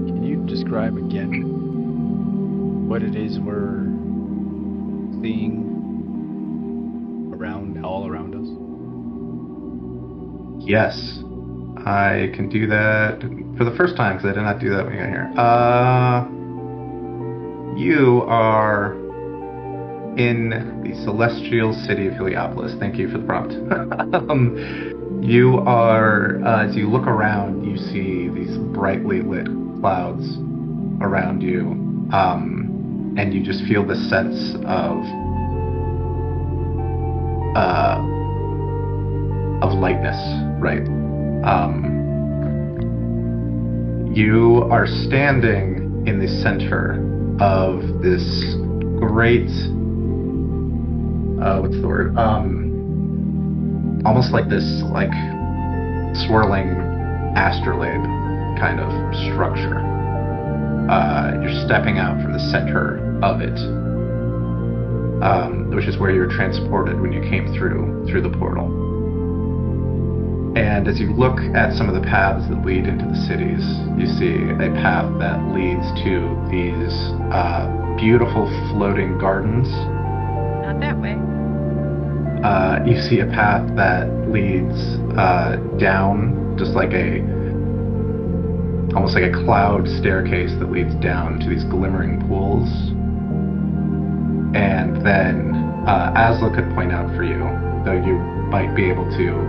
Can you describe again what it is we're seeing all around us? Yes, I can do that for the first time because I did not do that when you got here. You are in the celestial city of Heliopolis. Thank you for the prompt. You are, as you look around, you see these brightly lit clouds around you, and you just feel the sense of lightness, right? You are standing in the center of this great, what's the word? Almost like this, like, swirling astrolabe kind of structure. You're stepping out from the center of it, which is where you were transported when you came through the portal. And as you look at some of the paths that lead into the cities, you see a path that leads to these beautiful floating gardens. Not that way. You see a path that leads down, just like almost like a cloud staircase that leads down to these glimmering pools. And then Asla could point out for you, though you might be able to,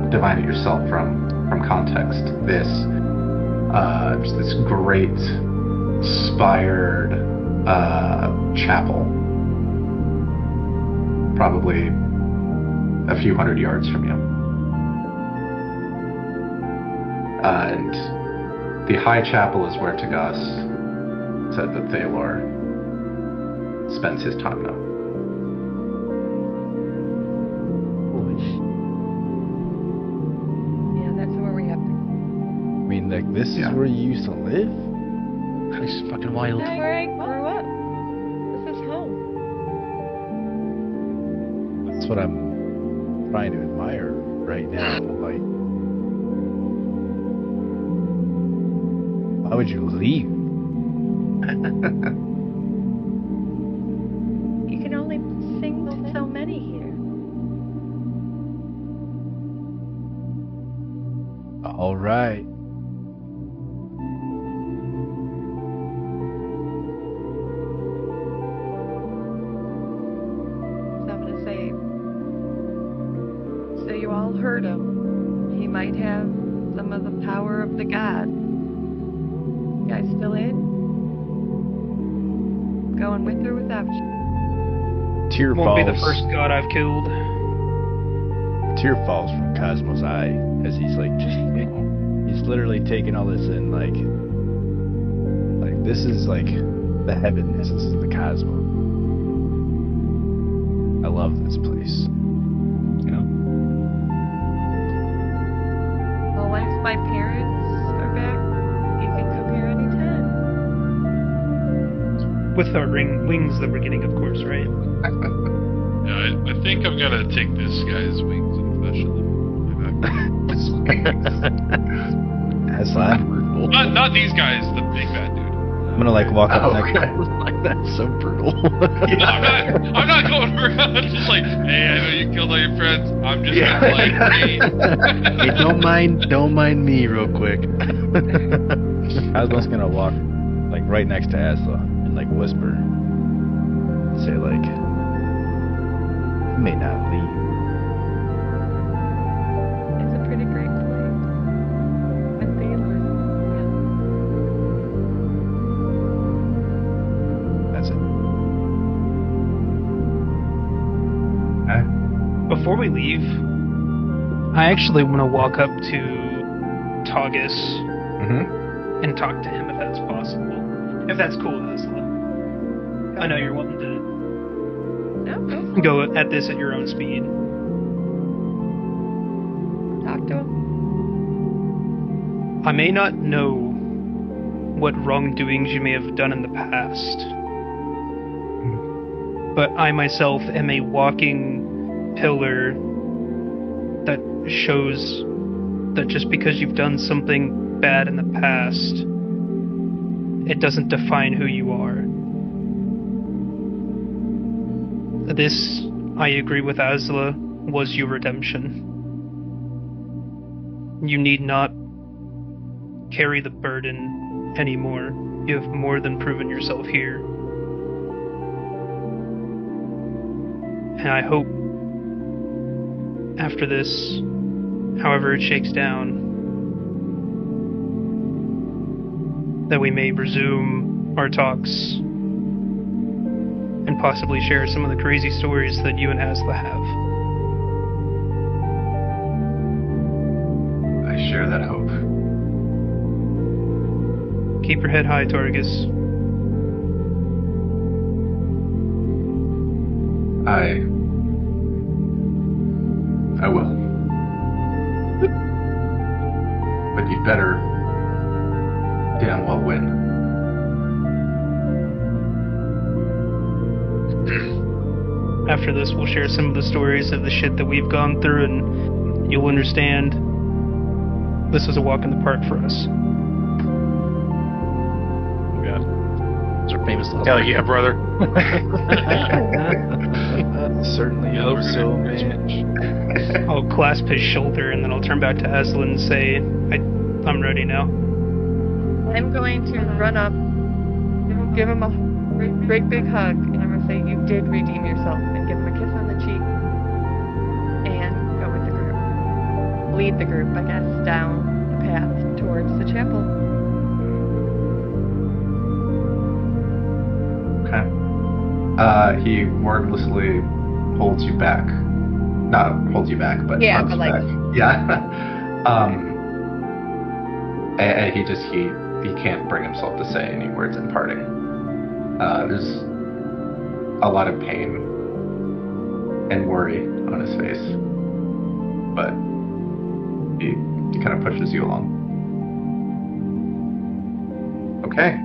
divine it yourself from context, this great spired chapel, probably a few hundred yards from you. And the high chapel is where Tagas said that Thalor spends his time now. Yeah, that's where we have to. I mean, like, this is where you used to live? This is fucking wild. That's where I grew up. This is home. That's what I'm trying to admire right now. Like, why would you leave? You can only sing to so many here. All right. So I'm gonna say, so you all heard him. He might have some of the power of the god. You guys still in? Going with or without you? Tear Won't falls. be the first god I've killed. Tear falls from Cosmo's eye as he's like he's literally taking all this in, like this is like the heavens. This is the Cosmo. I love this place. Well, once my parents are back, you can come here anytime. With our wings that we're getting, of course, right? Yeah, I think I'm gonna take this guy's wings and fashion them. Asla. Not these guys, the big bad dude. I'm gonna like walk up next. Like that's so brutal. I'm not going around just like, hey, I know you killed all your friends. I'm just gonna like, hey. Hey, don't mind me, real quick. Aslan's gonna walk like right next to Asla and like whisper, say like, "You may not leave." It's a pretty great place. With the That's it. Okay. Before we leave, I actually want to walk up to Taugis Mm-hmm. and talk to him if that's possible. If that's cool, Asla. I know you're wanting to No, go go at this at your own speed. talk to him. I may not know what wrongdoings you may have done in the past, but I myself am a walking pillar that shows that just because you've done something bad in the past, it doesn't define who you are. This, I agree with Asla, was your redemption. You need not carry the burden anymore. You have more than proven yourself here. And I hope after this, however it shakes down, that we may resume our talks and possibly share some of the crazy stories that you and Asla have. I share that hope. Keep your head high, Targus. I will. But you'd better damn well win. After this, we'll share some of the stories of the shit that we've gone through, and you'll understand this was a walk in the park for us. Oh god. Those are famous last Hell yeah, brother. Certainly hope so, man. I'll clasp his shoulder, and then I'll turn back to Aslan and say, I'm ready now. I'm going to run up, give him a great big hug, and I'm going to say, you did redeem yourself, and give him a kiss on the cheek, and go with the group. Lead the group, I guess, down the path towards the chapel. Okay. He wordlessly holds you back. Not holds you back, but Yeah, hugs but like- back. Yeah. And he can't bring himself to say any words in parting. There's a lot of pain and worry on his face, but he kind of pushes you along. Okay.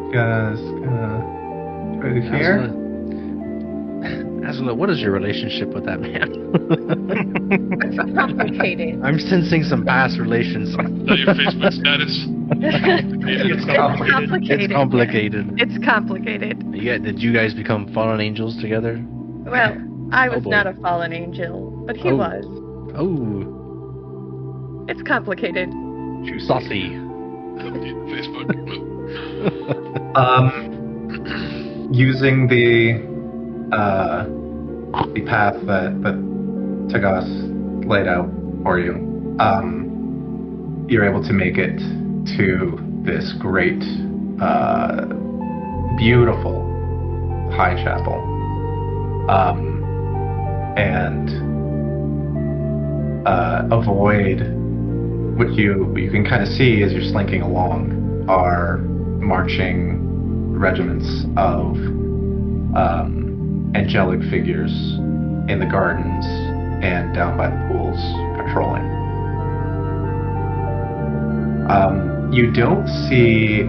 You guys over here. Asla, what is your relationship with that man? It's complicated. I'm sensing some past relations. Is that your Facebook status? It's complicated. It's complicated. It's complicated. Did you guys become fallen angels together? Well, I was boy. not a fallen angel, but he Oh. was. Oh, It's complicated. saucy. Facebook. Using the path that Tagas laid out for you, you're able to make it to this great, beautiful high chapel, and avoid what you can kind of see as you're slinking along are marching regiments of angelic figures in the gardens and down by the pools patrolling. You don't see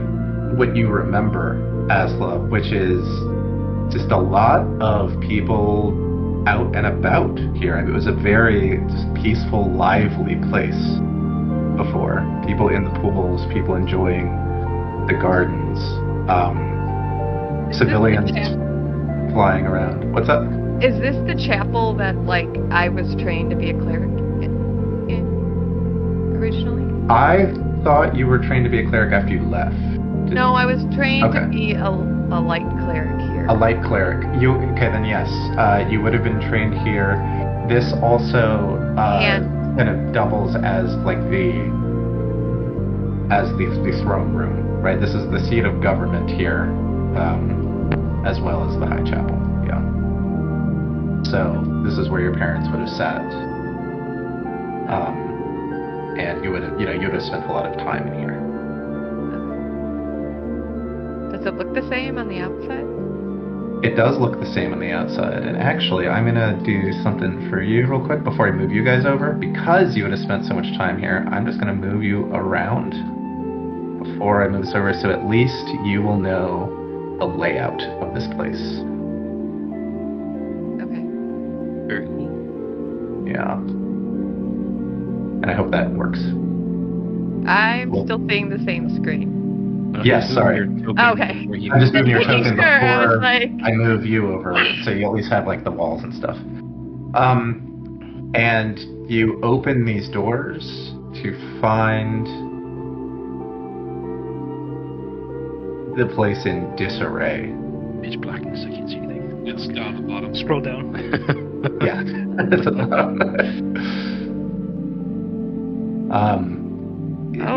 what you remember, Asla, which is just a lot of people out and about here. I mean, it was a very just peaceful, lively place before. People in the pools, people enjoying the gardens, civilians flying around. What's up? Is this the chapel that, like, I was trained to be a cleric in originally? I thought you were trained to be a cleric after you left. No, I was trained to Okay. be a light cleric here. A light cleric. Okay, then yes. You would have been trained here. This also kind of doubles as like the throne room, right? This is the seat of government here, as well as the high chapel. Yeah. So this is where your parents would have sat, and you would have spent a lot of time in here. Does it look the same on the outside? It does look the same on the outside, and actually, I'm gonna do something for you real quick before I move you guys over. Because you would have spent so much time here, I'm just gonna move you around before I move this over, so at least you will know the layout of this place. Okay. Very cool. Yeah. And I hope that works. I'm Cool. still seeing the same screen. Yes, sorry. Okay. I'm just moving your Making token sure, I was before like- I move you over, so you at least have like the walls and stuff. And you open these doors to find the place in disarray. Pitch blackness, I can't see anything. It's down the bottom. Scroll down. Yeah.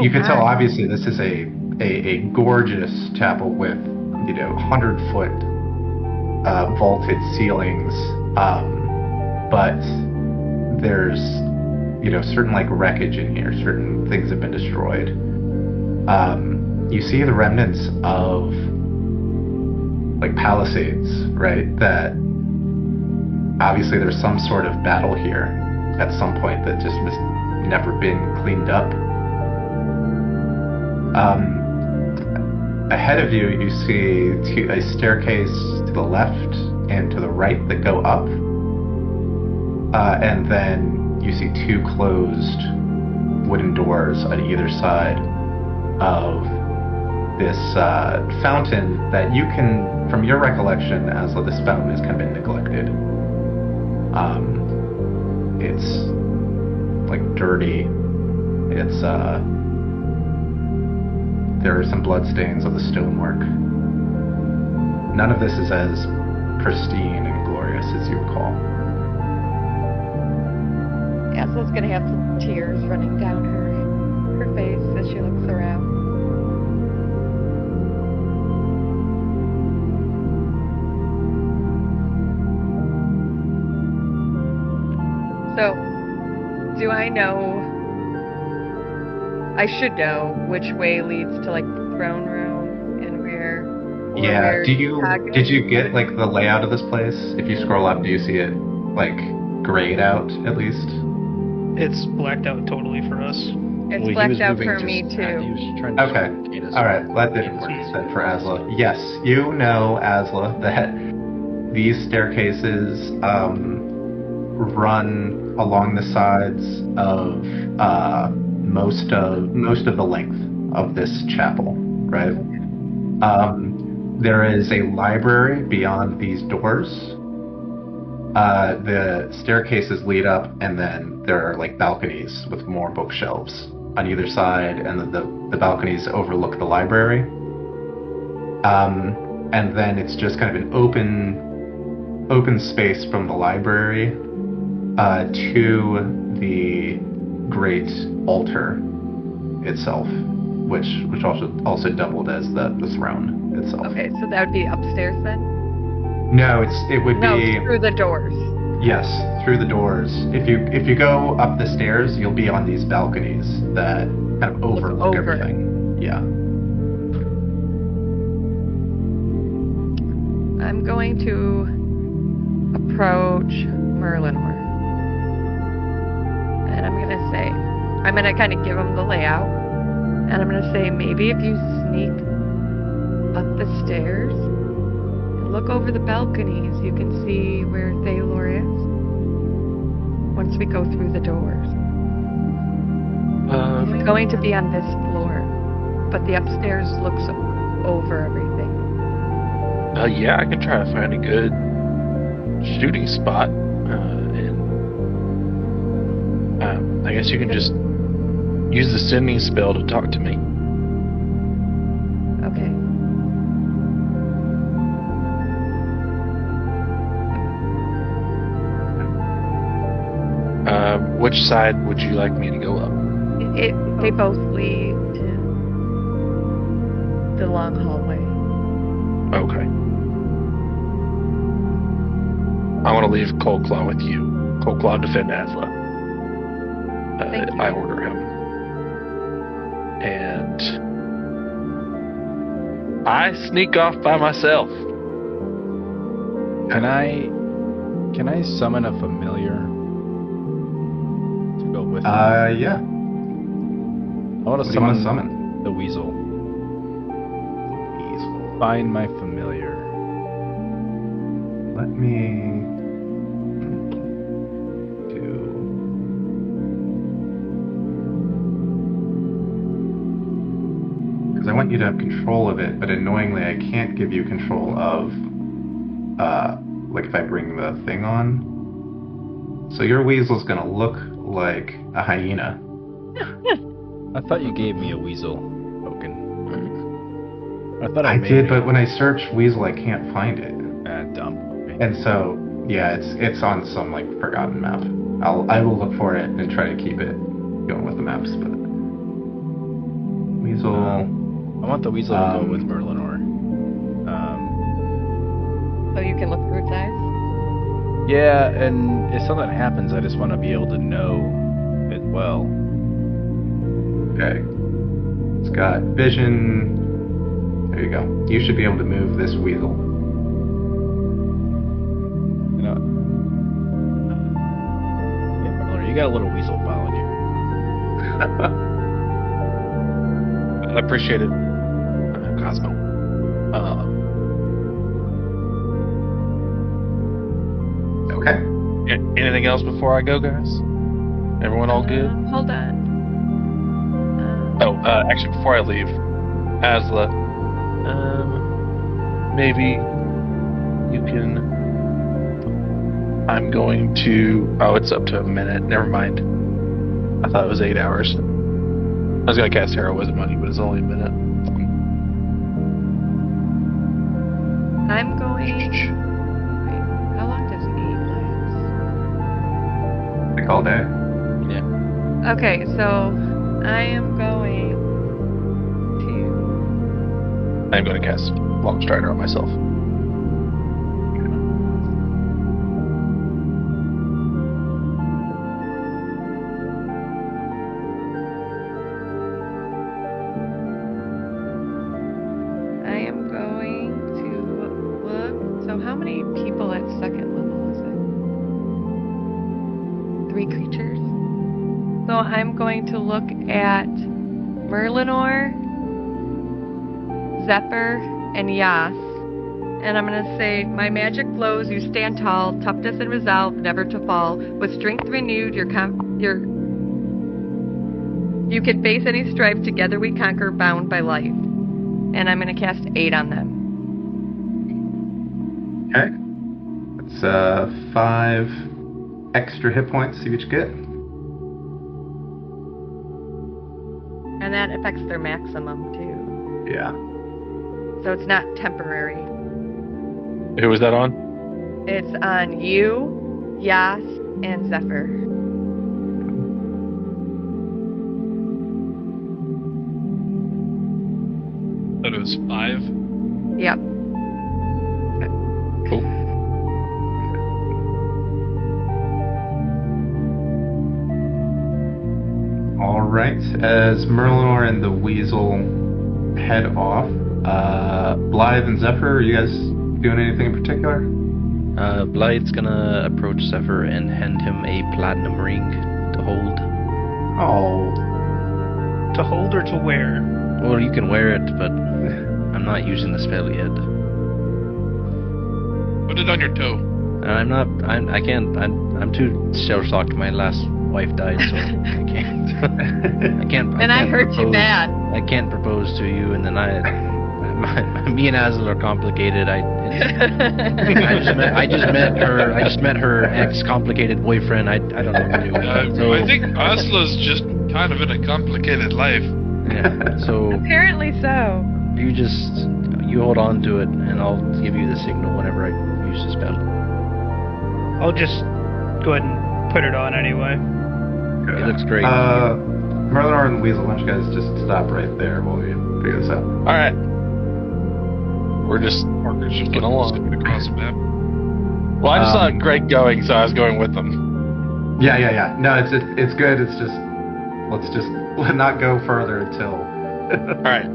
You can tell, my. obviously, this is a gorgeous chapel with, 100-foot vaulted ceilings. But there's, certain like wreckage in here. Certain things have been destroyed. You see the remnants of like palisades, right? That obviously there's some sort of battle here at some point that just has never been cleaned up. Ahead of you, you see a staircase to the left and to the right that go up. And then you see two closed wooden doors on either side of this fountain that you can, from your recollection, Asla, this fountain has kind of been neglected. It's like dirty. It's there are some blood stains on the stonework. None of this is as pristine and glorious as you recall. Asla's gonna have some tears running down her face as she looks around. So, do I know? I should know which way leads to like the throne room and where. Yeah. where Did you Chicago- get like the layout of this place? If you scroll up, do you see it like grayed out at least? It's blacked out totally for us. It's He blacked was out moving for to me that. He too. was trying to Okay. get us. All right. That didn't work then for Asla. Yes, you know, Asla, that these staircases run along the sides of most of the length of this chapel, right? There is a library beyond these doors. The staircases lead up, and then there are like balconies with more bookshelves on either side, and the balconies overlook the library. And then it's just kind of an open space from the library to the great altar itself, which also doubled as the throne itself. Okay, so that would be upstairs then? No, it would No, be through the doors. yes, through the doors. If you go up the stairs, you'll be on these balconies that kind of overlook over. everything. Yeah. I'm going to approach Merlinor. And I'm going to say, I'm going to kind of give him the layout. And I'm going to say, maybe if you sneak up the stairs and look over the balconies, you can see where Thalor is. once we go through the doors? It's going to be on this floor, but the upstairs looks over everything. Yeah, I can try to find a good shooting spot, and I guess you can just use the sending spell to talk to me. Okay. Which side would you like me to go up? They both lead to the long hallway. Okay. I want to leave Cold Claw with you. Cold Claw defend Asla. Thank you. I order him. And I sneak off by myself. Can I summon a familiar to go with me? Yeah. I want What to do you want to summon summon? the weasel. Weasel. Find my familiar. Let me do. Because I want you to have control of it, but annoyingly, I can't give you control of, like if I bring the thing on. So your weasel's gonna look like a hyena. I thought you gave me a weasel token. I thought I made did, it. but when I search weasel, I can't find it. Dumb. Okay. And so, yeah, it's on some like forgotten map. I will look for it and try to keep it going with the maps. But weasel. I want the weasel to go with Merlinor. So you can look through its eyes? Yeah, and if something happens, I just want to be able to know it well. Okay. It's got vision. There you go. You should be able to move this weasel. You know. Yeah, Merlinor, you got a little weasel following you. I appreciate it, Cosmo. Okay. Anything else before I go, guys? Everyone all good? Hold on. Actually, before I leave, Asla, maybe you can. I'm going to. Oh, it's up to a minute. Never mind. I thought it was 8 hours. I was gonna cast heroism on you, but it's only a minute. I'm going. Wait, how long does 8 last? Like all day. Yeah. Okay, so I am going to. I'm gonna cast Long Strider on myself. I am going to look. So how many people at second level is it? 3 creatures. So I'm going to look at Merlinor, Zephyr, and Yas. And I'm going to say, my magic flows, you stand tall, toughness and resolve, never to fall. With strength renewed, you can face any strife, together we conquer, bound by life. And I'm going to cast 8 on them. Okay. It's 5 extra hit points. See what you get. And that affects their maximum, too. Yeah. So it's not temporary. Who was that on? It's on you, Yas, and Zephyr. That was 5. Yep. Cool. All right. As Merlinor and the Weasel head off, Blythe and Zephyr, are you guys doing anything in particular? Blythe's gonna approach Zephyr and hand him a platinum ring to hold. Oh. To hold or to wear? Well, you can wear it, but I'm not using the spell yet. Put it on your toe. And I'm not. I can't. I'm too shell shocked. My last wife died, so I can't. I can't. And I hurt you bad. I can't propose to you, and then me and Asla are complicated. I just met her ex-complicated boyfriend. I don't know what to do. So, I think Asla's just kind of in a complicated life. Yeah. So Apparently so. you hold on to it, and I'll give you the signal whenever I use the spell. I'll just go ahead and put it on anyway. It looks great. Merlinor and Weasel, why don't you guys just stop right there while we figure this out? All right. We're just Parker's just Get along. skipping across the map. Well, I just saw Greg going, so I was going with them. Yeah. No, it's good. It's just let's not go further until. All right.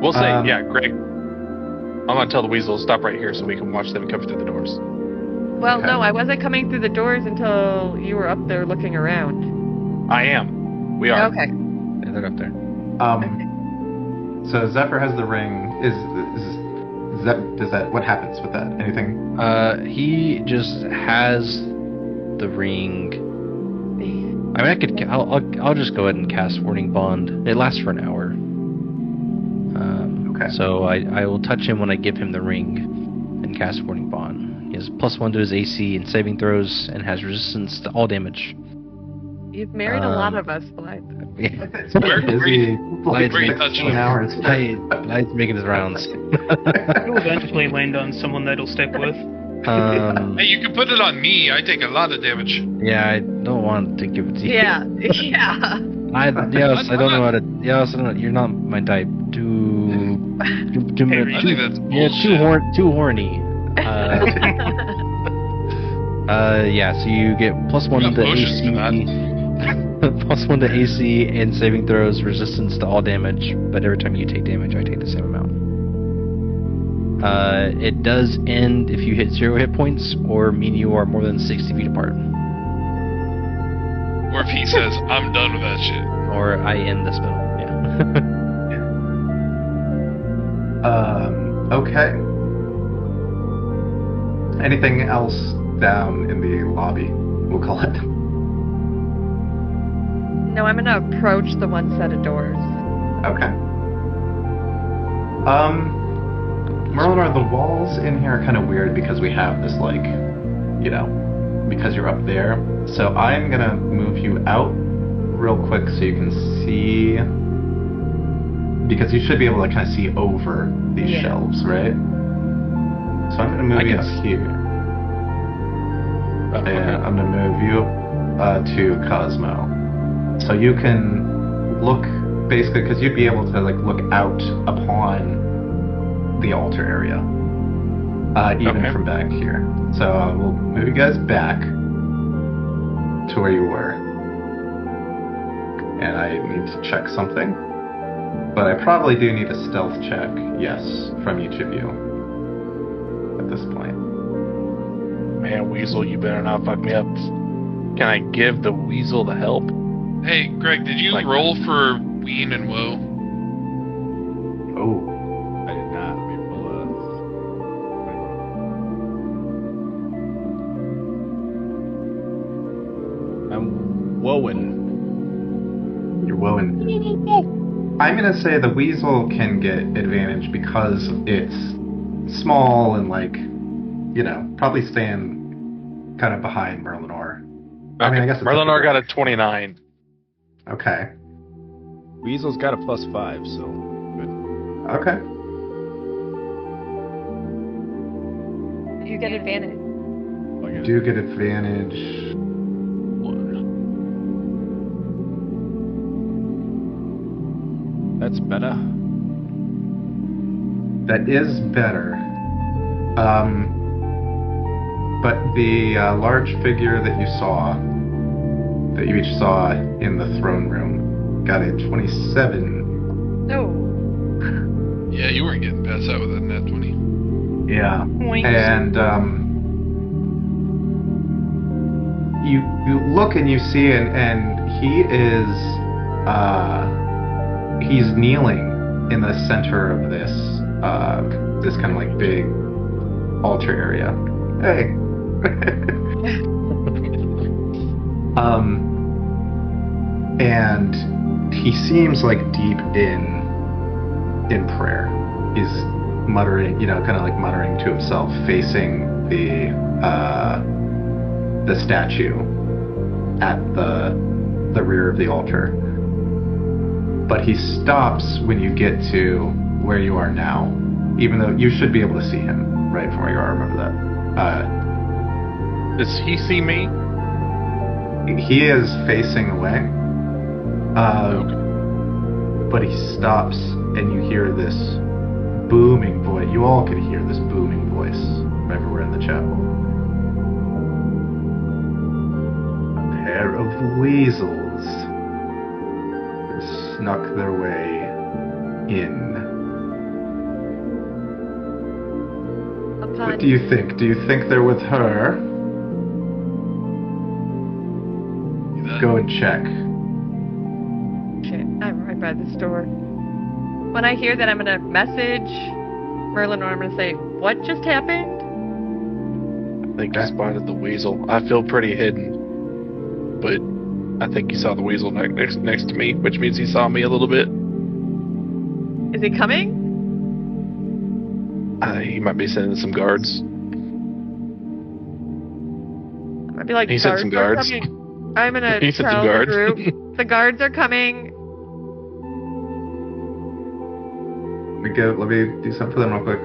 We'll say, Greg. I'm gonna tell the weasel to stop right here so we can watch them come through the doors. Well, Okay. no, I wasn't coming through the doors until you were up there looking around. I am. We are. Okay. Yeah, they're up there. So Zephyr has the ring. Is that what happens with that? Anything? He just has the ring. I mean, I'll just go ahead and cast Warning Bond. It lasts for an hour. Okay. So I will touch him when I give him the ring and cast Warning Bond. He has +1 to his AC and saving throws and has resistance to all damage. You've married a lot of us, Blythe. It's been busy. Where you touching him? hours. Blythe's making his rounds. You'll eventually land on someone that'll stick with. Hey, you can put it on me. I take a lot of damage. Yeah, I don't want to give it to you. Yeah. I don't know how to. Yes, I don't know. You're not my type. Too I think that's bullshit. too horny. Yeah. So you get +1 got to potions for that. AC, +1 to AC and saving throws, resistance to all damage. But every time you take damage, I take the same amount. It does end if you hit 0 hit points or mean you are more than 60 feet apart. Or if he says, I'm done with that shit. Or I end the spell. Yeah. Okay. Anything else down in the lobby? We'll call it. No, I'm gonna approach the one set of doors. Okay. Merlinor, the walls in here are kind of weird because we have this, like, because you're up there. So I'm gonna move you out real quick so you can see, because you should be able to kind of see over these shelves, right? So I'm gonna move you up here. And I'm gonna move you to Cosmo. So you can look, basically, because you'd be able to, like, look out upon the altar area, even from back here. So we'll move you guys back to where you were. And I need to check something. But I probably do need a stealth check, yes, from each of you at this point. Man, Weasel, you better not fuck me up. Can I give the Weasel the help? Hey, Greg, did you roll for Ween and Woe? Oh. I did not. Let me roll I'm woeing. You're woeing. I'm gonna say the weasel can get advantage because it's small and, like, probably staying kind of behind Merlinor. I mean, I guess it's Merlinor got a 29. Okay. Weasel's got a +5, so good. Okay. You get advantage. You do get advantage. That's better. That is better. But the large figure that you each saw in the throne room, got a 27. No. Yeah, you weren't getting past that with a nat 20. Yeah. Points. And you look and you see, and he is he's kneeling in the center of this kind of, like, big altar area. Hey, And he seems like deep in prayer. He's muttering, kind of like muttering to himself, facing the statue at the rear of the altar. But he stops when you get to where you are now, even though you should be able to see him right from where you are. Remember that. Does he see me? He is facing away. Okay. But he stops, and you hear this booming voice. You all can hear this booming voice everywhere in the chapel. A pair of weasels snuck their way in. What do you think? Do you think they're with her? Go and check. Okay, I'm right by this door. When I hear that, I'm gonna message Merlin, or I'm gonna say, "What just happened?" I think I spotted the weasel. I feel pretty hidden, but I think he saw the weasel next to me, which means he saw me a little bit. Is he coming? He might be sending some guards. I might be like, He sent some are guards. coming. I'm gonna He sent some tell the guards. group. The guards are coming. Let me do something for them real quick.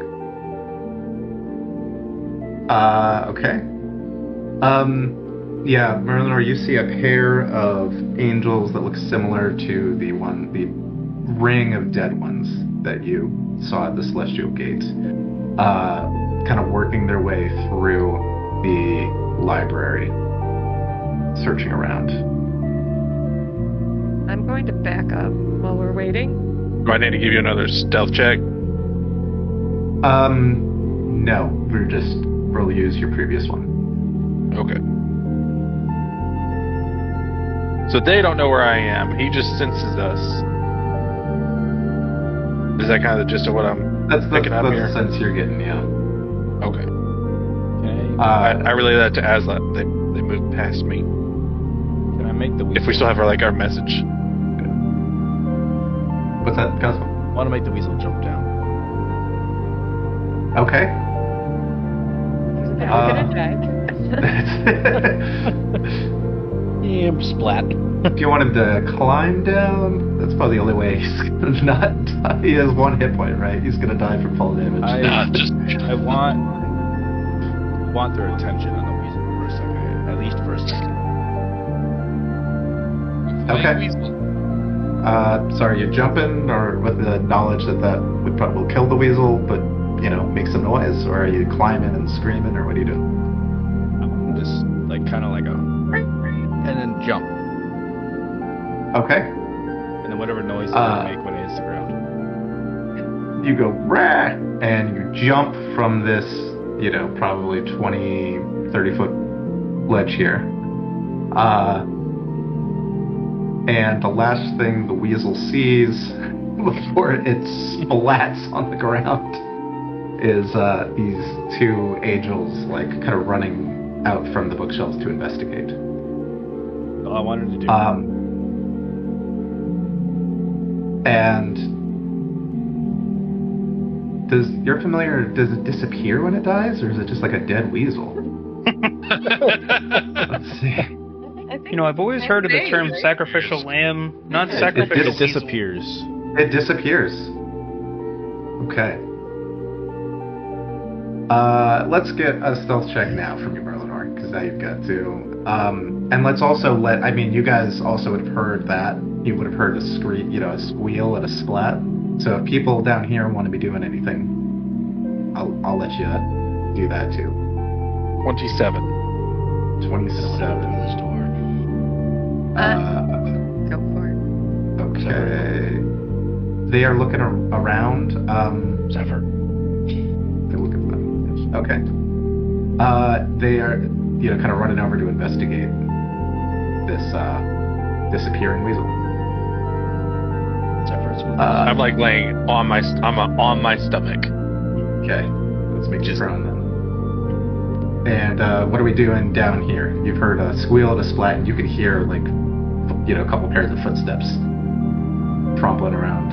Okay. Yeah, Merlinor, you see a pair of angels that look similar to the ring of dead ones that you saw at the Celestial Gate, kind of working their way through the library, searching around. I'm going to back up while we're waiting. Do I need to give you another stealth check? No. We'll use your previous one. Okay. So they don't know where I am. He just senses us. Is that kind of the gist of what I'm picking up here? That's the sense you're getting, yeah. Okay. Can I relay that to Asla. They moved past me. I make the weasel? If we still have our message. What's that, Cosmo? I want to make the weasel jump down. Okay. I'm gonna check. Yeah, splat. If you want him to climb down, that's probably the only way he's gonna not die. He has 1 hit point, right? He's gonna die from fall damage. I want their attention on the weasel for a second, at least for a second. Okay. Weasel. Sorry, you're jumping, or with the knowledge that would probably kill the weasel, but, make some noise, or are you climbing and screaming, or what are you doing? I'm just, kind of like a... and then jump. Okay. And then whatever noise I make when it hits the ground. You go, rah, and you jump from this, probably 20, 30-foot ledge here. And the last thing the weasel sees before it splats on the ground is these 2 angels, kind of running out from the bookshelves to investigate. All I wanted to do. And you're familiar, does it disappear when it dies, or is it just like a dead weasel? Let's see. I've always heard of the term sacrificial lamb, not sacrificial It disappears. It disappears. Okay. Let's get a stealth check now from you, Merlinor, because now you've got 2. And let's also you guys also would have heard that. You would have heard a scream, a squeal and a splat. So if people down here want to be doing anything, I'll let you do that too. 27. 27. Go for it. Okay. They are looking around. Zephyr. They're looking for them. Okay. They are, kind of running over to investigate this disappearing weasel. I'm laying on my stomach. Okay. Let's make you prone then. And what are we doing down here? You've heard a squeal and a splat, and you can hear, like, a couple pairs of footsteps trompling around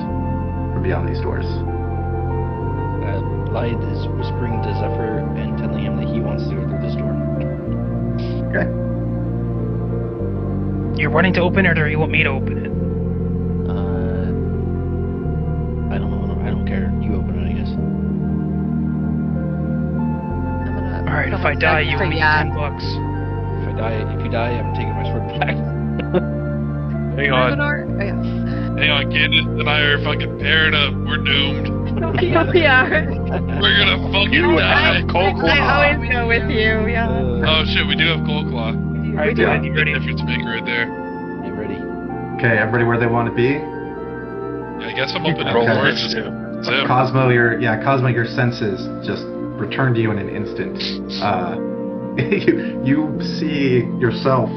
from beyond these doors. Lyde is whispering to Zephyr and telling him that he wants to go through this door. Okay. You're wanting to open it, or you want me to open it? I don't know. I don't care. You open it, I guess. All right. If I die, you owe me $10. If you die, I'm taking my sword back. Hang on. Oh, yeah. Hang on, Candace and I are fucking pairing up. We're doomed. Yeah. We're gonna fucking die. Cold Claw. I always go with you, yeah. Oh shit, we do have Cold Claw. Alright, do. you ready? Difference maker right there. You ready? Okay, everybody where they want to be? Yeah, I guess I'm opening Roll the for doors. it, too. Zip. Cosmo, your senses just return to you in an instant. You see yourself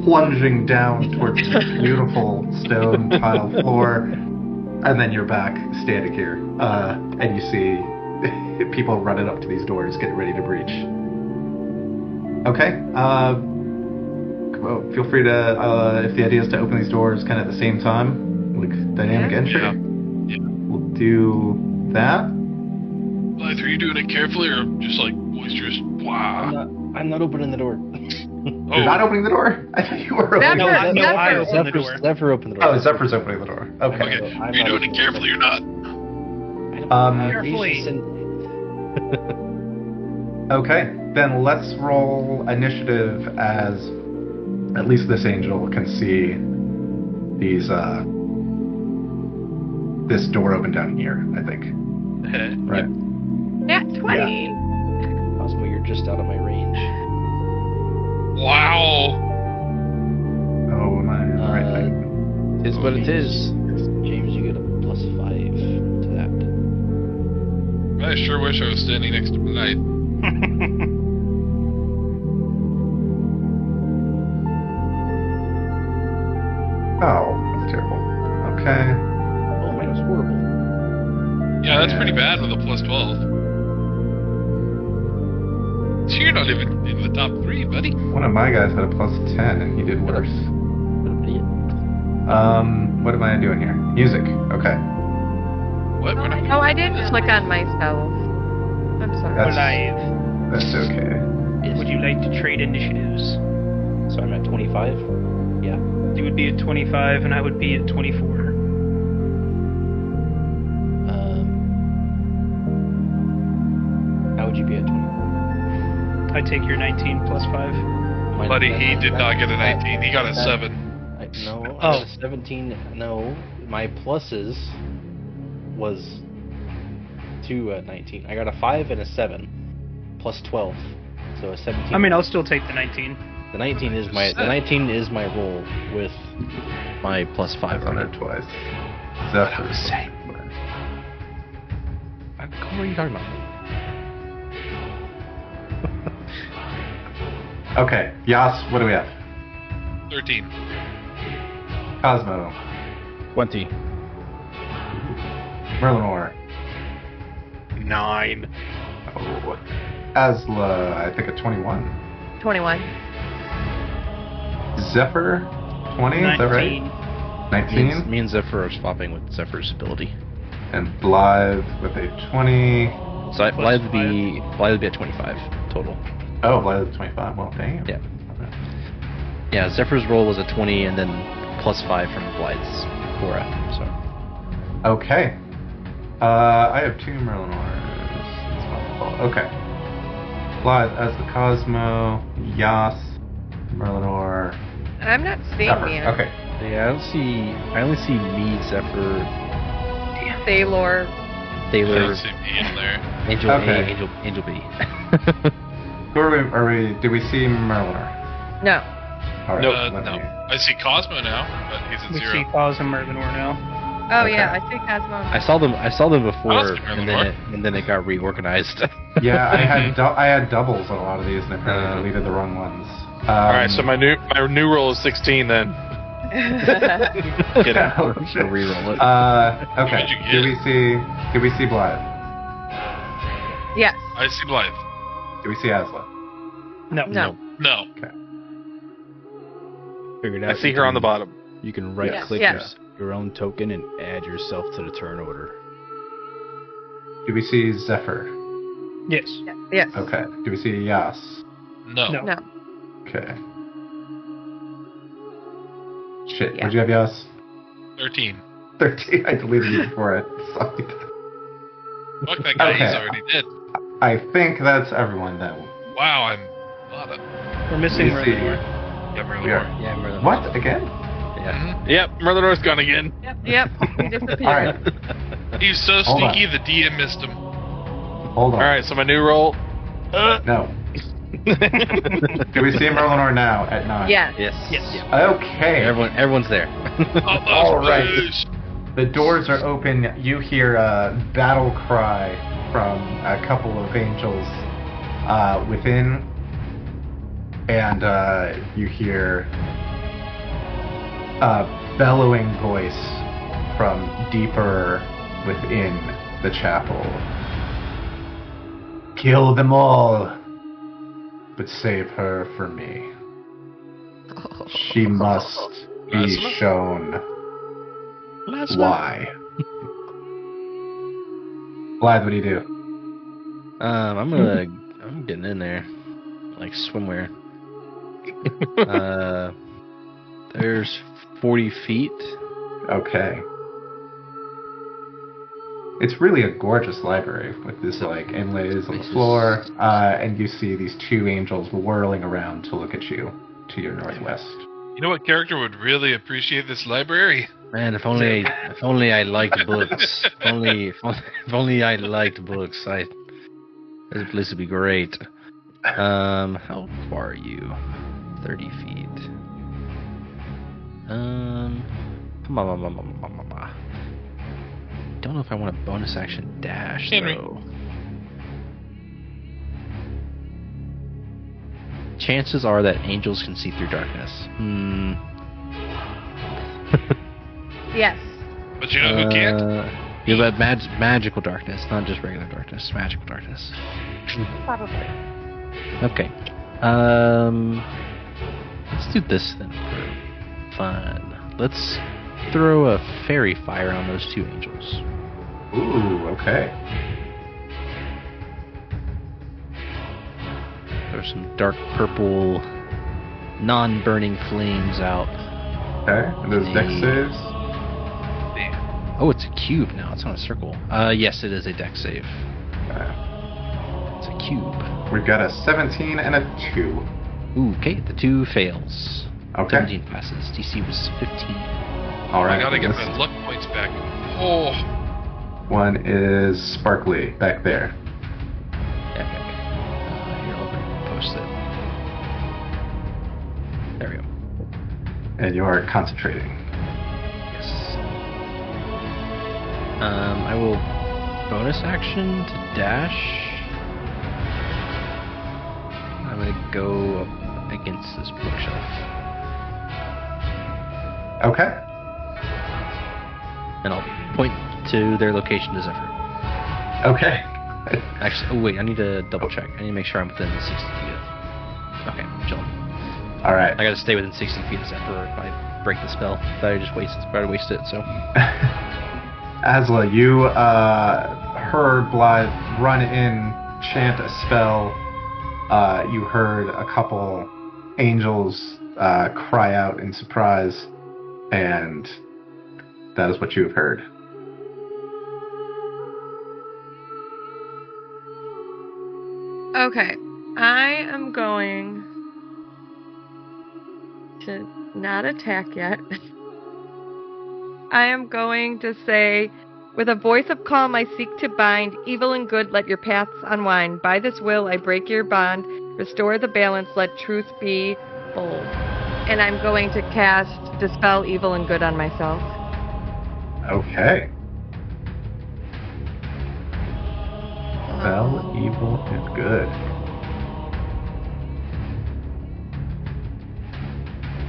plunging down towards the beautiful stone tile floor, and then you're back standing here, and you see people running up to these doors, getting ready to breach. Okay, well, feel free to, if the idea is to open these doors kind of at the same time, like dynamic entry, Yeah. we'll do that. Blythe, are you doing it carefully or just like boisterous? Wow. I'm not opening the door. You're not opening the door? I thought you were opening the door. No, I opened the door. Zephyr opened the door. Oh, Zephyr's opening the door. Okay. Okay. Are you doing it carefully or not? Carefully. Okay, then let's roll initiative as at least this angel can see these, this door open down here, I think. Right. Nat 20. Cosmo, you're just out of my range. Wow. Oh, am I in the right thing? Is what it is. James, you get a +5 to that. I sure wish I was standing next to Midnight. Oh, that's terrible. Okay. Oh, mine was horrible. Yeah, that's pretty bad with a +12. So you're not even in the top 3, buddy. One of my guys had a +10 and he did worse. What an idiot. What am I doing here? Music. Okay. What? We're not- Oh, I didn't click on myself. I'm sorry. That's- Alive. That's okay. Yes. Would you like to trade initiatives? So I'm at 25? Yeah. You would be at 25, and I would be at 24. How would you be at 24? I take your 19 plus 5. Buddy, he did not get a 19. He got a 7. No, I Oh. got a 17. No, my pluses was 19. I got a 5 and a 7, plus 12, so a 17. I mean, I'll still take the 19. The 19 is my roll with my +5 On on it it. twice. Zephyr. What are you talking about? Okay, Yas, what do we have? 13. Cosmo. 20. Merlinor. 9. Oh, Asla, I think a 21. 21. Zephyr, 20, is that right? 19? Me and Zephyr are swapping with Zephyr's ability. And Blythe with a 20. So Blythe would be at 25 total. Oh, Blythe with 25. Well, damn. Yeah. Yeah, Zephyr's roll was a 20 and then +5 from Blythe's aura. So. Okay. I have 2 Merlinors. That's wonderful. Okay. Blythe as the Cosmo, Yas, Merlinor. I'm not seeing Zephyr. you. Okay. Yeah, I only see me, Zephyr, Thaylor. I Taylor, don't see me in there. Angel Okay. A, Angel B. Who are we? Do we see Merlinor? No. All right. Nope. let No. me- I see Cosmo now, but he's at We 0. see Paz and Merlinor now. Oh, Okay. yeah, I see Cosmo. I saw them before, Oh, that's and then it got reorganized. Yeah, I had doubles on a lot of these, and apparently deleted the wrong ones. Alright, so my new roll is 16 then. Get out. Oh, shit. Reroll it. Okay. What'd you get? Did we see Blythe? Yes. I see Blythe. Do we see Asla? No. No. No. Figured I out. see you her on the can- bottom. You can right-click Yes. your own token and add yourself to the turn order. Do we see Zephyr? Yes. Yes. Okay. Do we see Yas? No. No. No. Okay. Shit. Yeah. What'd you have, Yas? 13. 13. I deleted you before it. Sorry. Fuck that guy. Okay. He's already dead. I think that's everyone then. Wow, I'm not a. We're missing You see- Merlinor. Yeah, really We are. Yeah, Merlin. What? Again? Yeah. Yep, Merlinor's gone again. Yep. He disappeared. Alright. He's so Hold on. sneaky, the DM missed him. Hold on. Alright, so my new roll. No. Do we see Merlinor now at 9? Yes. Yes. Yes. Okay. Everyone's there. All right. The doors are open. You hear a battle cry from a couple of angels within, and you hear a bellowing voice from deeper within the chapel. Kill them all, but save her for me. She must be Asla? shown why. Blythe, what do you do? I'm getting in there, like swimwear. There's 40 feet. Okay. It's really a gorgeous library with this like inlays on the floor, and you see these two angels whirling around to look at you to your northwest. You know what character would really appreciate this library? Man, if only I liked books. if only I liked books. This place would be great. How far are you? 30 feet. Don't know if I want a bonus action dash Henry. though. Chances are that angels can see through darkness. Yes. But you know who can't? Yeah, but magical darkness, not just regular darkness. Magical darkness. Probably. Okay. Let's do this then for fun. Let's throw a fairy fire on those two angels. Ooh, okay. Throw some dark purple, non-burning flames out. Okay. And those dex saves? Oh, it's a cube now. It's not a circle. Yes, it is a dex save. It's a cube. We've got a 17 and a 2. Ooh, okay. The 2 fails. Okay. 17 passes. DC was 15. Alright. I gotta get this my luck points back. Oh. one is Sparkly back there. Epic. Here, I'll post it. There we go. And you are concentrating. Yes. I will bonus action to dash. I'm gonna go up against this bookshelf. Okay. And I'll point to their location to Zephyr. Okay. Actually, oh wait, I need to double check. I need to make sure I'm within 60 feet of... Okay, chilling. Alright. I gotta stay within 60 feet of Zephyr if I break the spell. Thought I just try to waste it, so... Asla, you heard Blythe run in, chant a spell. You heard a couple angels cry out in surprise, and that is what you have heard. Okay. I am going to not attack yet. I am going to say, with a voice of calm I seek to bind, evil and good let your paths unwind. By this will I break your bond, restore the balance, let truth be bold. And I'm going to cast Dispel Evil and Good on myself. Okay. Spell, evil, and good.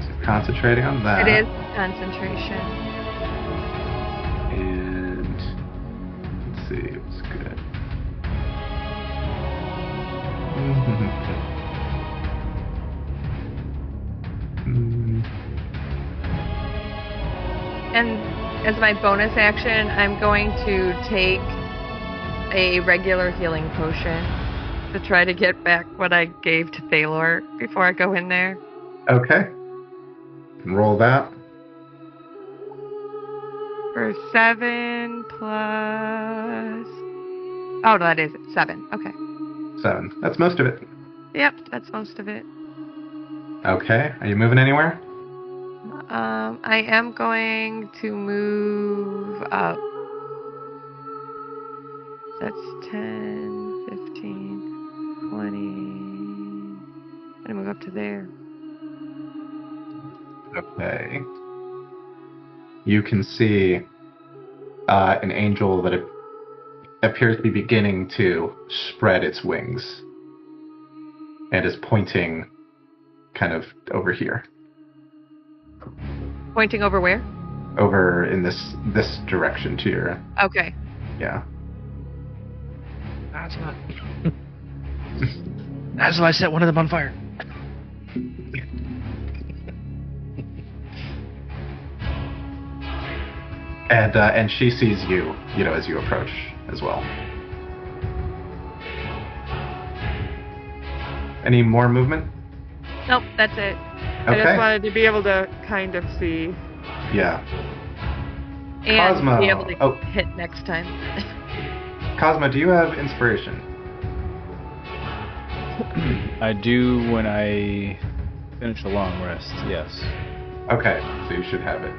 So concentrating on that. It is concentration. And let's see, what's good. And as my bonus action, I'm going to take a regular healing potion to try to get back what I gave to Thalor before I go in there. Okay. Roll that. For 7 plus... Oh, no, that is it. 7. Okay. 7. That's most of it. Yep, that's most of it. Okay. Are you moving anywhere? I am going to move up. That's 10, 15, 20. I'm going to move up to there. Okay. You can see an angel that appears to be beginning to spread its wings and is pointing kind of over here. Pointing over where? Over in this direction to your... Okay. Yeah. Asla. Asla, I set one of them on fire. And she sees you, as you approach as well. Any more movement? Nope, that's it. Okay. I just wanted to be able to kind of see. Yeah. And Cosmo. be able to hit next time. Cosmo, do you have inspiration? I do when I finish a long rest, yes. Okay, so you should have it.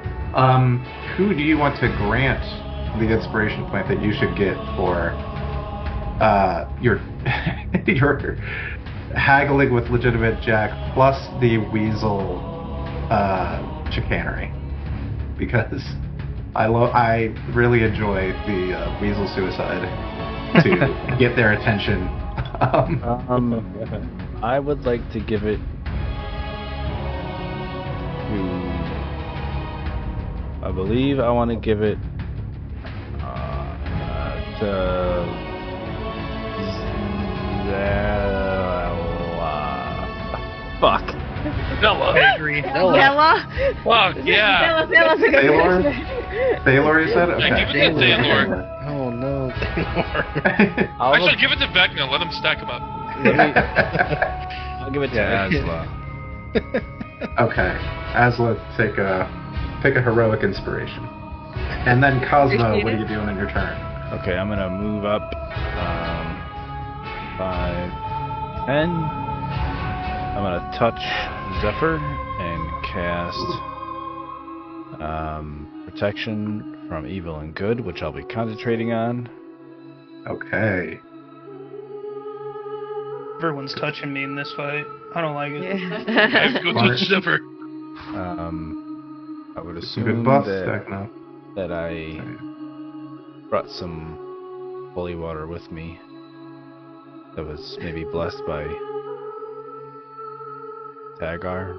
Who do you want to grant the inspiration point that you should get for your your haggling with legitimate Jack plus the weasel chicanery? Because I really enjoy the weasel suicide to get their attention. I would like to give it to... I believe I want to give it to fuck. Zella. I agree. Zella? Fuck, yeah. Zella's a good Thalor? person. Thalor, you said? Okay. Yeah, give it to Thalor. Oh no, Thalor. Actually, give it to Vecna. Let him stack him up. I'll give it to Asla. Okay. Asla, pick a heroic inspiration. And then Cosmo, what are you doing in your turn? Okay, I'm gonna move up 5, 10. I'm gonna touch Zephyr and cast protection from evil and good, which I'll be concentrating on. Okay. Everyone's touching me in this fight. I don't like it. I have to go touch Zephyr. I would Some good assume buffs stacking up. that I brought some holy water with me that was maybe blessed by Tagar.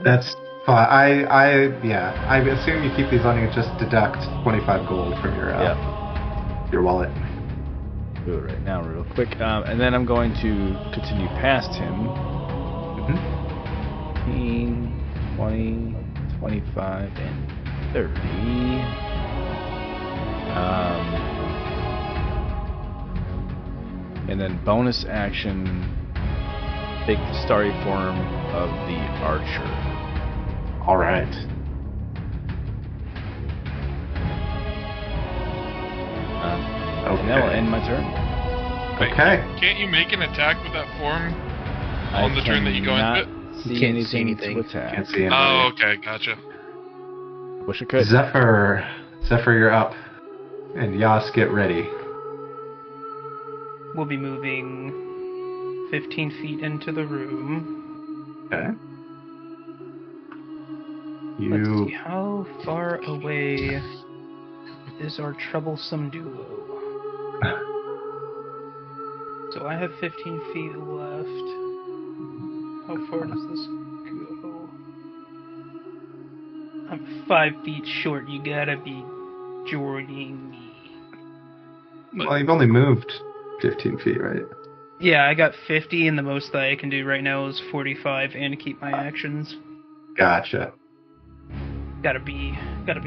That's fine. I assume you keep these on you. Just deduct 25 gold from your wallet. Do it right now, real quick. And then I'm going to continue past him. 15, 20, 25, and 30. And then bonus action, take the starry form of the archer. All right. And that will end my turn. Wait, Okay. Can't you make an attack with that form on the turn that you go into it? See Can't see anything. to attack. Can't see anybody. Oh, okay, gotcha. Wish I could. Zephyr, you're up. And Yas, get ready. We'll be moving 15 feet into the room. Okay. Let's You see, how far away is our troublesome duo? So I have 15 feet left. How far does this go? I'm 5 feet short. You gotta be joining me. Well, you've only moved 15 feet, right? Yeah, I got 50, and the most that I can do right now is 45, and keep my actions. Gotcha. Gotta be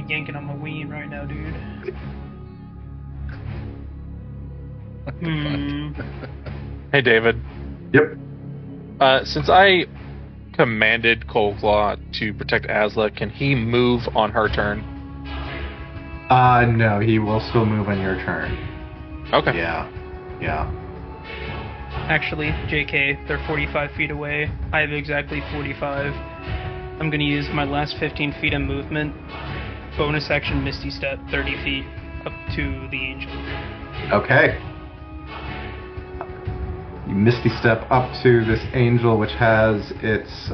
yanking on my ween right now, dude. Hey, David. Yep. Since I commanded Coldclaw to protect Asla, can he move on her turn? No, he will still move on your turn. Okay. Yeah. Actually, JK, they're 45 feet away. I have exactly 45. I'm gonna use my last 15 feet of movement. Bonus action Misty Step 30 feet up to the Angel. Okay. You Misty Step up to this angel, which has its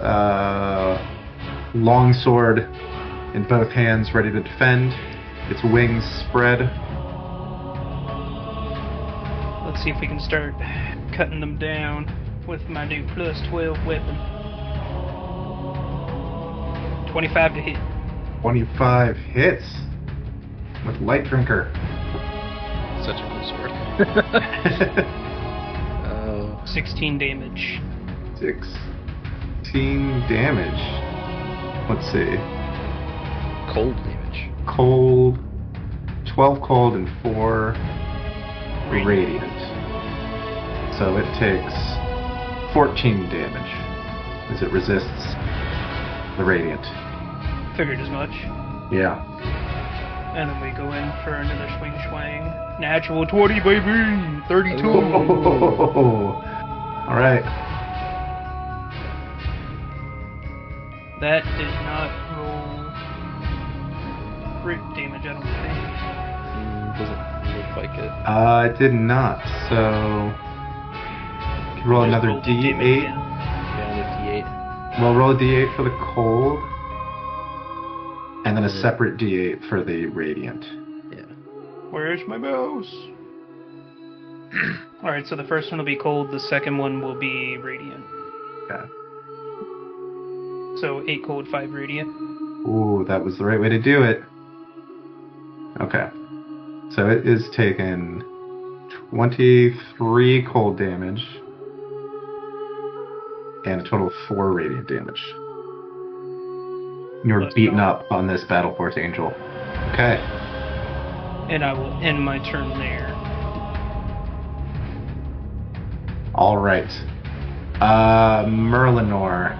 longsword in both hands, ready to defend. Its wings spread. Let's see if we can start cutting them down with my new plus 12 weapon. 25 to hit. 25 hits with Light Drinker. Such a cool sword. 16 damage. 16 damage. Let's see. Cold damage. Cold. 12 cold and 4 radiant. So it takes 14 damage as it resists the radiant. Figured as much. Yeah. And then we go in for another swing swang. Natural 20, baby! 32! Alright. That did not roll crit damage, I don't think. Doesn't look like it. It did not, so... Roll Just another roll the damage D8. again. Yeah, the D8. Well, roll a D8 for the cold. And then a separate D8 for the radiant. Yeah. Where's my mouse? Alright, so the first one will be cold, the second one will be radiant. Okay. So 8 cold, 5 radiant. Ooh, that was the right way to do it. Okay. So it is taking 23 cold damage. And a total of 4 radiant damage. You're Let's beaten go. up on this Battle Force Angel. Okay. And I will end my turn there. Alright. Merlinor.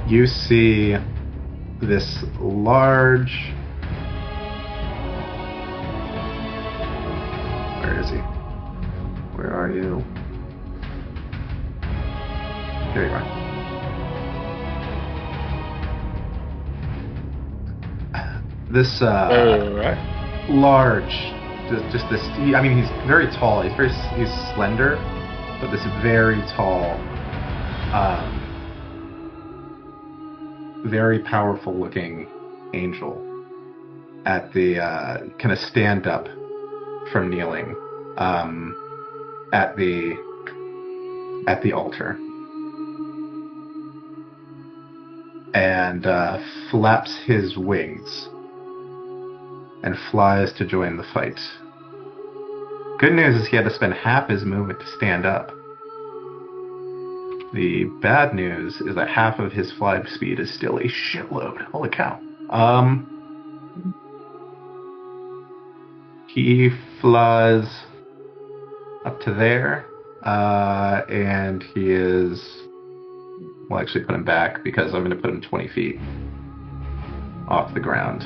You see this large... Where is he? Where are you? There you are. This Alright. large, just this. I mean, he's very tall. He's slender, but this very tall, very powerful looking angel at the kind of stand up from kneeling at the altar. And flaps his wings and flies to join the fight. Good news is he had to spend half his movement to stand up. The bad news is that half of his fly speed is still a shitload. Holy cow. He flies up to there, and he is... We'll actually put him back because I'm going to put him 20 feet off the ground.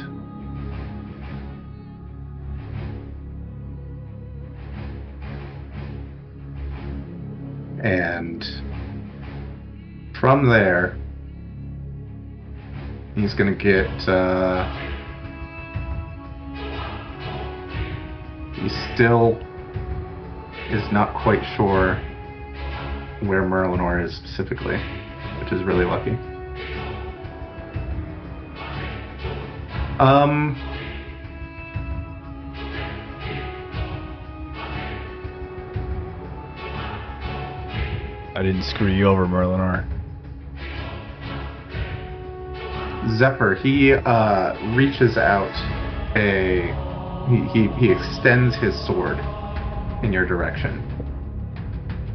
And from there, he's going to get... he still is not quite sure where Merlinor is specifically, which is really lucky. I didn't screw you over, Merlinor. Zephyr, he reaches out he extends his sword in your direction.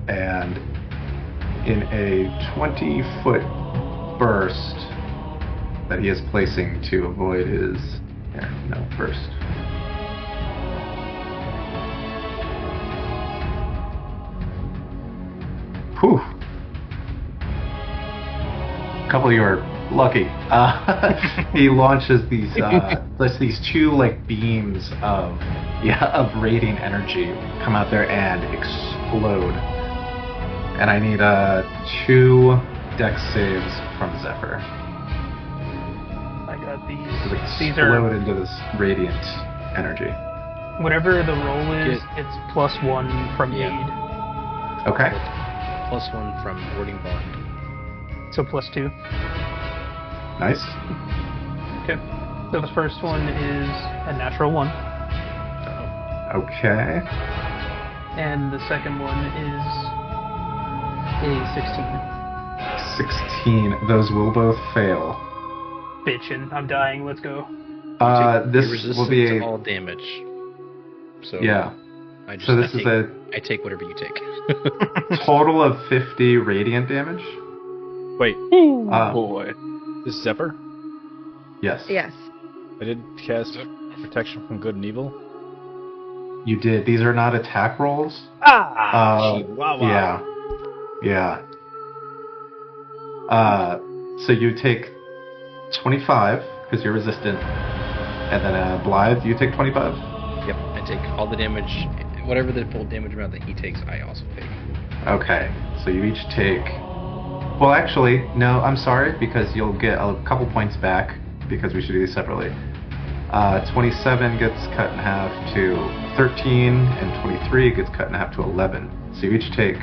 and in a 20-foot burst that he is placing to avoid his... Here, no, burst. Whew. A couple of you are lucky. He launches these two like beams of radiant energy come out there and explode. And I need 2 dex saves from Zephyr. I got these. To These explode are into this radiant energy. whatever the roll is. It's +1 from Yeah. aid, Okay. +1 from warding bond. so +2. Nice. Okay. So the first one is a natural 1, Okay. and the second one is a 16. 16. Those will both fail. Bitchin', I'm dying. Let's go. This You're will be resistant a... to all damage. So Yeah. I just So this is a I take whatever you take. total of 50 radiant damage. Wait, Boy. this is Zephyr? Yes. Yes. I did cast protection from good and evil. You did. These are not attack rolls. Chihuahua. Yeah. So you take 25 because you're resistant, and then Blythe, you take 25. Yep, I take all the damage, whatever the full damage amount that he takes, I also take. Okay. So you each take. Well, actually, no. I'm sorry because you'll get a couple points back because we should do these separately. 27 gets cut in half to 13, and 23 gets cut in half to 11. So you each take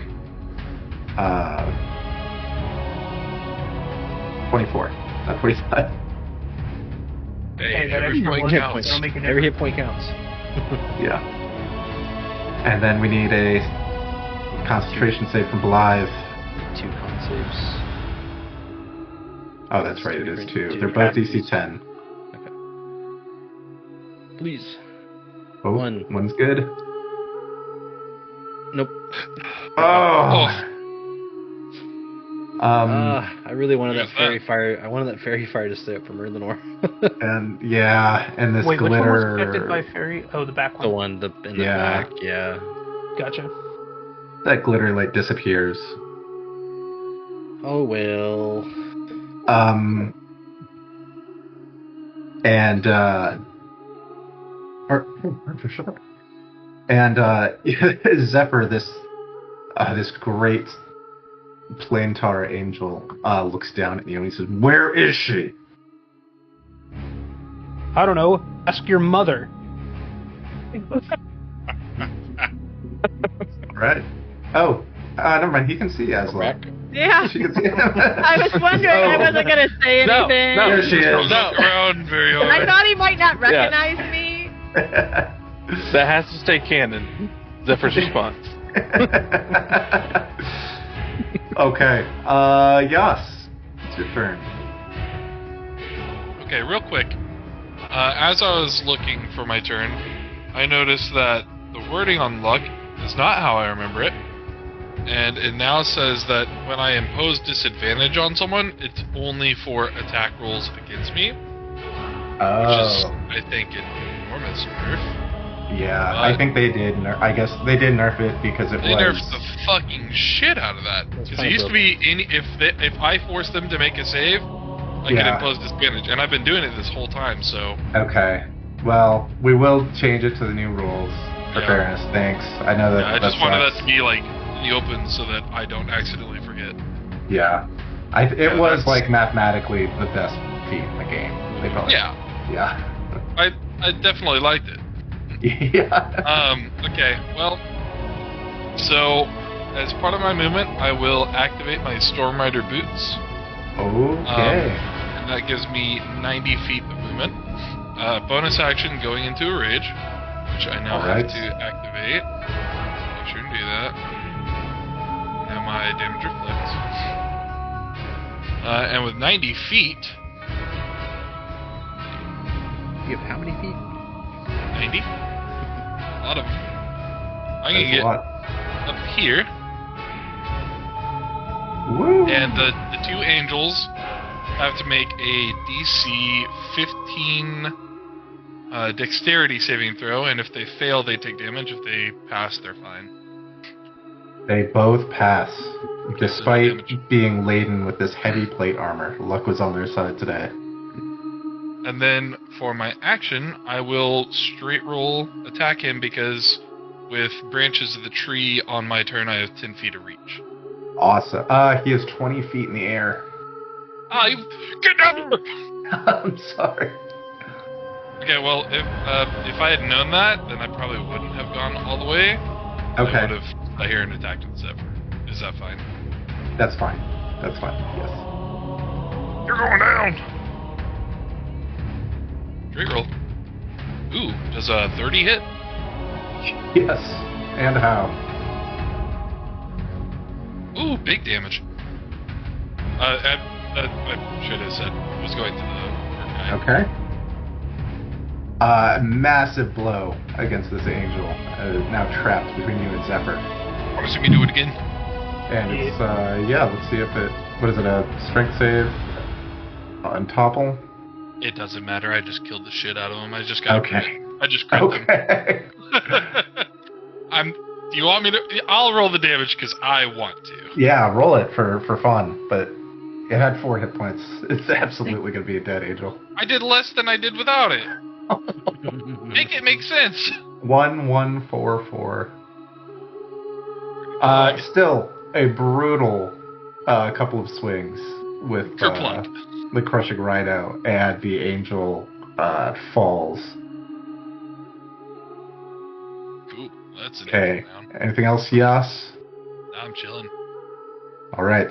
24, not 25. Hey, that every extra point one counts. Don't make a Every difference. hit point counts. Yeah. And then we need a concentration save from Blythe. 2 con saves. Oh, that's right, it is 2. Two. They're both DC 10. Okay. Please. Oh, One. One's good. Nope. Oh! I really wanted that Who's fairy that? fire. I wanted that fairy fire to stay up from Erlenor. And yeah, and this Wait, which one was glitter. affected by fairy? Oh, the back one. The one in the Yeah. back, yeah. Gotcha. That glitter light disappears. Oh well. And shut up. And Zephyr, this great Plantar angel, looks down at you and he says, "Where is she?" I don't know. Ask your mother. Right? Oh, never mind. He can see Asla. Back. Yeah. She can see him. I was wondering. I wasn't gonna say No, anything. no. There she is. Look around very hard. I thought he might not recognize me. That has to stay canon. Zephyr's response. Okay. Yas, it's your turn. Okay, real quick. As I was looking for my turn, I noticed that the wording on luck is not how I remember it. And it now says that when I impose disadvantage on someone, it's only for attack rolls against me. Which is, I think, an enormous nerf. Yeah, I think they did. I guess they did nerf it because it They was. nerfed the fucking shit out of that. That's Because it kinda used to be, if I forced them to make a save, I could Yeah. impose disadvantage. And I've been doing it this whole time, so... Okay. Well, we will change it to the new rules for Yeah. fairness. Thanks. I know that. Yeah, I just wanted that sucks. to be, like, in the open so that I don't accidentally forget. Yeah. It Yeah, was that's- like mathematically the best feat in the game. They probably. Yeah, Yeah. I definitely liked it. Yeah. Okay, well, so, as part of my movement, I will activate my Storm Rider boots. Okay. And that gives me 90 feet of movement. Bonus action going into a rage, which I now Alright. have to activate. Make sure to do that. Now my damage reflects. And with 90 feet, You have how many feet? 90? A lot of them. I'm That's gonna a get lot. up here, Woo! And the two angels have to make a DC 15 dexterity saving throw, and if they fail, they take damage. If they pass, they're fine. They both pass, This is despite damage. being laden with this heavy plate armor. Luck was on their side today. And then for my action, I will straight roll attack him because with branches of the tree on my turn, I have 10 feet of reach. Awesome. He is 20 feet in the air. Get down! I'm sorry. Okay, well, if I had known that, then I probably wouldn't have gone all the way. Okay. I would have sat here and attacked with Zephyr. Is that fine? That's fine. That's fine. Yes. You're going down! Straight roll. Ooh, does a 30 hit? Yes. And how? Ooh, big damage. I should have said was going to the guy. Okay. Massive blow against this angel. Now trapped between you and Zephyr. Want to see me do it again? And it's, let's see if it... What is it, a strength save? On topple? It doesn't matter. I just killed the shit out of him. I just got Okay. I just crit Okay. them. Do you want me to? I'll roll the damage because I want to. Yeah, roll it for fun, but it had 4 hit points. It's absolutely going to be a dead angel. I did less than I did without it. Make it make sense. 1, 1, 4, 4. Still a brutal couple of swings with the crushing rhino, and the angel falls. Cool. That's an Okay. angel round. Anything else, Yas? I'm chilling. All right.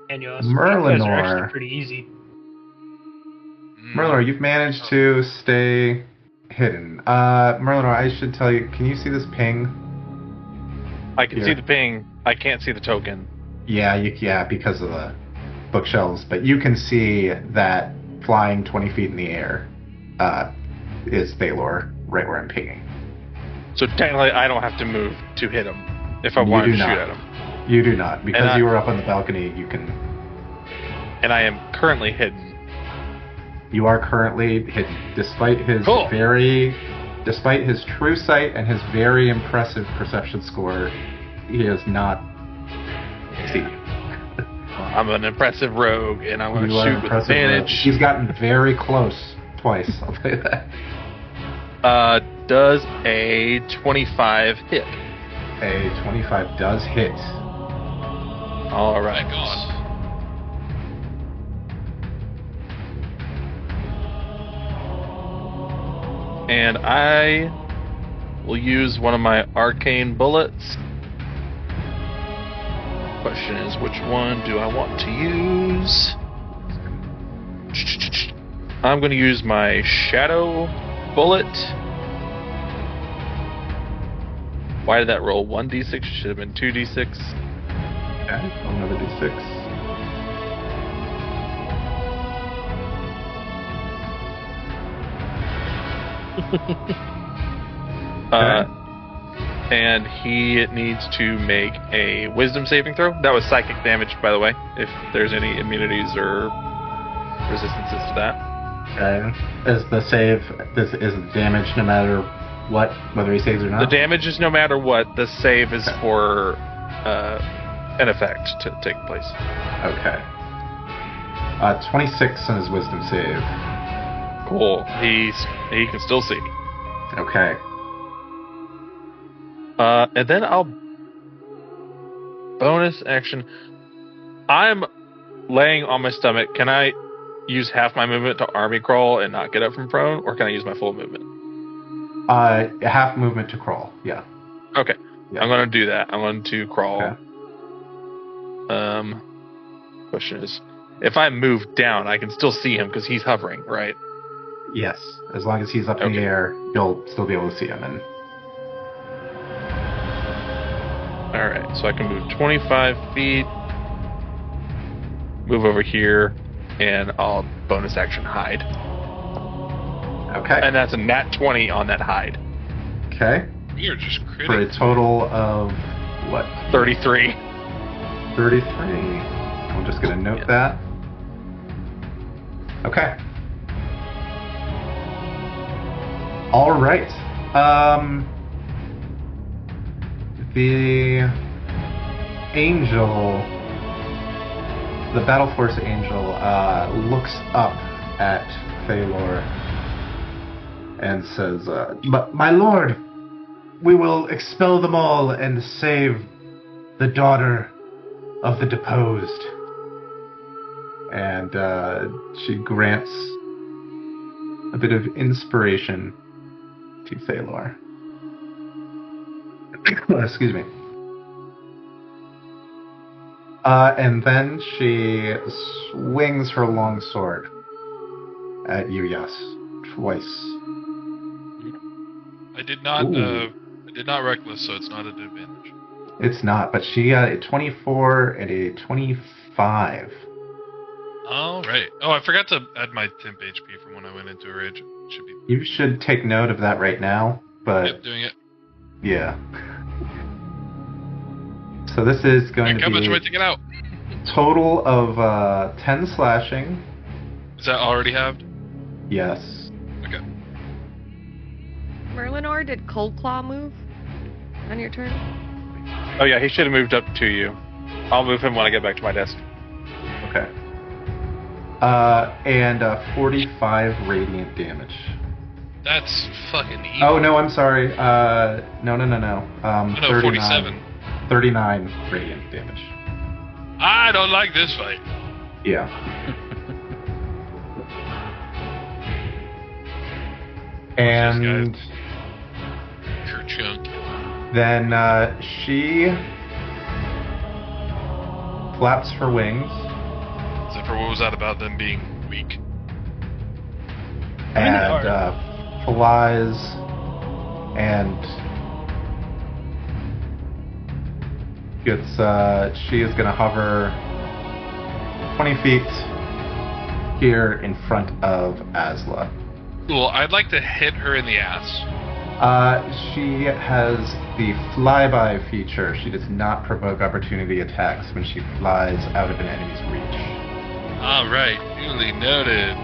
And you know, Merlinor. guys are actually pretty easy. Merlinor, you've managed to stay hidden. Merlinor, I should tell you, can you see this ping? I can Here. see the ping. I can't see the token. Yeah, because of the bookshelves, but you can see that flying 20 feet in the air is Thalor, right where I'm pinging. So technically, I don't have to move to hit him if I You wanted do to not. shoot at him. You do not, because And you were up on the balcony. You can. And I am currently hidden. You are currently hidden, despite his Cool. despite his true sight and his very impressive perception score. He has not seen you. I'm an impressive rogue, and I'm going to You are shoot with impressive, bro. advantage. He's gotten very close twice. I'll tell you that. Does a 25 hit? A 25 does hit. All My right. God. And I will use one of my arcane bullets. Question is, which one do I want to use? I'm going to use my shadow bullet. Why did that roll 1d6? Should have been 2d6. Okay, another d6. And he needs to make a wisdom saving throw. That was psychic damage, by the way, if there's any immunities or resistances to that. Okay. Is the save, is the damage no matter what, whether he saves or not? The damage is no matter what, the save is for an effect to take place. Okay. 26 on his wisdom save. Cool. He can still see. Okay. And then I'll bonus action. I'm laying on my stomach. Can I use half my movement to army crawl and not get up from prone, or can I use my full movement? Half movement to crawl. Yeah. Okay. Yeah. I'm going to do that. I'm going to crawl. Okay. Question is, if I move down, I can still see him because he's hovering, right? Yes. As long as he's up in the air, you'll still be able to see him. And All right. So I can move 25 feet, move over here, and I'll bonus action hide. okay. And that's a nat 20 on that hide. Okay. We are just For a critting. total of what? 33. 33. I'm just going to note that. Okay. All right. The angel, the Battle Force angel, looks up at Thalor and says, "My lord, we will expel them all and save the daughter of the deposed." And she grants a bit of inspiration to Thalor. Excuse me. And then she swings her long sword at you, yes, twice. I did not reckless, so it's not an advantage. It's not, but she got a 24 and a 25. All right. Oh, I forgot to add my temp HP from when I went into a rage. Should be. You should take note of that right now, but Yep, doing it. yeah. So this is going to How much be do I take it out? total of 10 slashing. Is that already halved? Yes. Okay. Merlinor, did Cold Claw move on your turn? Oh yeah, he should have moved up to you. I'll move him when I get back to my desk. Okay. And 45 radiant damage. That's fucking evil. Oh no, I'm sorry. No. No, 39, 47. 39 radiant damage. I don't like this fight. Yeah. And Kerchunk. then she flaps her wings Except for what was that about them being weak? and flies and gets. She is gonna hover 20 feet here in front of Asla. Cool. I'd like to hit her in the ass. She has the flyby feature. She does not provoke opportunity attacks when she flies out of an enemy's reach. All right. Duly noted.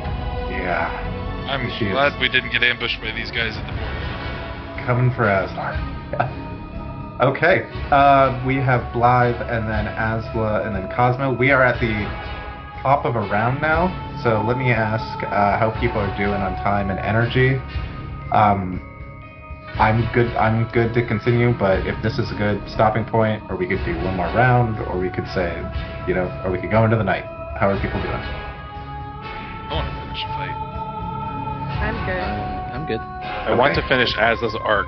Yeah. I'm She is glad we didn't get ambushed by these guys at the border. coming for Asla. Okay. We have Blythe and then Asla and then Cosmo. We are at the top of a round now, so let me ask how people are doing on time and energy. I'm good to continue, but if this is a good stopping point, or we could do one more round, or we could say, or we could go into the night. How are people doing? I want to finish the fight. I'm good. I'm good. I want to finish Asla's arc.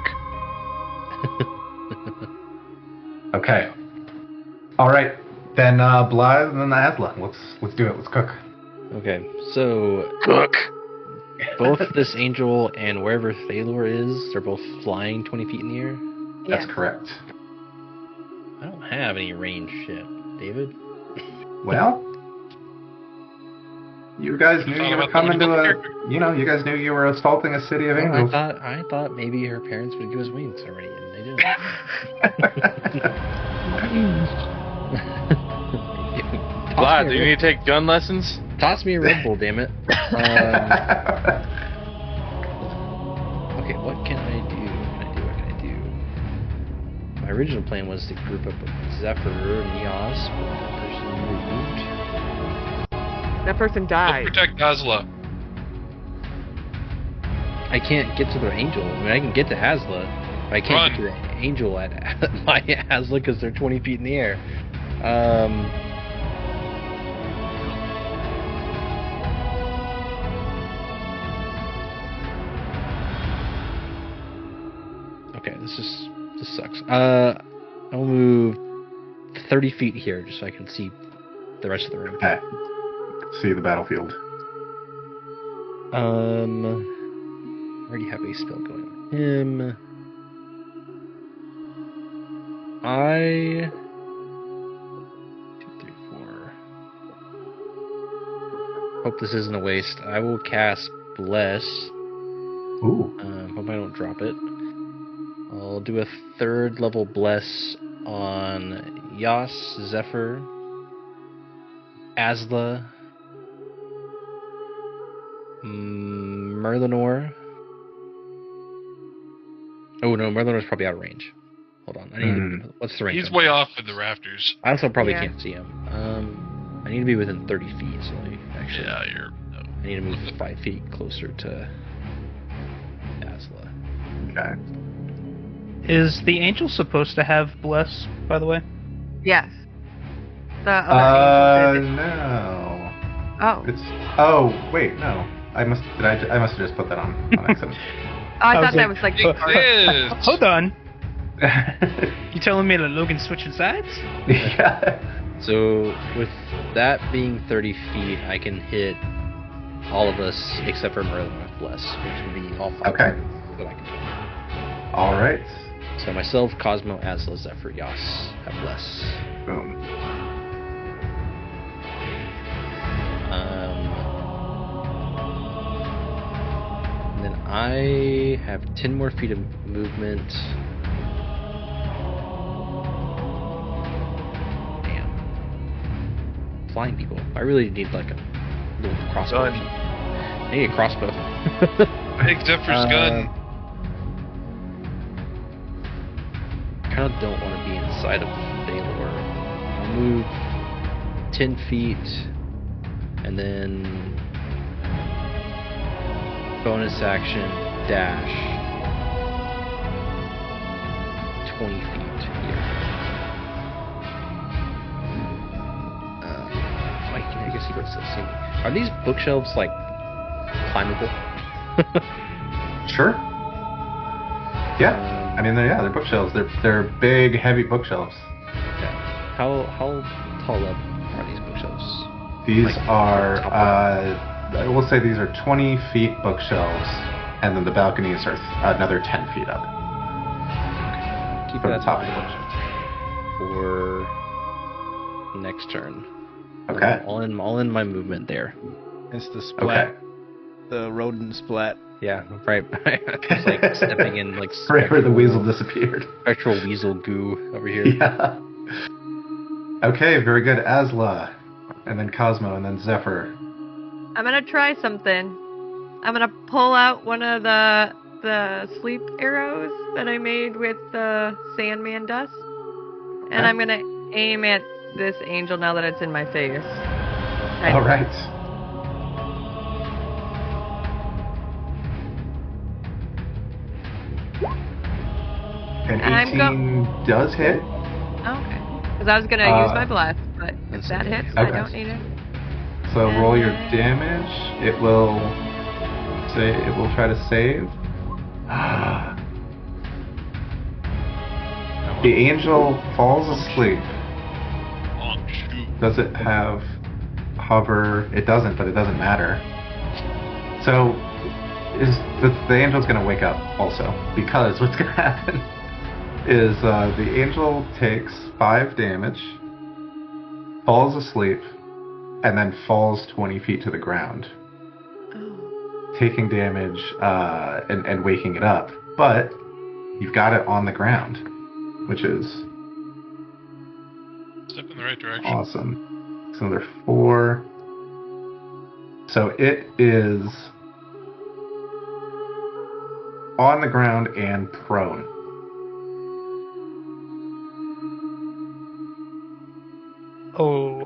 Okay. All right. Then Blythe and then Asla. Let's do it. Let's cook. Okay, so Cook. both this angel and wherever Thalor is, they're both flying 20 feet in the air. That's Yeah. correct. I don't have any range shit, David. Well, you guys knew you were coming to you guys knew you were assaulting a city of Well, angels. I thought maybe her parents would give us wings already, and they didn't. Vlad, do you need to take gun lessons? Toss me a Red Bull, damn it. Okay, what can I do? What can I do? My original plan was to group up with Zephyr and Neos, but that person moved. That person Go died. protect Asla. I can't get to the angel. I mean, I can get to Asla. But I can't get to the angel at my Asla because they're 20 feet in the air. Okay, this sucks. I'll move 30 feet here just so I can see the rest of the room. Okay. See the battlefield. Already have a spell going on him. I 2, 3, 4. Hope this isn't a waste. I will cast Bless. Ooh. Hope I don't drop it. I'll do a 3rd level Bless on Yas, Zephyr, Asla, Merlinor. Oh no, Merlinor's probably out of range. Hold on, I need to. What's the range? He's way off in the rafters. I also probably can't see him. I need to be within 30 feet, so actually. Yeah, I need to move 5 feet closer to Asla. Okay. Is the angel supposed to have bless, by the way? Yes. The other angel did. No. Oh. Oh, wait, no. I must have just put that on accident. Oh, I thought that was like. Hold on. You telling me that Logan's switching sides? Yeah. So with that being 30 feet, I can hit all of us except for Merlin with bless, which would be all 5 Okay. that I can hit. All right. So myself, Cosmo, Asla, Zephyr, Yas have bless. Boom. And then I have 10 more feet of movement. Damn. Flying people. I really need like a little crossbow. I need a crossbow. Take Zephyr's gun. I kind of don't want to be inside of Baylor. I'll move 10 feet and then bonus action dash 20 feet here. I guess he would still see me. Are these bookshelves like climbable? Sure. Yeah. I mean, they're bookshelves. They're big, heavy bookshelves. Okay. How tall up are these bookshelves? These are, I will say these are 20 feet bookshelves, and then the balconies are another 10 feet up. Okay. Keep from that the top of in the bookshelves for next turn. Okay. All in my movement there. It's the splat. Okay. The rodent splat. Yeah, right. It's like stepping in like Right where the weasel disappeared. Spectral weasel goo over here. Yeah. Okay, very good. Asla, and then Cosmo, and then Zephyr. I'm gonna try something. I'm gonna pull out one of the sleep arrows that I made with the Sandman dust, and I'm gonna aim at this angel now that it's in my face. All right. An 18 does hit. Okay. Because I was going to use my blast, but if that hits, I don't need it. So roll your damage. It will try to save. The angel falls asleep. Does it have hover? It doesn't, but it doesn't matter. So the angel's going to wake up also, because what's going to happen is the angel takes 5 damage, falls asleep, and then falls 20 feet to the ground, taking damage and waking it up. But you've got it on the ground, which is step in the right direction. Awesome. So another 4. So it is on the ground and prone. Oh.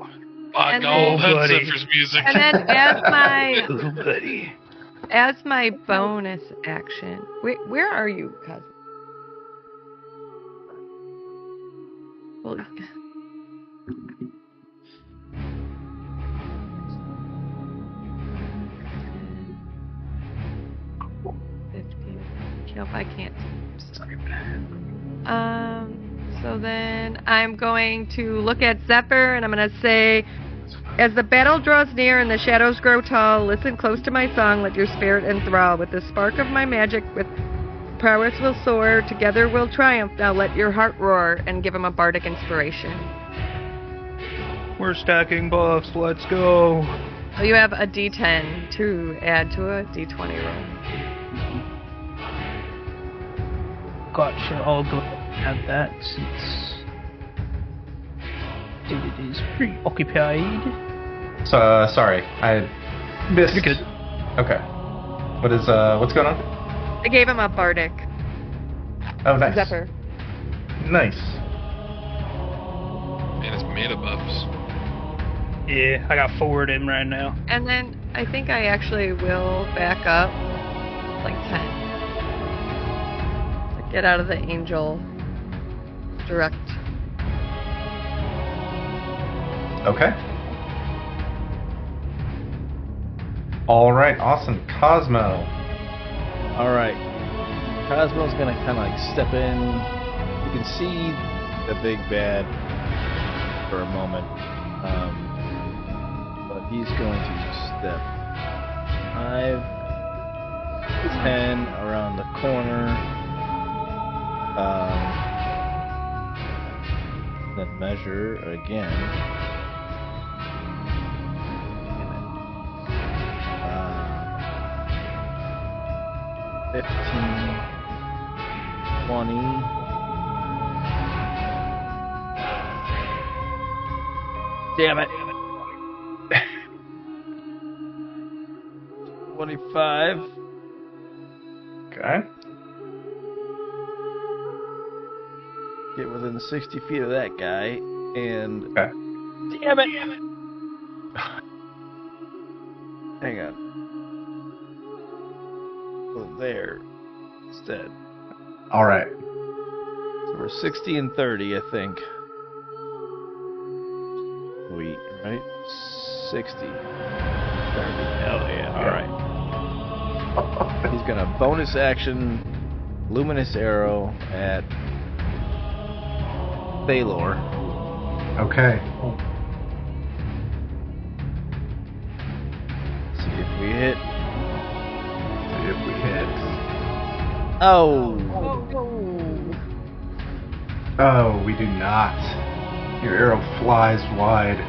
Fuck, oh, that's Zephyr's music. And then as my bonus action, where are you, cousin? Well, 15. Nope, I can't. Sorry. So then I'm going to look at Zephyr and I'm going to say, as the battle draws near and the shadows grow tall, listen close to my song, let your spirit enthrall. With the spark of my magic, with prowess will soar, together we'll triumph. Now let your heart roar, and give him a bardic inspiration. We're stacking buffs, let's go. So you have a d10 to add to a d20 roll. Gotcha, I'll go ahead and have that since It is preoccupied. So, sorry, I missed. You're good. Okay. What's going on? I gave him a bardic. Oh, nice. Zephyr. Nice. Man, it's meta buffs. Yeah, I got 4 of them right now. And then I think I actually will back up like 10. To get out of the angel direct. Okay. All right, awesome. Cosmo. Alright. Cosmo's gonna kind of like step in. You can see the big bad for a moment. But he's going to step 5, 10 around the corner. Then measure again. 15, 20. Damn it. 25. Okay. Get within 60 feet of that guy. And. Okay. Damn it! Hang on. Go there. Instead. All right. So we're 60 and 30, I think. Sweet, right? 60. 30. Hell yeah. Alright. He's gonna bonus action Luminous Arrow at Thalor. Okay. See if we hit. See if we hit. Oh! Oh, we do not. Your arrow flies wide.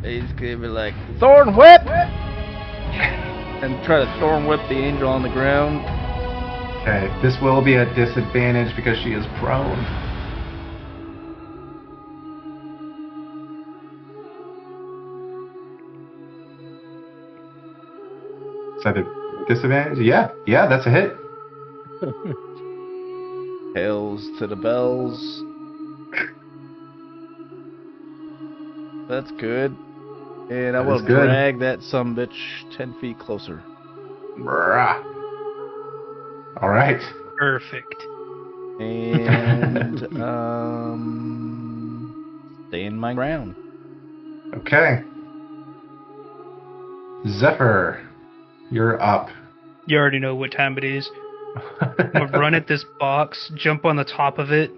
He's gonna be like, Thorn Whip! And try to Thorn Whip the angel on the ground. Okay, this will be a disadvantage because she is prone. Is that a disadvantage? Yeah, that's a hit. Hails to the bells. That's good. And I That will is good. drag that sumbitch 10 feet closer. Brah. All right. Perfect. And stay in my ground. Okay. Zephyr, you're up. You already know what time it is. I'm gonna run at this box, jump on the top of it,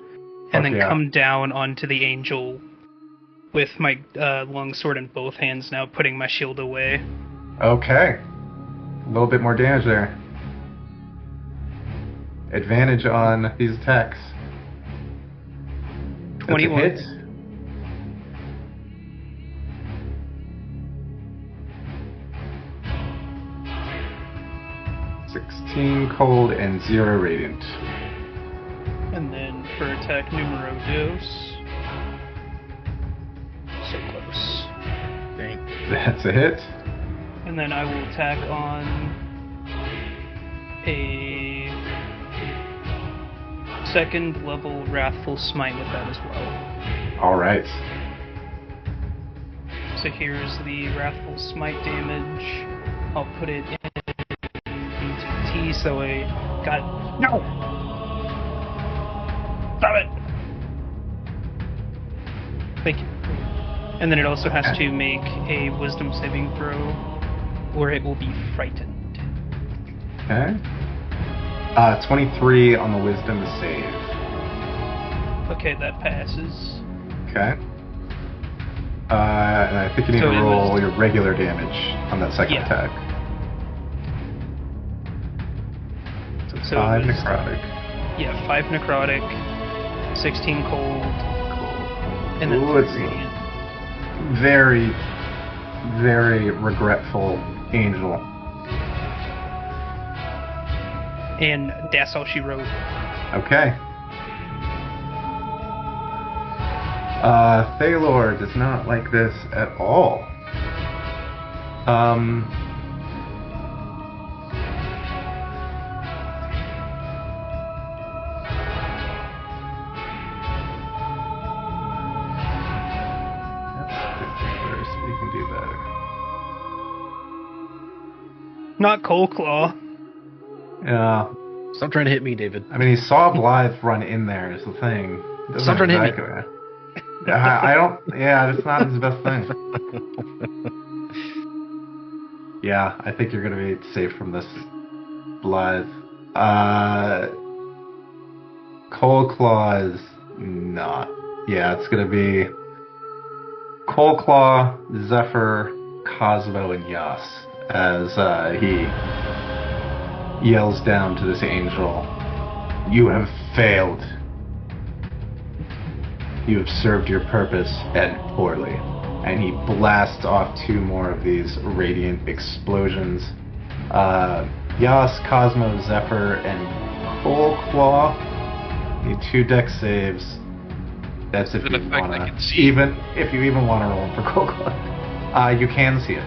and then come down onto the angel with my long sword in both hands now, putting my shield away. Okay. A little bit more damage there. Advantage on these attacks. 21. That's a hit. $16 cold and 0 radiant. And then for attack numero dos. So close. Dang. That's a hit. And then I will attack on a second level Wrathful Smite with that as well. All right. So here's the Wrathful Smite damage. I'll put it in T, so I got... No! Stop it! Thank you. And then it also has to make a Wisdom saving throw, or it will be frightened. Okay. 23 on the wisdom to save. Okay, that passes. Okay. And I think you need So to it roll was- your regular damage on that second Yeah. attack. So 5 it was- necrotic. Yeah, 5 necrotic, 16 cold, and then Ooh, 3 it's radiant. very, very regretful angel. And that's all she wrote. Okay. Thalor does not like this at all. We can do better. Not Cold Claw. Yeah. Stop trying to hit me, David. I mean, he saw Blythe run in there is the thing. Stop trying to hit me. I don't... Yeah, that's not his best thing. Yeah, I think you're going to be safe from this, Blythe. Cold Claw is not. Yeah, it's going to be Cold Claw, Zephyr, Cosmo, and Yas as he yells down to this angel, "You have failed. You have served your purpose, and poorly." And he blasts off 2 more of these radiant explosions. Yas, Cosmo, Zephyr, and Cold Claw need 2 dex saves. That's if you wanna, even if you want to roll for Cold Claw. You can see it.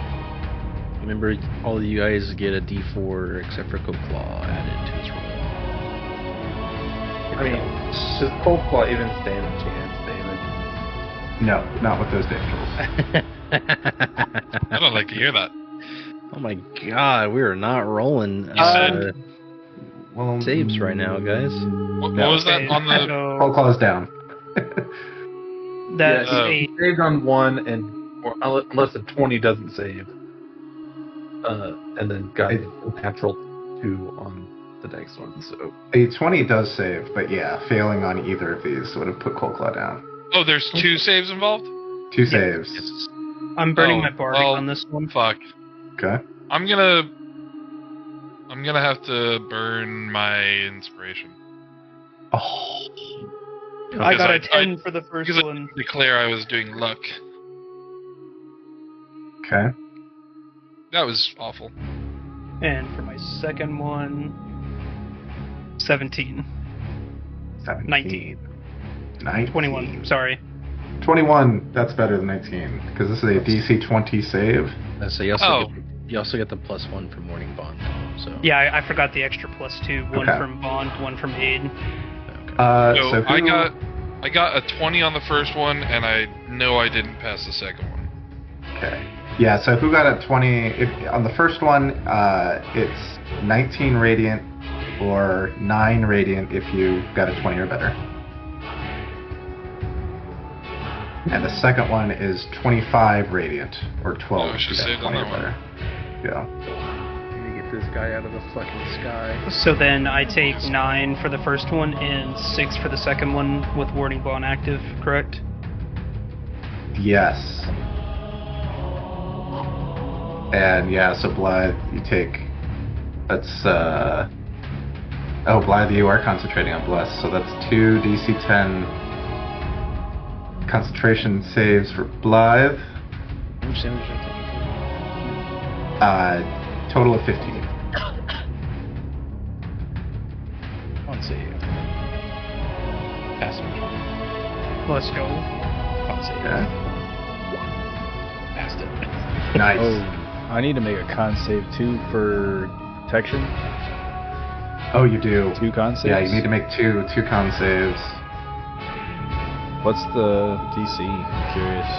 Remember, all of you guys get a D4 except for Cold Claw added to his roll. I mean, does Cold Claw even stand a chance, David? No, not with those damage rolls. I don't like to hear that. Oh my god, we are not rolling saves right now, guys. What was that on the... Cold Claw is down. That's yeah, a... saved on 1, or unless a 20 doesn't save. And then got a natural 2 on the next one, so... A 20 does save, but yeah, failing on either of these would have put Cold Claw down. Oh, there's 2 saves involved? 2 saves. Yes. I'm burning my bardic on this one. Fuck. Okay. I'm gonna have to burn my inspiration. Oh. I got a I 10 for the first because one. I declare I was doing luck. Okay. That was awful. And for my second one, 17. 17. 19. 19. 21, sorry. 21, that's better than 19, because this is a DC 20 save. So you also get the +1 for Morning Bond. So Yeah, I forgot the extra +2. One Okay. from Bond, one from Aid. So So I who- got a 20 on the first one, and I know I didn't pass the second one. Okay. Yeah, so who got a 20? On the first one, it's 19 radiant or 9 radiant if you got a 20 or better. And the second one is 25 radiant or 12 Oh, I if you should've got saved on 20 or that one. better. Yeah. Let me get this guy out of the fucking sky. So then I take 9 for the first one and 6 for the second one with Warding Bond active, correct? Yes. And yeah, so Blythe, you take... That's, Oh, Blythe, you are concentrating on Bless, so that's 2 DC 10 concentration saves for Blythe. how much damage did I Total of 15. take? Con save. Pass it. Let's go. Con save. Okay. Passed it. Nice. Oh, I need to make a con save too for protection. Oh, you do. 2 con saves? Yeah, you need to make two con saves. What's the DC? I'm curious.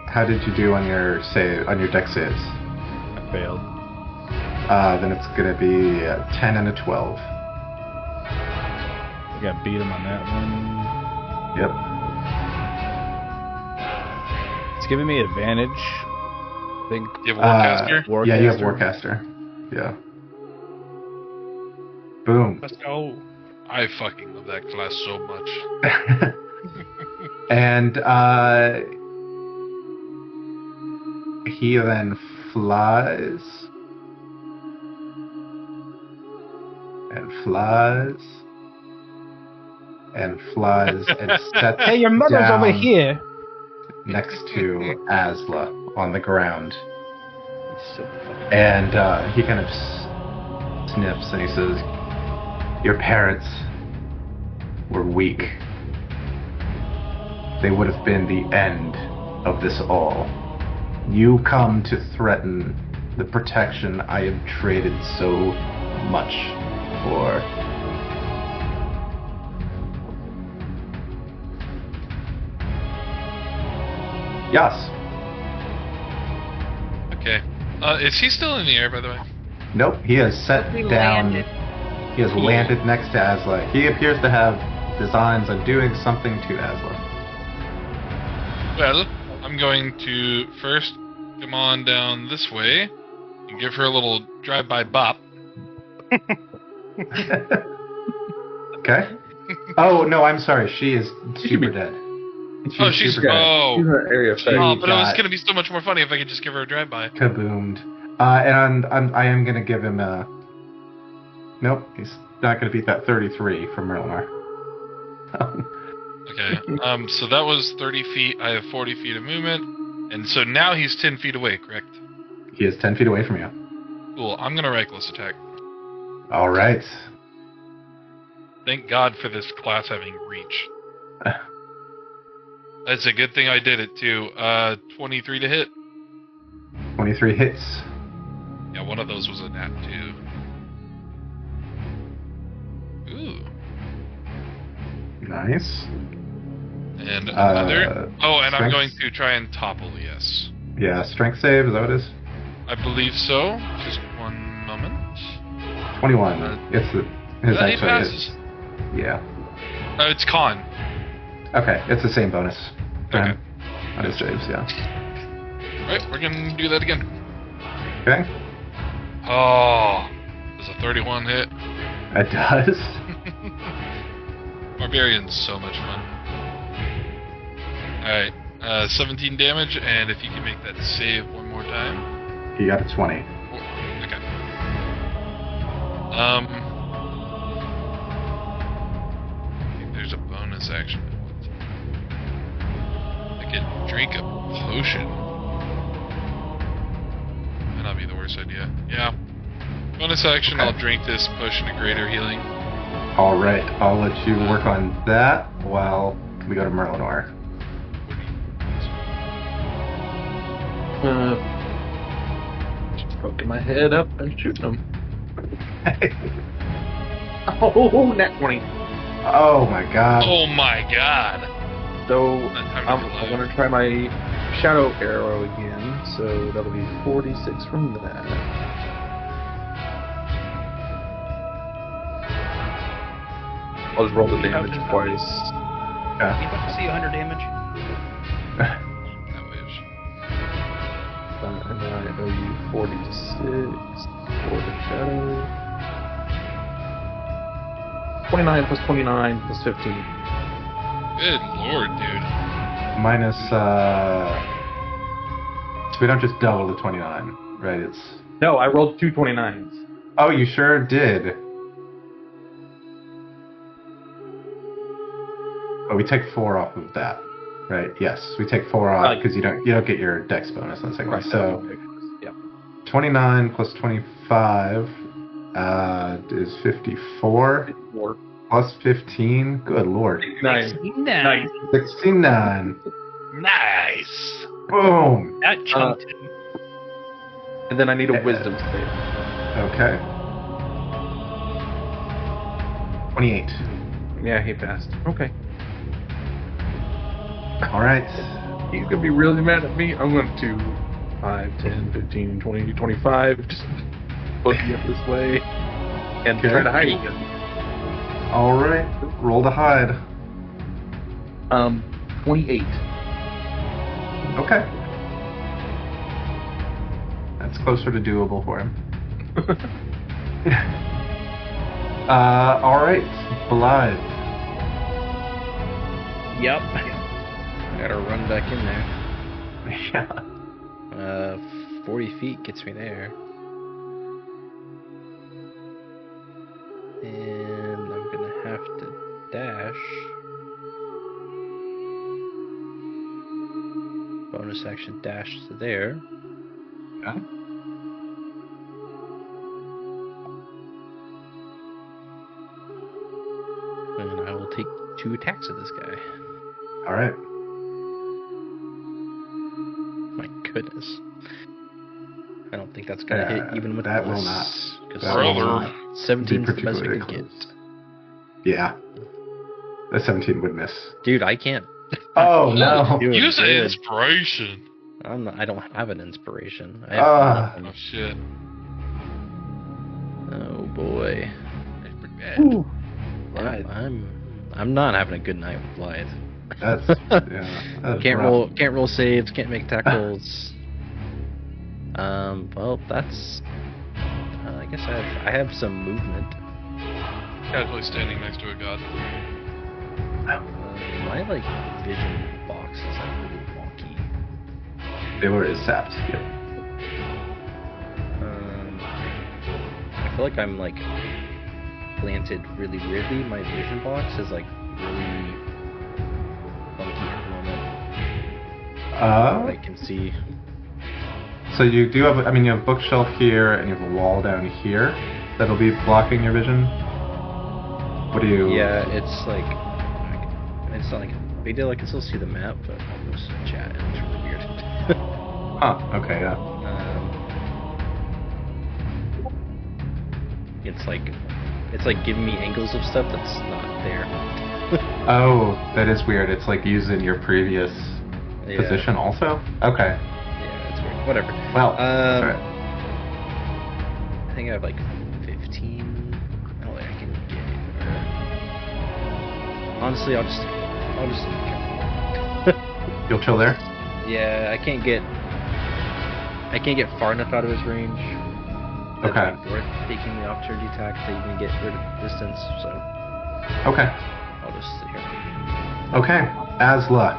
How did you do on your deck saves? I failed. Then it's gonna be a 10 and a 12. I got beat him on that one. Yep. It's giving me advantage. I think. You have Warcaster? Yeah, you have Warcaster. Yeah. Boom. Let's go. I fucking love that class so much. And he then flies and flies and flies and sets Hey, your mother's down over here. next to Asla on the ground. And he kind of sniffs and he says, "Your parents were weak they would have been the end of this all. You come to threaten the protection I have traded so much for. Yes. Okay. Is he still in the air, by the way? Nope, he has set He down. landed. He has Cool. landed next to Asla. He appears to have designs on doing something to Asla. Well, I'm going to first come on down this way and give her a little drive-by bop. Okay. Oh no, I'm sorry. She is super dead. Oh, she's super dead. oh, She's an area effect. oh, but it was got- gonna be so much more funny if I could just give her a drive-by. Kaboomed. And I am gonna give him a. Nope, he's not gonna beat that 33 from Merlinar. Okay. So that was 30 feet. I have 40 feet of movement, and so now he's 10 feet away. Correct. He is 10 feet away from you. Cool. I'm gonna reckless attack. All right. Thank God for this class having reach. That's a good thing I did it too. 23 to hit. 23 hits. Yeah, one of those was a nat 2. Ooh. Nice. And another. Oh, and I'm strength? going to try and topple. Yes. Yeah, strength save. Is that what it is? I believe so. Just one moment. 21. It's the his He actually passes. hits. Yeah. It's con. Okay, it's the same bonus. for Okay. him on his saves. Yeah. Right, we're gonna do that again. Okay. Oh, does a 31 hit? It does. Barbarian's so much fun. Alright, 17 damage, and if you can make that save one more time. He got a 20. Okay. I think there's a bonus action. I could drink a potion. Might not be the worst idea. Yeah. Bonus action, Okay. I'll drink this potion of greater healing. All right, I'll let you work on that while we go to Merlinor. Just poking my head up and shooting him. Oh, nat 20. Oh my god. Oh my god! So That time I'm to go live. going to try my shadow arrow again. So that'll be 46 from that. I'll just roll the damage twice. Yeah. You about to see 100 damage? That wish. And then I owe you 46 for the shadow. 29 plus 29 plus 15. Good lord, dude. Minus, so we don't just double the 29, right? It's. No, I rolled two 29s. Oh, you sure did. Oh, we take 4 off of that, right? Yes, we take 4 off because you don't get your dex bonus on the second one. So yeah. 29 plus 25 is 54. 4. Plus 15. Good lord. 9. 9. 69. Nice! Boom. That chunked him. And then I need a wisdom save. Okay. 28. Yeah, he passed. Okay. All right. He's going to be really mad at me. I'm going to 5, 10, 15, 20, 25. Just looking up this way. And Okay. try to hide again. All right. Roll to hide. 28. Okay. That's closer to doable for him. All right. Blythe. Yep. Gotta run back in there. Yeah. 40 feet gets me there. And I'm gonna have to dash. Bonus action dash to there. Okay. And I will take 2 attacks at this guy. All right. goodness. I don't think that's gonna hit even with that plus. will not. 'Cause That will Brother. not 17 be is the best we particularly can get. close. Yeah. The 17 would miss. Dude, I can't. Oh no. Doing Use an good. inspiration. I don't have an inspiration. I have Oh shit. Oh boy. That's pretty bad. I'm not having a good night with Blythe. That's that's Can't rough. roll saves, can't make tackles. Well, that's. I guess I have some movement. Casually standing next to a god. My vision box is really wonky. Baylor is sapped. Yep. I feel like I'm planted really weirdly. My vision box is really funky at the moment. I can see. So you do have, you have a bookshelf here, and you have a wall down here that'll be blocking your vision. What do you? Yeah, it's not a big deal. I can still see the map, but I'll post in the chat, and it's really weird. Huh. Okay. Yeah. It's giving me angles of stuff that's not there. Oh, that is weird. It's using your previous position also. Okay. Yeah, it's weird. Whatever. Well, that's all right. I think I have 15. I don't think I can get anywhere. Honestly, I'll just You'll chill there. Yeah, I can't get far enough out of his range. Okay. It's worth taking the opportunity attack to even get rid of distance. So. Okay. I'll just sit here. Okay. Asla,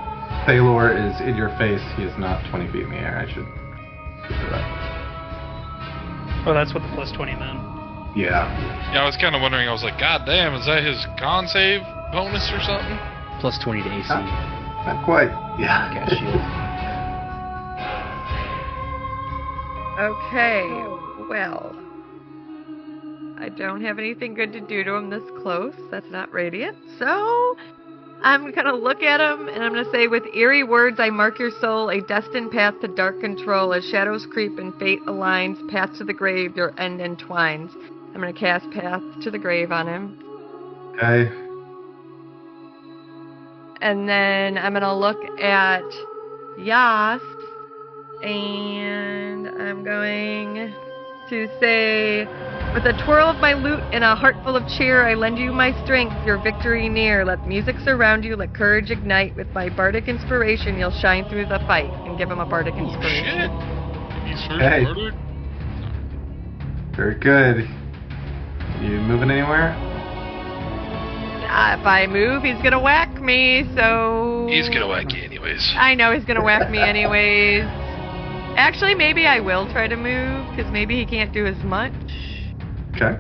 Thalor is in your face. He is not 20 feet in the air. I should do that. Oh, that's what the plus 20 meant. Yeah. Yeah, I was kind of wondering. I was like, God damn, is that his con save bonus or something? Plus 20 to AC. Not quite. Yeah. Cast shield. Okay, well, I don't have anything good to do to him this close. That's not radiant. So I'm going to look at him and I'm going to say, with eerie words, I mark your soul a destined path to dark control. As shadows creep and fate aligns, path to the grave, your end entwines. I'm going to cast Path to the Grave on him. Okay. And then I'm going to look at Yas, and I'm going to say, with a twirl of my lute and a heart full of cheer, I lend you my strength, your victory near. Let music surround you, let courage ignite. With my bardic inspiration, you'll shine through the fight. And give him a bardic inspiration. Shit. He's first Hey. murdered? Very good. You moving anywhere? If I move, he's going to whack me, so... He's gonna whack you anyways. I know he's going to whack me anyways. Actually, maybe I will try to move, because maybe he can't do as much. Okay.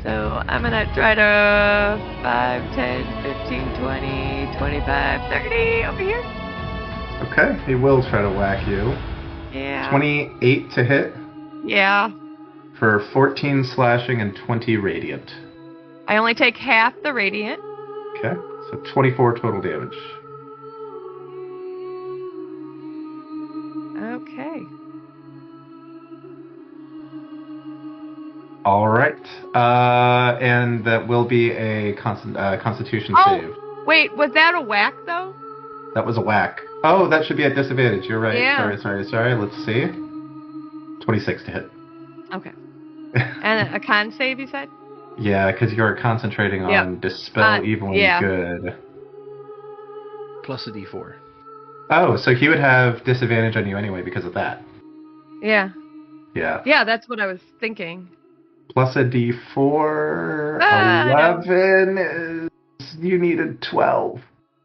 So I'm going to try to 5, 10, 15, 20, 25, 30 over here. Okay. He will try to whack you. Yeah. 28 to hit Yeah. for 14 slashing and 20 radiant. I only take half the radiant. Okay. So 24 total damage. Okay. All right. And that will be a Constitution save. Oh, wait, was that a whack, though? That was a whack. Oh, that should be at disadvantage. You're right. Yeah. Sorry. Let's see. 26 to hit. Okay. And a con save, you said? Yeah, because you're concentrating on Dispel Evil and yeah. Good. Plus a d4. Oh, so he would have disadvantage on you anyway because of that. Yeah. Yeah. Yeah, that's what I was thinking. Plus a d4. No. 11 is... You needed 12.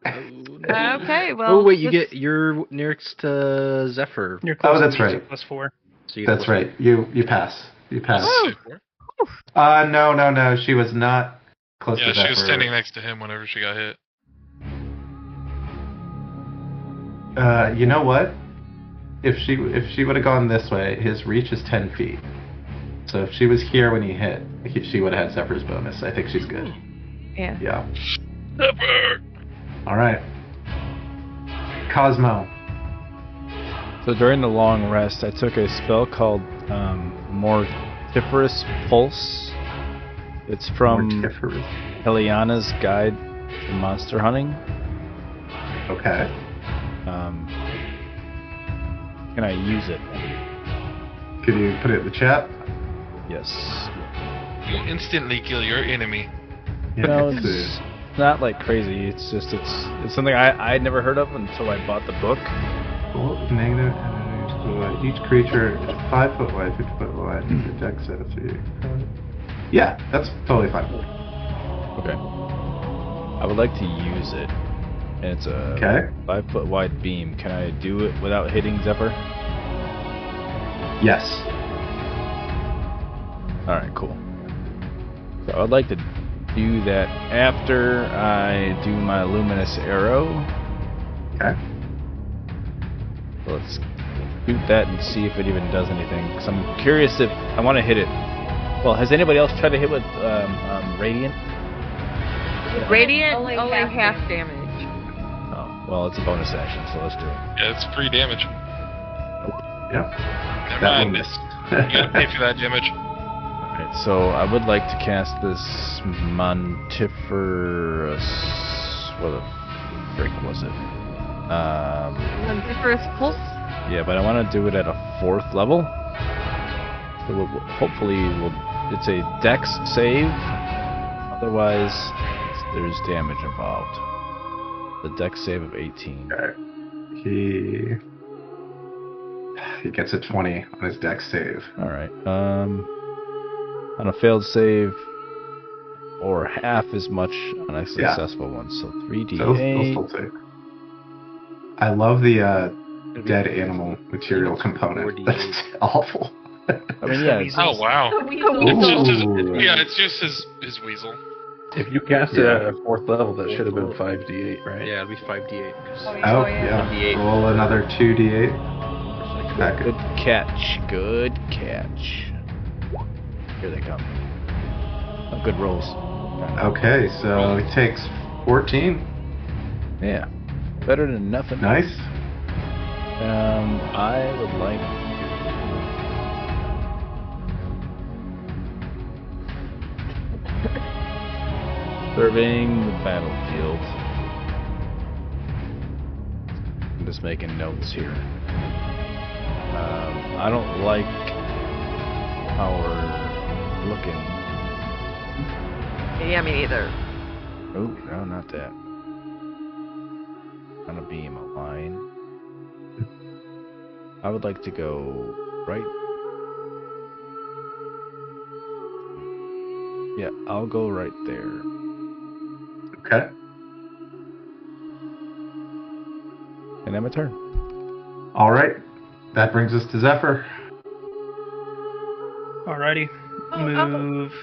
Okay, well... Oh, wait, you're next to Zephyr. You're close that's to me, right. so plus 4. So you That's right. You pass. You pass. Woo! No. She was not close Yeah, to she Zephyr. was standing next to him whenever she got hit. You know what? If she would have gone this way, his reach is 10 feet. So if she was here when he hit, she would have had Zephyr's bonus. I think she's good. Yeah. Yeah. Zephyr! All right. Cosmo. So during the long rest, I took a spell called Mortiferous Pulse. It's from Mortiferous. Eliana's Guide to Monster Hunting. Okay. Can I use it? Could you put it in the chat? Yes. You instantly kill your enemy. No, it's not like crazy. It's just it's something I had never heard of until I bought the book. Negative. Each creature is 5 foot wide, 50 foot wide, and the deck set of 3. Yeah, that's totally fine. Okay. I would like to use it. And it's a 5 foot wide beam. Can I do it without hitting Zephyr? Yes. Alright, cool. So I'd like to do that after I do my luminous arrow. Okay. So let's shoot that and see if it even does anything. Because I'm curious if I want to hit it. Well, has anybody else tried to hit with Radiant? Radiant only half damage. Oh, well, it's a bonus action, so let's do it. Yeah, it's free damage. Yep. Never That mind. one missed. You gotta pay for that damage. Alright, so I would like to cast this Montiferous. What the frick was it? Montiferous Pulse? Yeah, but I want to do it at a 4th level. So hopefully, it's a Dex save. Otherwise, there's damage involved. The Dex save of 18. Okay. He gets a 20 on his Dex save. Alright. On a failed save, or half as much on a successful one. So 3d8. So he'll still take. I love the dead animal material component. That's awful. I mean, yeah. Oh wow. It's just his weasel. If you cast it at a 4th level, that should have been 5d8, right? Yeah, it'd be 5d8. Oh, yeah. D8. Roll another 2d8. Good catch. Good catch. Here they come. Oh, good rolls. Okay, so he takes 14. Yeah. Better than nothing. Nice. I would like surveying the battlefield. I'm just making notes here. I don't like how we're looking. Yeah, me neither. Oh, no, not that. On a beam, a line. I would like to go right. Yeah, I'll go right there. Okay. And then my turn. All right. That brings us to Zephyr. Alrighty. Move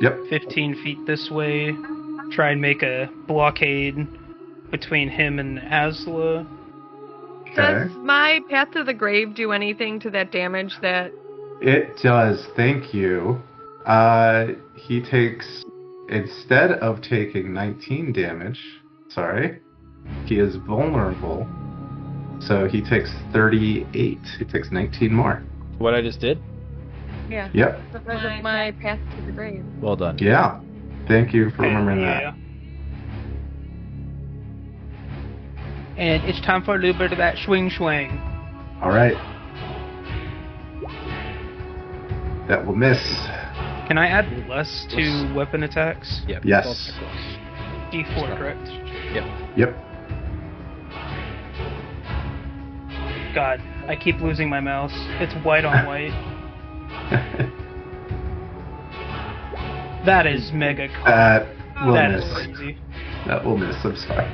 Yep. 15 feet this way. Try and make a blockade between him and Asla. Does my Path to the Grave do anything to that damage that... It does. Thank you. He takes, instead of taking 19 damage, he is vulnerable. So he takes 38. He takes 19 more. What I just did? Yeah. Yep. Because of my Path to the Grave. Well done. Yeah. Thank you for remembering Yeah. that. And it's time for a little bit of that swing. All right. That will miss. Can I add less to weapon attacks? Yep. Yes. D4, correct? Yep. God, I keep losing my mouse. It's white on white. That is mega cool. That will That miss. is crazy. That will miss. I'm sorry.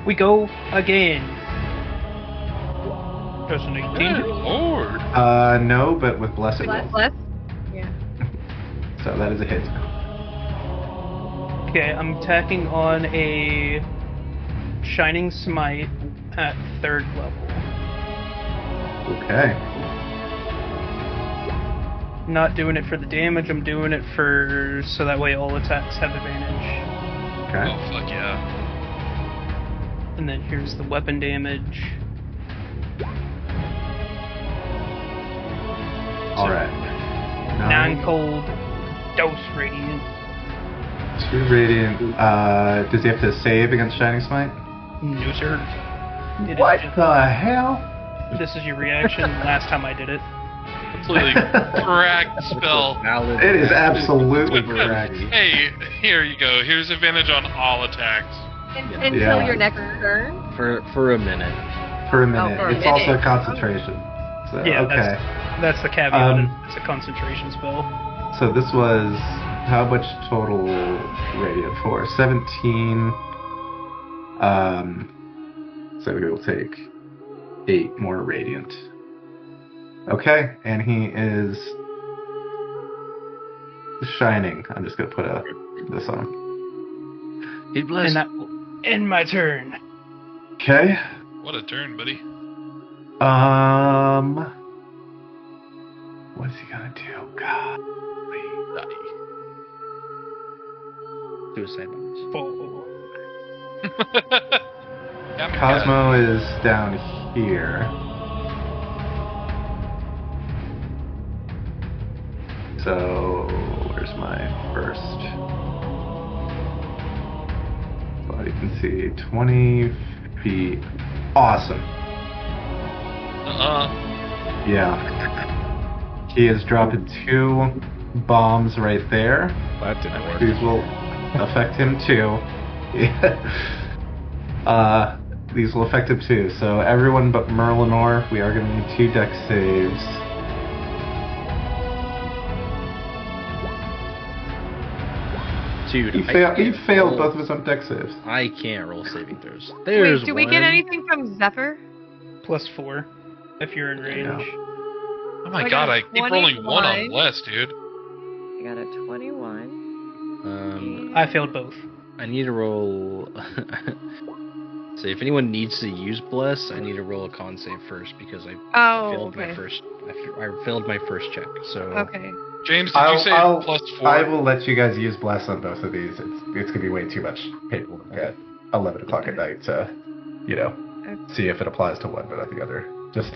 We go again. Just an 18. Lord. No, but with blessed will. Less? Yeah. So that is a hit. Okay, I'm attacking on a Shining Smite at 3rd level. Okay. Not doing it for the damage, I'm doing it for so that way all attacks have advantage. Okay. Oh fuck yeah. And then here's the weapon damage. Alright. 9 cold, dose radiant. 2 radiant. Does he have to save against Shining Smite? No, sir. It is What just- the hell? This is your reaction. Last time I did it. Completely cracked spell. Valid. It is absolutely correct. Hey, here you go. Here's advantage on all attacks. Until Yeah. your next turn. For a minute. For a minute. for a It's also minute. concentration. So, Yeah, okay. That's the caveat. Um, It's a concentration spell. So this was how much total radiant for? 17. So we will take 8 more radiant. Okay, and he is shining. I'm just gonna put this on. He blessed. And that will end my turn. Okay. What a turn, buddy. What is he gonna do? God. Suicide bombs. Cosmo is down here. So, where's my first? So you can see 20 feet. Awesome. Yeah. He is dropping 2 bombs right there. That didn't work. These will affect him too. These will affect him too. So everyone but Merlinor, we are going to need 2 dex saves. Dude, He failed both of his own dex saves. I can't roll saving throws. There's Wait, do we get one. anything from Zephyr? +4 if you're in range. Yeah. Oh my I god, got a I keep rolling 1 on 21. less, dude. I got a 21. I failed both. I need to roll. So if anyone needs to use bless, I need to roll a con save first because I failed okay. my first. I failed my first check. So Okay. James, did you say +4? I will let you guys use bless on both of these. It's gonna be way too much paperwork at 11 o'clock at night to, see if it applies to one but not the other. Just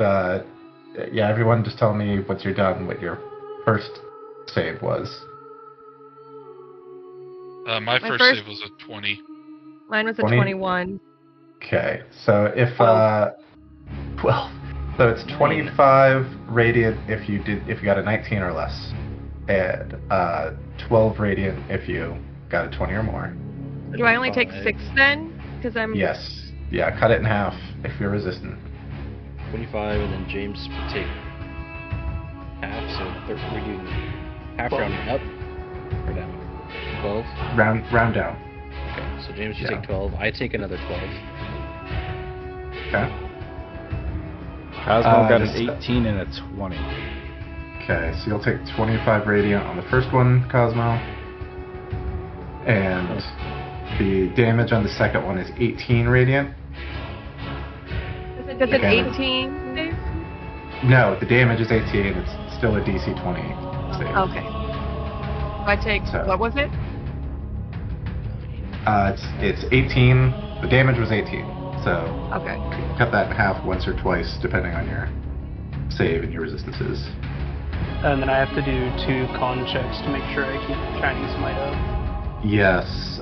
yeah, everyone, just tell me once you're done what your first save was. My first first- save was a 20. Mine was a 20? 21. Okay, so if so it's 25 radiant if you got a 19 or less, and 12 radiant if you got a 20 or more. Do I only take 6 then? Because I'm. Yes, yeah, cut it in half if you're resistant. 25, and then James would take half. So we're doing half rounding up or down. 12. Round down. Okay, so James, you Yeah. take 12. I take another 12. Okay. Cosmo got an just- 18 and a 20. Okay, so you'll take 25 radiant on the first one, Cosmo, and the damage on the second one is 18 radiant. Does an Okay. 18 save? No, the damage is 18. It's still a DC 20 save. Okay. I take. So- What was it? It's 18. The damage was 18. So Okay. cut that in half once or twice, depending on your save and your resistances. And then I have to do 2 con checks to make sure I keep Shining Smite up. Yes,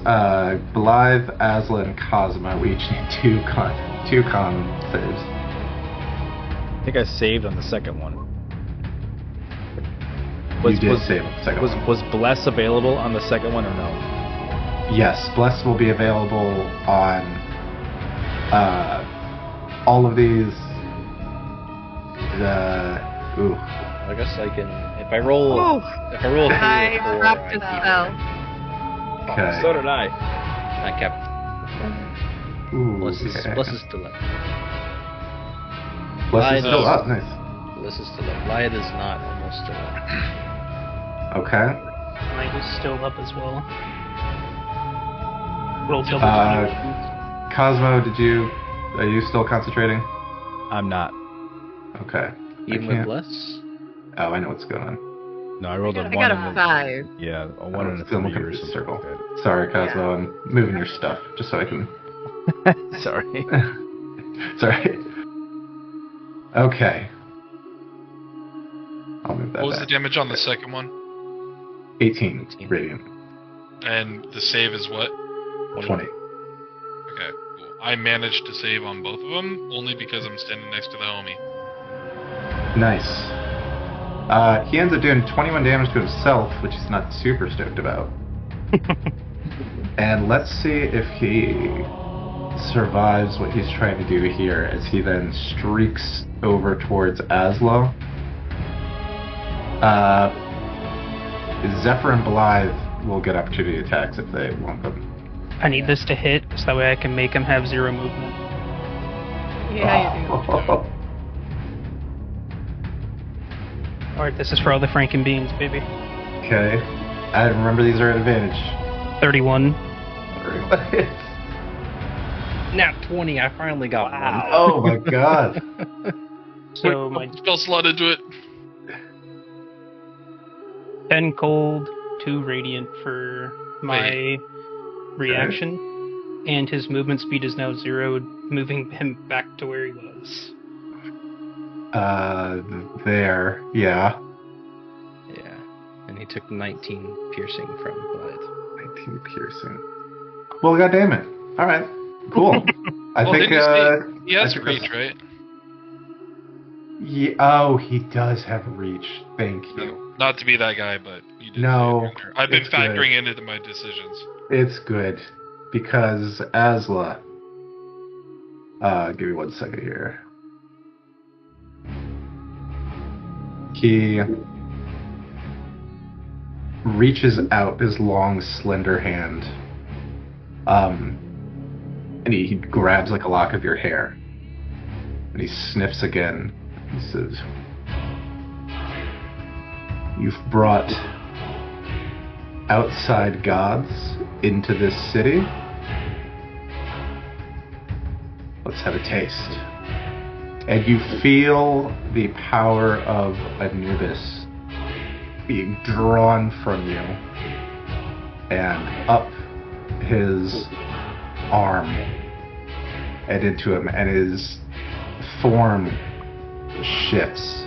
Blythe, Asla, and Cosmo each need 2 con saves. I think I saved on the second one. You did save on the second one. Was Bless available on the second one or no? Yes, Bless will be available on all of these. Ooh. I guess I can. If I roll. Oh, If I roll a 3 I or 4, dropped I a keep spell. Okay. So did I. I kept. Ooh, Bless is okay. still up. Bless is Blythe still is- up. Nice. Bless is still up. Blythe is not almost still up. Okay. Mine is still up as well. Roll double damage. Cosmo, are you still concentrating? I'm not. Okay. Even I with can't- bless. Oh, I know what's going on. No, I rolled a I 1. got and a 5. Yeah, a 1 and a Still 3 looking or for the something circle. like that. Sorry, Cosmo. I'm moving your stuff just so I can Sorry. Sorry. Okay. I'll move that What was back. the damage on the second one? 18 radiant. And the save is what? 20. Okay, cool. I managed to save on both of them, only because I'm standing next to the homie. Nice. He ends up doing 21 damage to himself, which he's not super stoked about. And let's see if he survives what he's trying to do here, as he then streaks over towards Asla. Zephyr and Blythe will get opportunity attacks if they want them. I need this to hit, so that way I can make him have 0 movement. Yeah, you do. Alright, this is for all the Franken beans, baby. Okay. I remember these are at advantage. 31. Nat 20, I finally got one. Oh my god. So my Spell slot into it. 10 cold, 2 radiant for my reaction, and his movement speed is now 0, moving him back to where he was. There. Yeah. Yeah. And he took 19 piercing from Blythe. 19 piercing. Well, goddamn it. Alright. Cool. I Well, think, didn't you say he has I think reach, that's- right? Yeah, oh, he does have reach. Thank you. Not to be that guy, but you did. No, say it earlier. I've been it's factoring it into my decisions. It's good. Because Asla... give me 1 second here. He reaches out his long, slender hand. And he grabs like a lock of your hair. And he sniffs again. He says, "You've brought outside gods into this city. Let's have a taste." And you feel the power of Anubis being drawn from you and up his arm and into him, and his form shifts.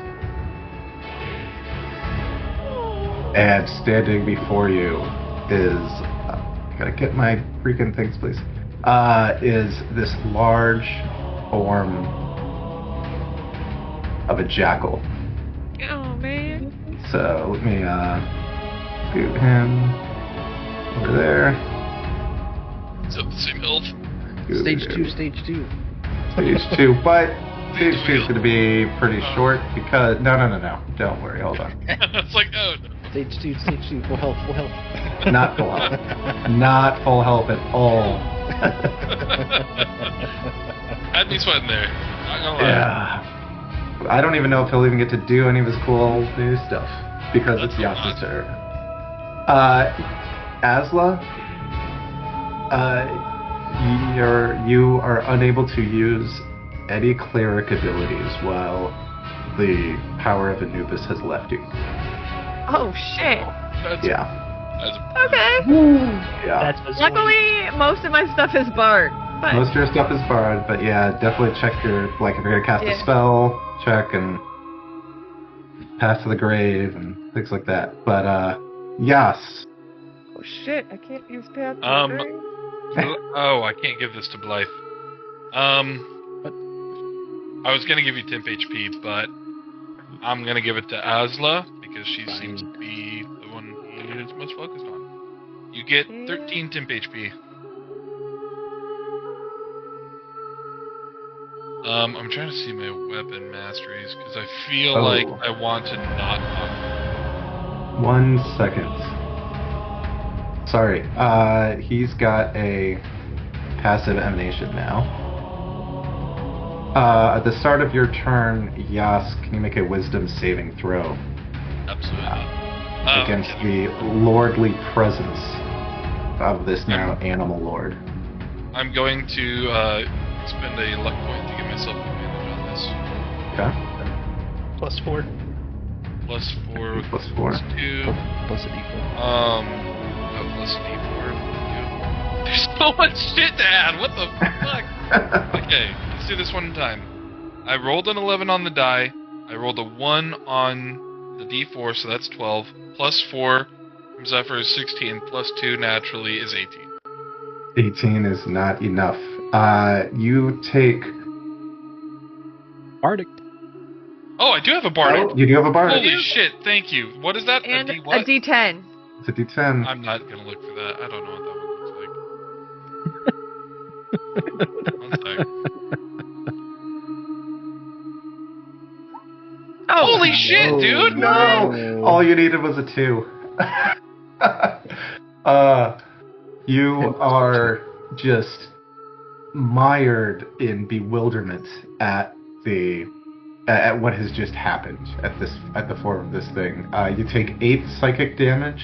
And standing before you is, gotta get my freaking things, please, is this large form of a jackal. Oh, man. So let me scoot him over there. Is that the same health? Scoot Stage him. 2, stage 2. Stage 2, but stage 2 is going to be pretty short because... No. Don't worry, hold on. It's like, oh, no. Stage 2, full health, full health. Not full health. Not full health at all. Had me sweating there. Not gonna lie. Yeah. I don't even know if he'll even get to do any of his cool new stuff because it's That's Yasu's a turn. Asla, you are unable to use any cleric abilities while the power of Anubis has left you. Oh, shit. That's, Yeah. that's Okay. Yeah. That's what's Luckily, most of my stuff is barred. But Most of your stuff is barred, but yeah, definitely check your, like, if you're gonna cast a Yeah. spell, check and pass to the grave and things like that. But, Yas. oh, shit. I can't use path. Oh, I can't give this to Blythe. What? I was gonna give you temp HP, but I'm gonna give it to Asla because she Fine. seems to be the one he is most focused on. You get 13 temp HP. I'm trying to see my weapon masteries because I feel like I want to not. 1 second. Sorry. He's got a passive emanation now. At the start of your turn, Yas, can you make a wisdom saving throw Absolutely. against the lordly presence of this now animal lord? I'm going to spend a luck point to give myself advantage on this. Okay. +4. Plus 4 with Plus 4. plus 2. Plus a d4. Oh, plus D4. There's so much shit to add. What the fuck? Okay, let's do this one time. I rolled an 11 on the die. I rolled a 1 on the d4, so that's 12. Plus 4 from Zephyr is 16. Plus 2 naturally is 18. 18 is not enough. You take... Bardic. Oh, I do have a bardic. Oh, you do have a bardic. Holy shit, thank you. What is that? And a D what? a D10. It's a D10. I'm not gonna look for that. I don't know what that one looks like. One sec. Oh, Holy shit, dude! No! All you needed was a 2. You are just mired in bewilderment at what has just happened at the form of this thing. You take 8 psychic damage,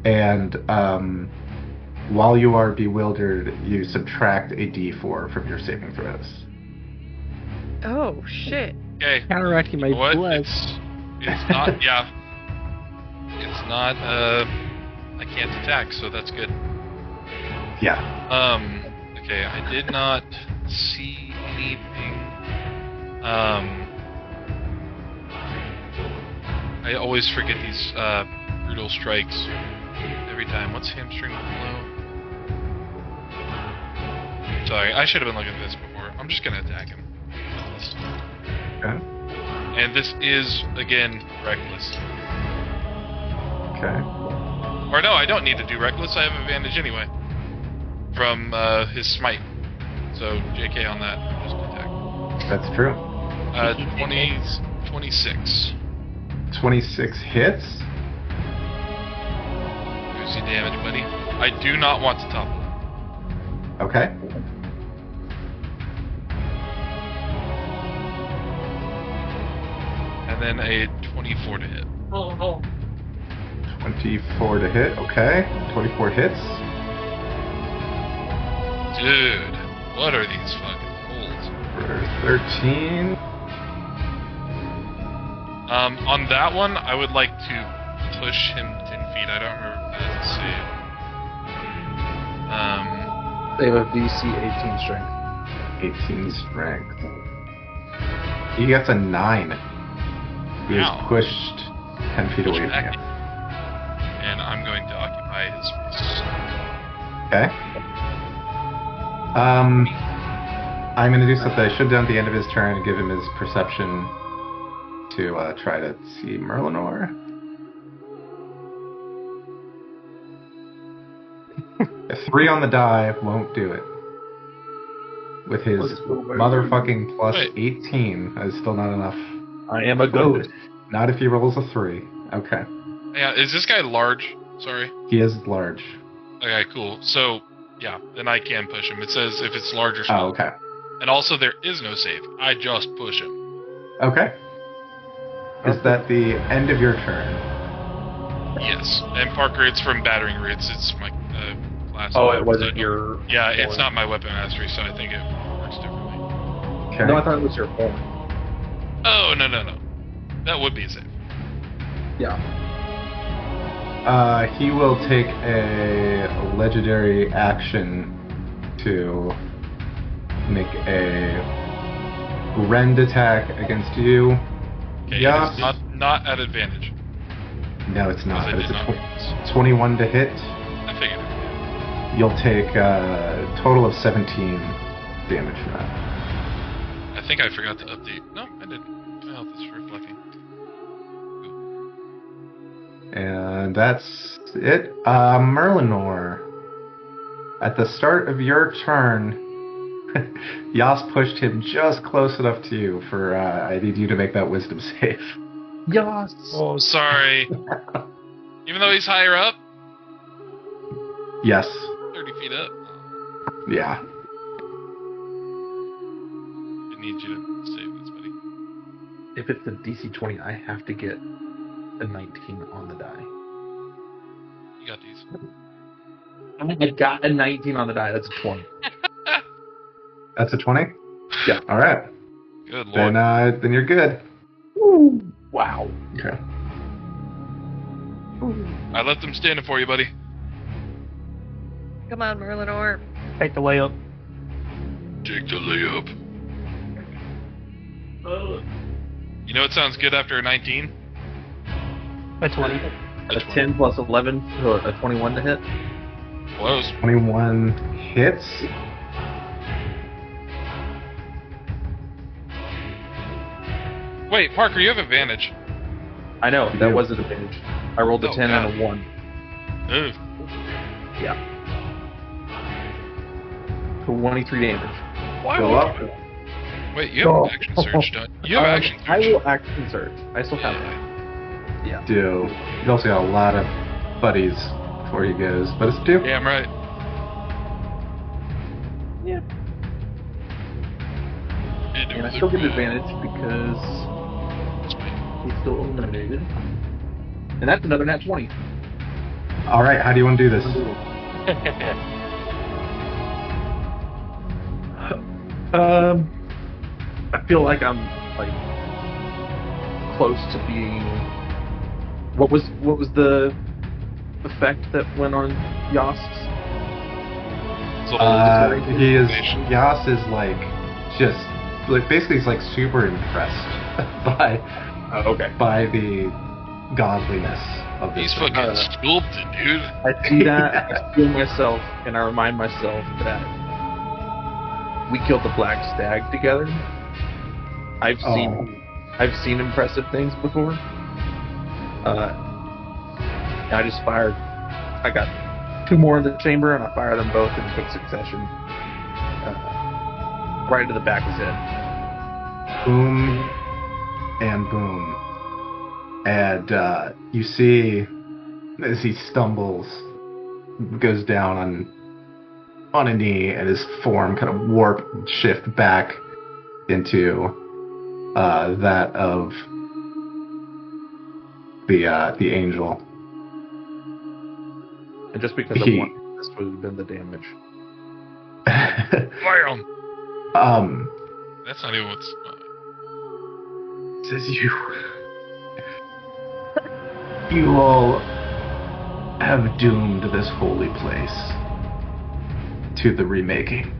and while you are bewildered, you subtract a d4 from your saving throws. Oh, shit. Okay. Counteracting my What? bless. It's not. Yeah. It's not. I can't attack, so that's good. Yeah. Okay. I did not see anything. I always forget these brutal strikes every time. What's hamstring blow? Sorry, I should have been looking at this before. I'm just gonna attack him. Okay. And this is again reckless. Okay. Or no, I don't need to do reckless. I have advantage anyway from his smite. So JK on that. Just attack. That's true. 26. 26 hits. Juicy damage, buddy. I do not want to topple. Okay. And then a 24 to hit. 24 to hit. Okay. 24 hits. Dude, what are these fucking rolls? For 13. On that one, I would like to push him 10 feet. I don't remember if that's a save. They have a DC 18 strength. 18 strength. He gets a 9. He is Ow. pushed 10 feet away Push from back. you. And I'm going to occupy his space. Okay. I'm going to do something I should have done at the end of his turn and give him his perception to try to see Merlinor. A 3 on the die won't do it. With his motherfucking plus Wait. 18, that is still not enough. I am a goat. Not if he rolls a 3. Okay. Yeah, is this guy large? Sorry. He is large. Okay, cool. So, yeah, then I can push him. It says if it's large or Oh, small. okay. And also, there is no save. I just push him. Okay. Is that the end of your turn? Yes. And Parker, it's from battering roots. It's my class. Oh, it wasn't your. Yeah, it's horn. not my weapon mastery, so I think it works differently. Okay. No, I thought it was your horn. Oh, no. That would be a save. Yeah. He will take a legendary action to make a rend attack against you. Okay, Yeah. it's not at advantage. No, it's not. Because I But did it's not. 21 to hit. I figured it. You'll take a total of 17 damage from that. I think I forgot to update. No, I didn't. My health is reflecting. And that's it. Merlinor. At the start of your turn, Yas pushed him just close enough to you for I need you to make that wisdom save. Yes. Oh, sorry. Even though he's higher up, Yes. 30 feet up. Yeah. I need you to save this, buddy. If it's a DC 20, I have to get a 19 on the die. You got these. I got a 19 on the die. That's a 20. That's a 20? Yeah. All right. Good lord. Then you're good. Ooh, wow. Okay. I left them standing for you, buddy. Come on, Merlin Orb. Take the layup. Take the layup. You know what sounds good after a 19? A 20. A 10 plus 11, so a 21 to hit. Close. 21 hits. Wait, Parker, you have advantage. I know, You that do. was an advantage. I rolled a Oh, 10 God. and a 1. Ugh. Yeah. 23 damage. Why Go would up. you? Wait, you have action surge, don't you? Have action I surge. will action surge. I still have that. Yeah. Do. You also got a lot of buddies before he goes, but it's do. Damn right. Yeah. And I still get advantage because he's still eliminated. And that's another nat 20. All right, how do you want to do this? I feel like I'm like close to being. What was the effect that went on Yosk's? He is. Yas is like just like basically he's like super impressed by Okay. by the godliness of this. He's fucking sculpted, dude. I see that. I feel myself, and I remind myself that we killed the black stag together. I've seen impressive things before. I just fired. I got 2 more in the chamber, and I fire them both in quick succession, right into the back of his head. Boom and boom. And you see as he stumbles, goes down on a knee, and his form kind of warp and shift back into that of the angel. And just because of one, this would have been the damage. Bam! um That's not even what's. Says you all have doomed this holy place to the remaking.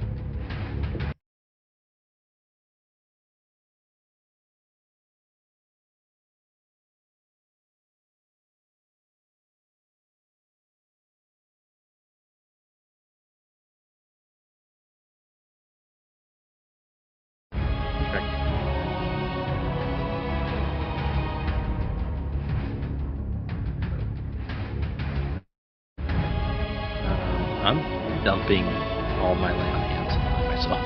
I'm dumping all my lay on hands on myself.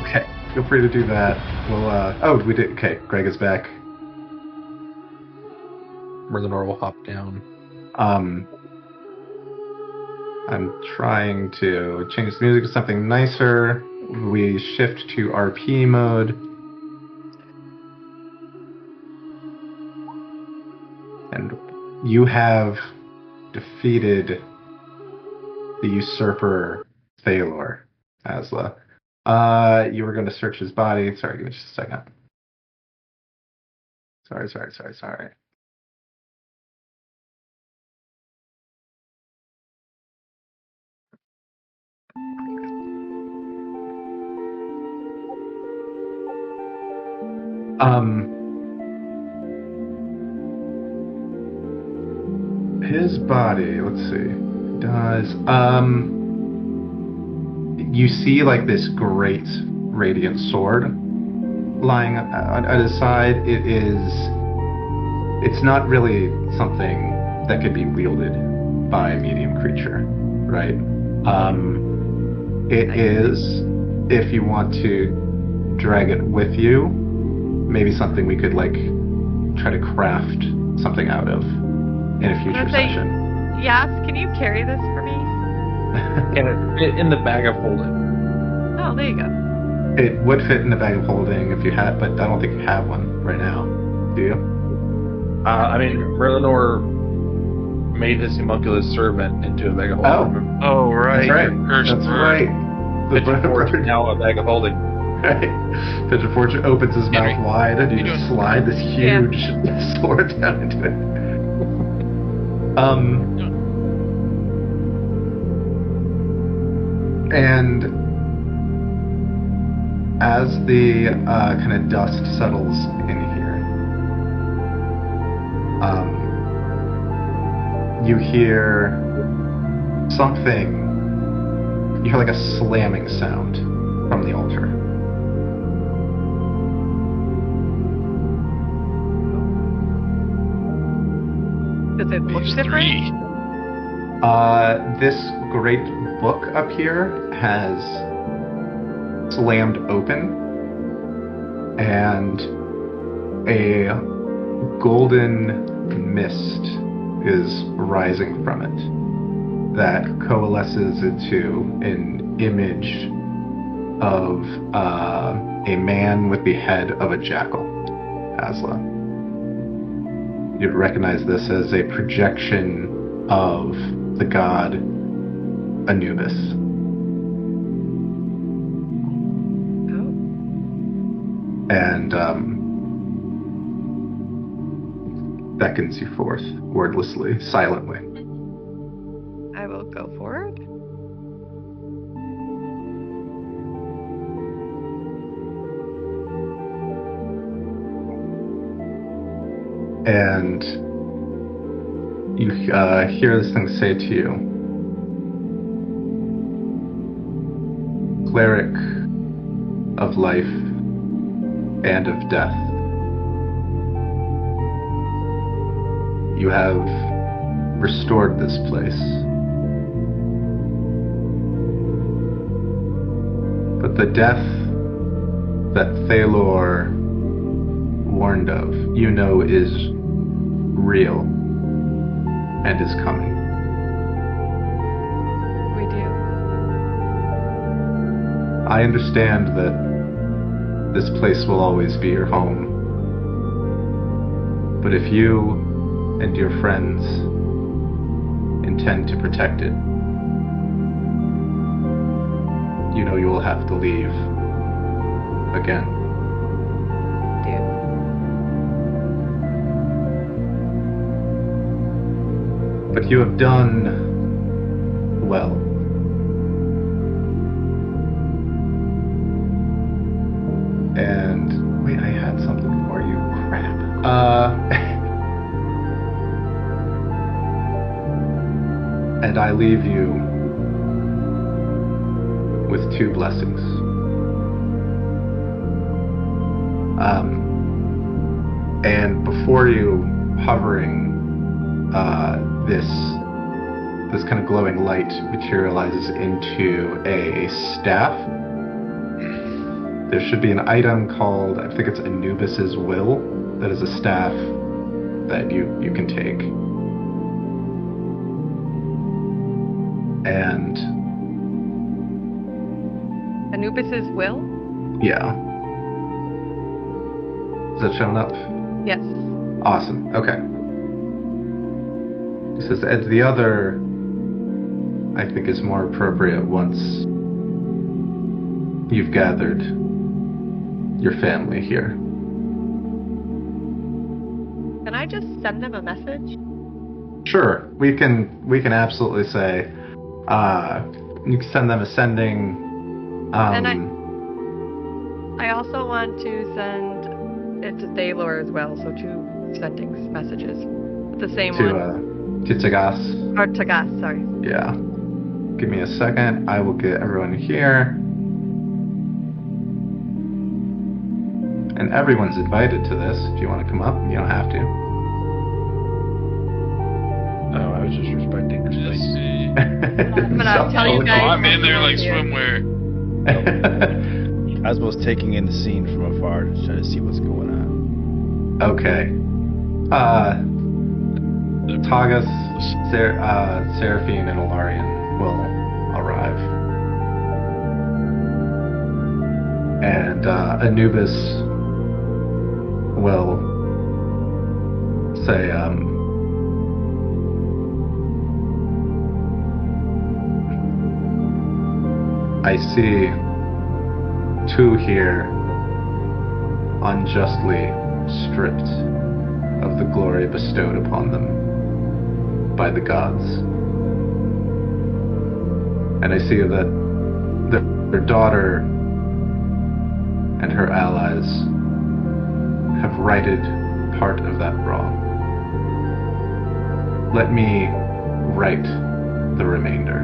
Okay, feel free to do that. We'll oh, we did. Okay, Greg is back. Merlinor will hop down. I'm trying to change the music to something nicer. We shift to RP mode. And you have defeated the usurper Thalor, Asla. You were going to search his body. Sorry, give me just a second. Sorry. His body, let's see, does, you see like this great radiant sword lying at his side. It's not really something that could be wielded by a medium creature, right? It is, if you want to drag it with you, maybe something we could like try to craft something out of in a future session. Yes, can you carry this for me? And it in the bag of holding. Oh, there you go. It would fit in the bag of holding if you had, but I don't think you have one right now. Do you? I mean, Merlinor made his homunculus servant into a bag of holding. Oh, right. That's right. Cursed That's bird. right. Pigeon Forge is now a bag of holding. Right. Pigeon Forge opens his Henry, mouth wide and you you just doing? slide this huge sword down into it. And as the kind of dust settles in here, you hear something. You hear like a slamming sound from the altar. Does it look Page different? 3. This great book up here has slammed open, and a golden mist is rising from it that coalesces into an image of a man with the head of a jackal, Asla. You'd recognize this as a projection of the god Anubis. Oh. And beckons you forth, wordlessly, silently. I will go forward. And you hear this thing say to you, "Cleric of life and of death, you have restored this place. But the death that Thalor warned of, you know, is real and is coming. We do. I understand that this place will always be your home. But if you and your friends intend to protect it, you know you will have to leave again." Do. But you have done well. And wait, I had something for you. Crap. And I leave you with 2 blessings. And before you, hovering, this kind of glowing light materializes into a staff. There should be an item called, I think it's Anubis's Will, that is a staff that you can take. And Anubis's will? yeah. Is that showing up? Yes. Awesome. Okay. He says, and the other, I think, is more appropriate once you've gathered your family here. Can I just send them a message? Sure. We can absolutely say, you can send them a sending. And I also want to send it to Thalor as well, so 2 sending messages. The same one. To Tagas. Or Tagas, sorry. Yeah. Give me a second. I will get everyone here. And everyone's invited to this. If you want to come up, you don't have to. Oh, I was just respecting your Just space. see. But I'll tell you guys. I'm in there like swimwear. I was taking in the scene from afar to try to see what's going on. Okay. Tagas, Seraphine, and Ilarion will arrive. And Anubis will say, I see 2 here unjustly stripped of the glory bestowed upon them by the gods. And I see that Their daughter and her allies have righted part of that wrong. Let me right the remainder.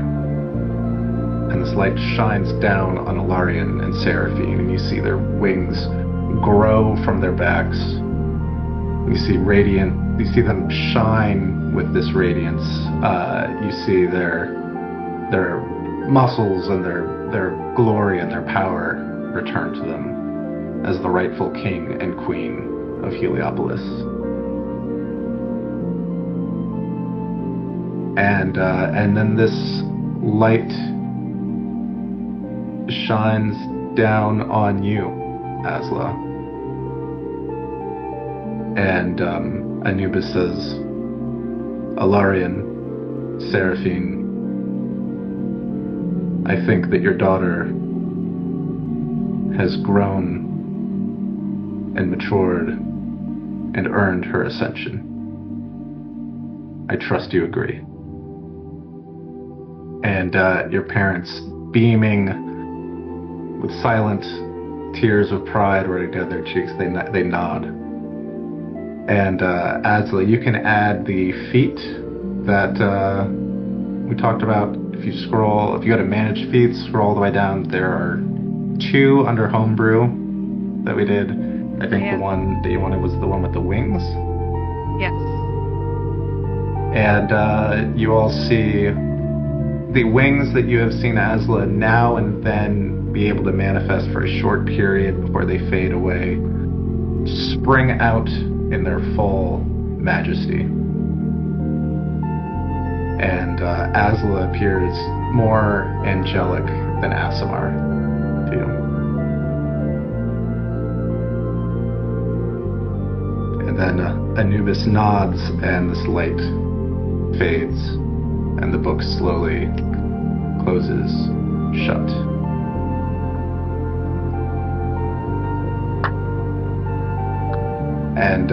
And this light shines down on Alarian and Seraphine, and you see their wings grow from their backs. You see them shine with this radiance. You see their muscles and their glory and their power return to them as the rightful king and queen of Heliopolis. And then this light shines down on you, Asla. And Anubis says, Alarian, Seraphine, I think that your daughter has grown and matured and earned her ascension. I trust you agree. And your parents, beaming with silent tears of pride running down their cheeks, they nod. And Asla, you can add the feat that we talked about. If you go to manage feats, scroll all the way down. There are 2 under homebrew that we did. I think the one that you wanted was the one with the wings. Yes. And you all see the wings that you have seen Asla now and then be able to manifest for a short period before they fade away, spring out in their full majesty. And Asla appears more angelic than Asimar to you. And then Anubis nods and this light fades and the book slowly closes shut. And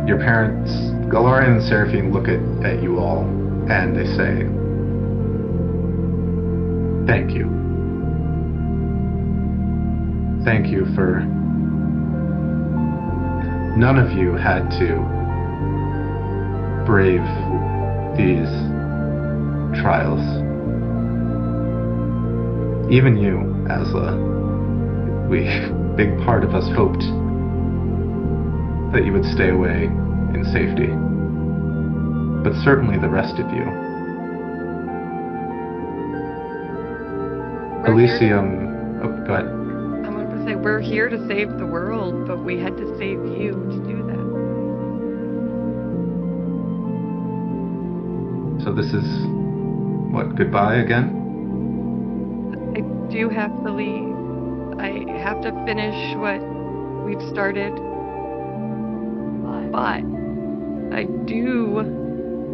your parents, Galarian and Seraphine, look at you all and they say, thank you. Thank you for... None of you had to brave these trials. Even you, Asla. Big part of us hoped that you would stay away in safety. But certainly the rest of you. Elysium... Oh, go ahead. I wanted to say, we're here to save the world, but we had to save you to do that. So this is... what, goodbye again? I do have to leave. I have to finish what we've started. But I do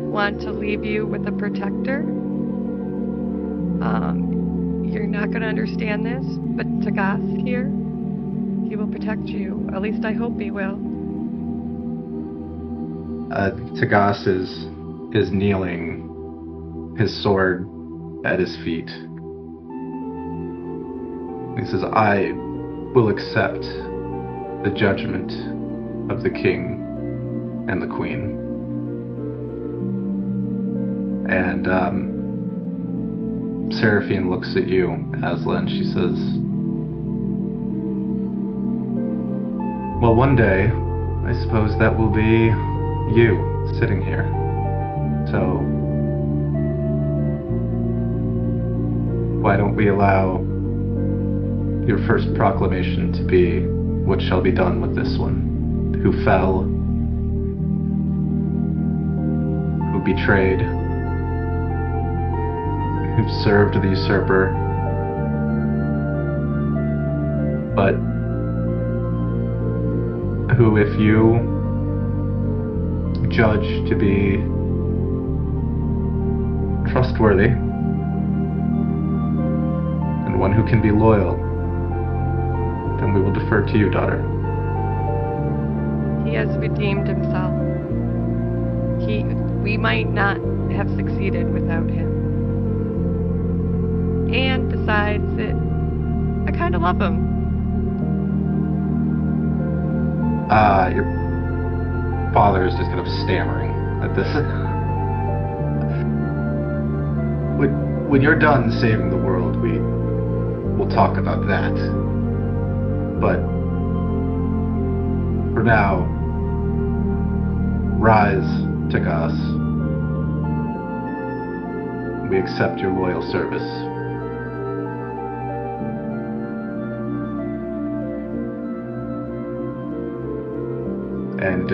want to leave you with a protector. You're not going to understand this, but Tagas here, he will protect you. At least I hope he will. Tagas is kneeling, his sword at his feet. He says, I will accept the judgment of the king and the queen. And Seraphine looks at you, Asla, and she says, well, one day, I suppose that will be you sitting here. So, why don't we allow your first proclamation to be what shall be done with this one, who fell, who betrayed, who served the usurper, but who, if you judge to be trustworthy and one who can be loyal, then we will defer to you, daughter. He has redeemed himself. We might not have succeeded without him. and decides that I kind of love him. Your father is just kind of stammering at this. When you're done saving the world, we'll talk about that. But for now, rise, Takas. We accept your loyal service. And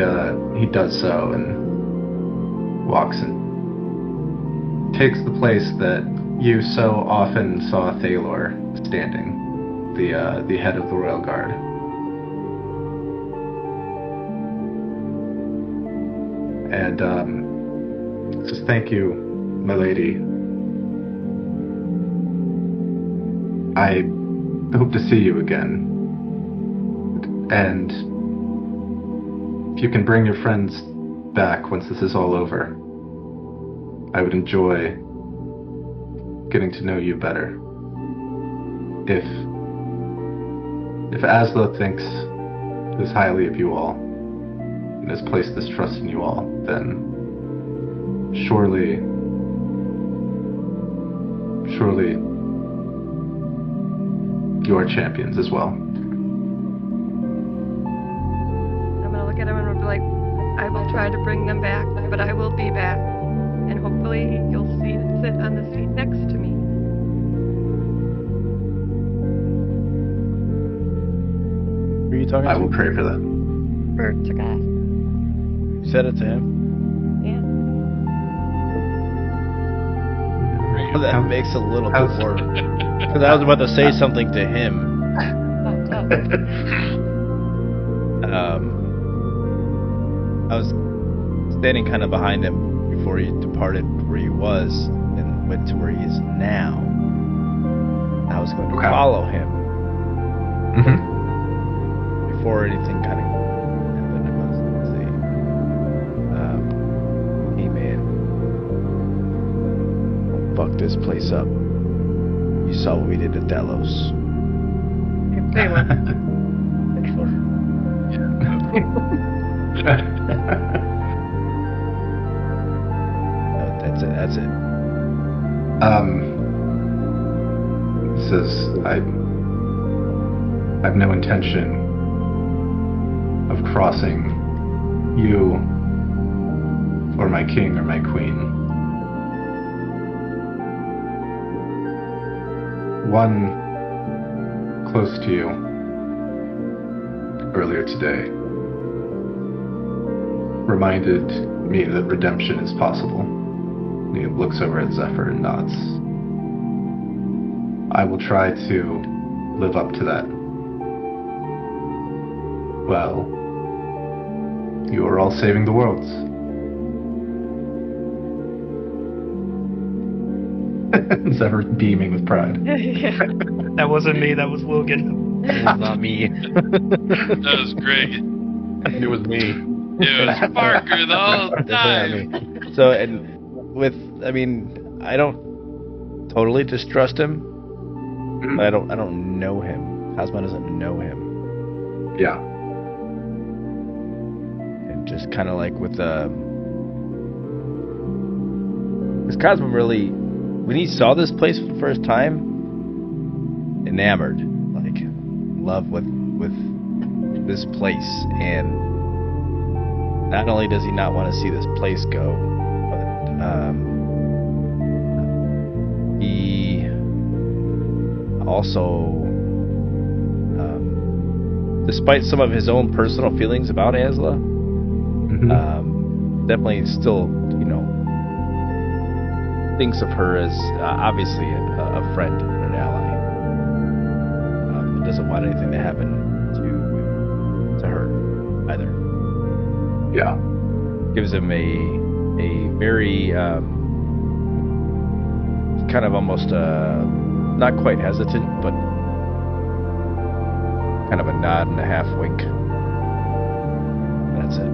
he does so and walks and takes the place that you so often saw Thalor standing, the head of the Royal Guard. And says, thank you, my lady. I hope to see you again. And if you can bring your friends back once this is all over, I would enjoy getting to know you better. If Asla thinks this highly of you all, and has placed this trust in you all, then surely you are champions as well. I'm gonna look at him and I'll be like, I will try to bring them back, but I will be back. And hopefully you'll sit on the seat next to me. Who are you talking to? I will pray for that. For Takas. You said it to him? Yeah. Well, that makes a little bit more. Because I was about to say something to him. I was standing kind of behind him before he departed where he was and went to where he is now. I was going to follow him. Mm-hmm. Before anything kind of happened, I was going to say, hey man, don't fuck this place up. You saw what we did at Delos. They were. That's it. Says I've no intention of crossing you or my king or my queen. One close to you earlier today reminded me that redemption is possible. And he looks over at Zephyr and nods. I will try to live up to that. Well, you are all saving the worlds. Zephyr beaming with pride. Yeah. That wasn't me, that was Logan. It's not me. That was Greg. It was me. It was Parker the whole That's not time. me. So, and I don't totally distrust him. But I don't know him. Cosmo doesn't know him. Yeah. And just kind of like with because Cosmo really, when he saw this place for the first time, enamored, like in love with this place, and not only does he not want to see this place go, but he also, despite some of his own personal feelings about Asla, definitely still, thinks of her as obviously a friend and an ally. Doesn't want anything to happen to her either. Yeah. Gives him a very kind of almost not quite hesitant, but kind of a nod and a half wink. That's it.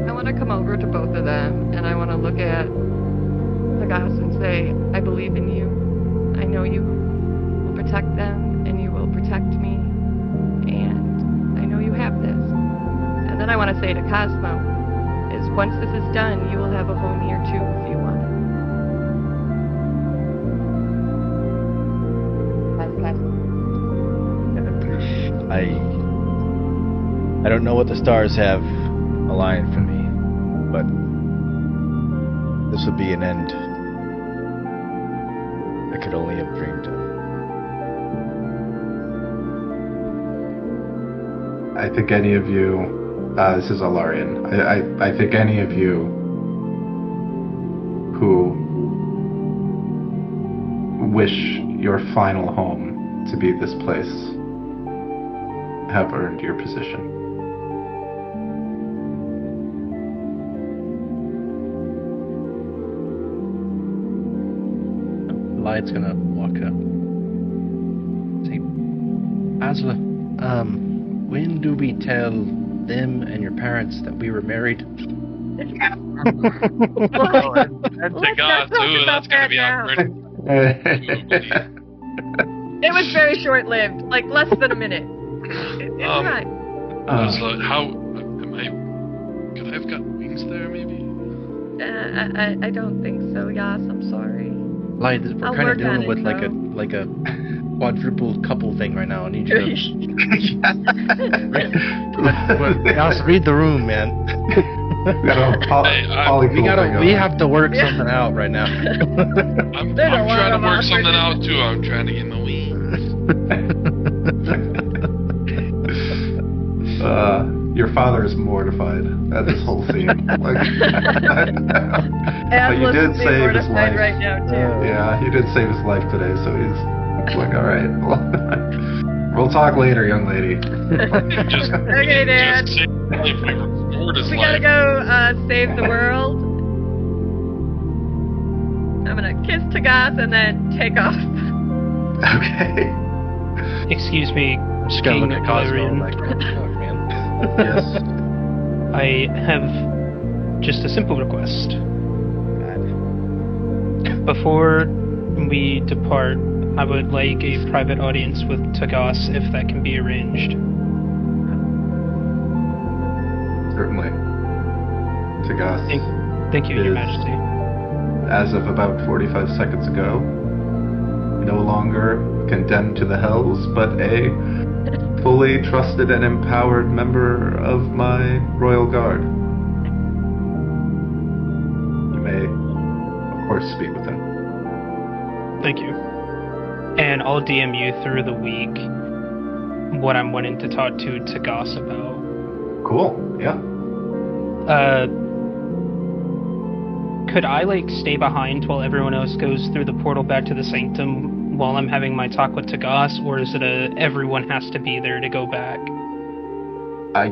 I want to come over to both of them, and I want to look at Takas and say, I believe in you. I know you will protect them, and you will protect me, and I know you have this. And then I want to say to Cosmo, is once this is done, you will have a home here too if you want. I don't know what the stars have aligned for me, but this would be an end I could only have dreamed of. I think any of you, this is Alarian, I think any of you who wish your final home to be this place have earned your position. Light's gonna walk up. Say, Asla, when do we tell them and your parents that we were married? That's that's gonna be awkward. It was very short-lived, like less than a minute. It's right. So how am I? Could I have got wings there, maybe? I don't think so, Yas. I'm sorry. Light, we're I'll kind of work on dealing it, with like a quadruple couple thing right now. I need you to Yas, read the room, man. We have to work something out right now. I'm trying to work something out too. I'm trying to get my wings. Your father is mortified at this whole scene. But you did save his life. Right now, too. Yeah, you did save his life today, so he's like, all right. We'll talk later, young lady. Okay, Dad. We gotta go save the world. I'm gonna kiss Tagas and then take off. Okay. Excuse me, Just gotta look King at Cosmo Valerian. like, oh, fuck, man. Yes. I have just a simple request. Before we depart, I would like a private audience with Tagas, if that can be arranged. Certainly. Tagas. Thank you, Your is, Majesty. as of about 45 seconds ago, no longer condemned to the hells, but a fully trusted and empowered member of my royal guard. You may, of course, speak with him. Thank you. And I'll DM you through the week what I'm wanting to talk to Tagas about. Cool, yeah. Could I, stay behind while everyone else goes through the portal back to the Sanctum while I'm having my talk with Tagas, or is it everyone has to be there to go back?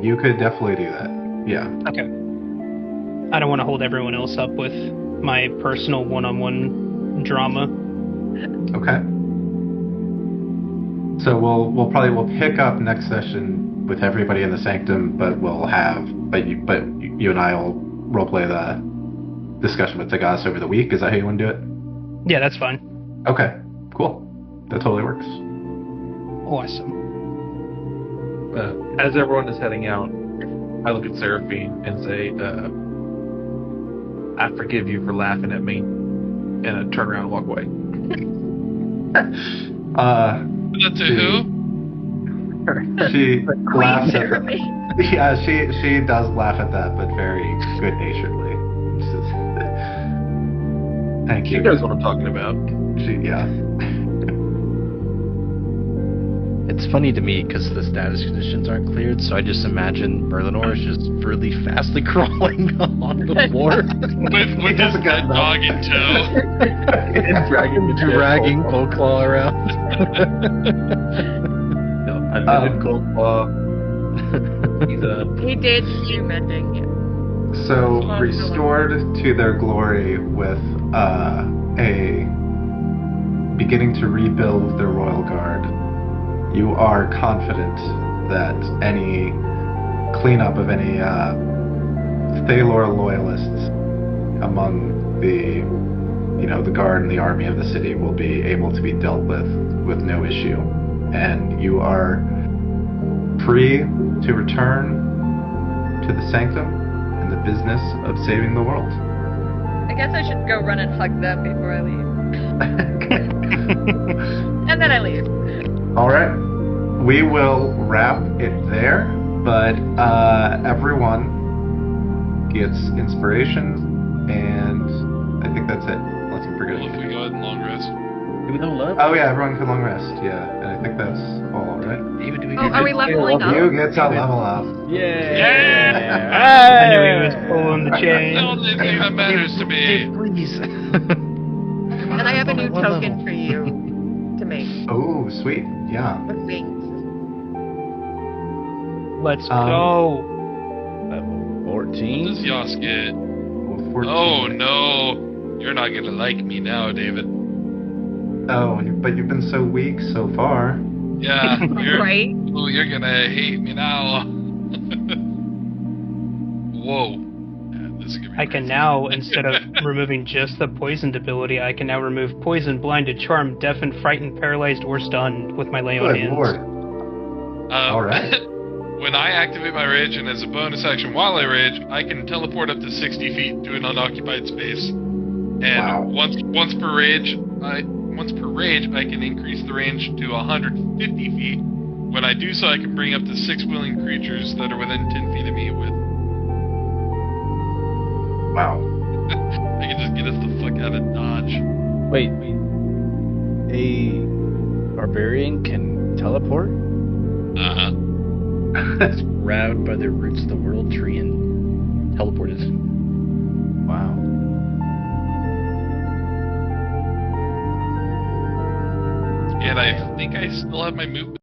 You could definitely do that, yeah. Okay. I don't want to hold everyone else up with my personal one-on-one drama. Okay. So we'll pick up next session with everybody in the Sanctum, but you and I will roleplay the discussion with Tagas over the week. Is that how you want to do it? Yeah, that's fine. Okay, cool. That totally works. Awesome. As everyone is heading out, I look at Seraphine and say, I forgive you for laughing at me. And I turn around and walk away. To who? She laughs at that. Yeah, she does laugh at that, but very good-naturedly. Thank you. She knows what I'm talking about. Yeah. It's funny to me because the status conditions aren't cleared, so I just imagine Merlinor is just really fastly crawling on the floor. with his dead dog in tow. And dragging Coldclaw around. No, I did Coldclaw. He did you mending him. So, restored to their glory with a beginning to rebuild their royal guard, you are confident that any cleanup of any Thalor loyalists among the the guard and the army of the city will be able to be dealt with no issue. And you are free to return to the sanctum and the business of saving the world. I guess I should go run and hug them before I leave. And then I leave. All right. We will wrap it there, but everyone gets inspiration, and I think that's it. Unless I'm Well, forgetting. if we go ahead and long rest. Do we know love? Oh yeah, everyone can long rest. Yeah, and I think that's all, right? David, do we Oh, are we leveling up? You get to level up. I knew he was pulling the The chain. only thing that matters to me. Dave, please. And I have a new token for you to make Oh, sweet. Yeah. with wings. Let's go. Level What does 14. Yas get? Well, 14. Oh no. You're not gonna like me now, David. Oh, but you've been so weak so far. Yeah. You're, Right? Oh, you're gonna hate me now. Whoa. Yeah, this is gonna be I can crazy. now, instead of removing just the poisoned ability, I can now remove poison, blinded, charmed, deafened, frightened, paralyzed, or stunned with my lay on Good hands. lord. All right. When I activate my rage, and as a bonus action while I rage, I can teleport up to 60 feet to an unoccupied space. And Wow. once per rage, I can increase the range to 150 feet. When I do so, I can bring up to 6 willing creatures that are within 10 feet of me with. Wow. I can just get us the fuck out of Dodge. Wait. A barbarian can teleport? Uh-huh. Grabbed by the roots of the world tree and teleported. Wow. And I think I still have my movement.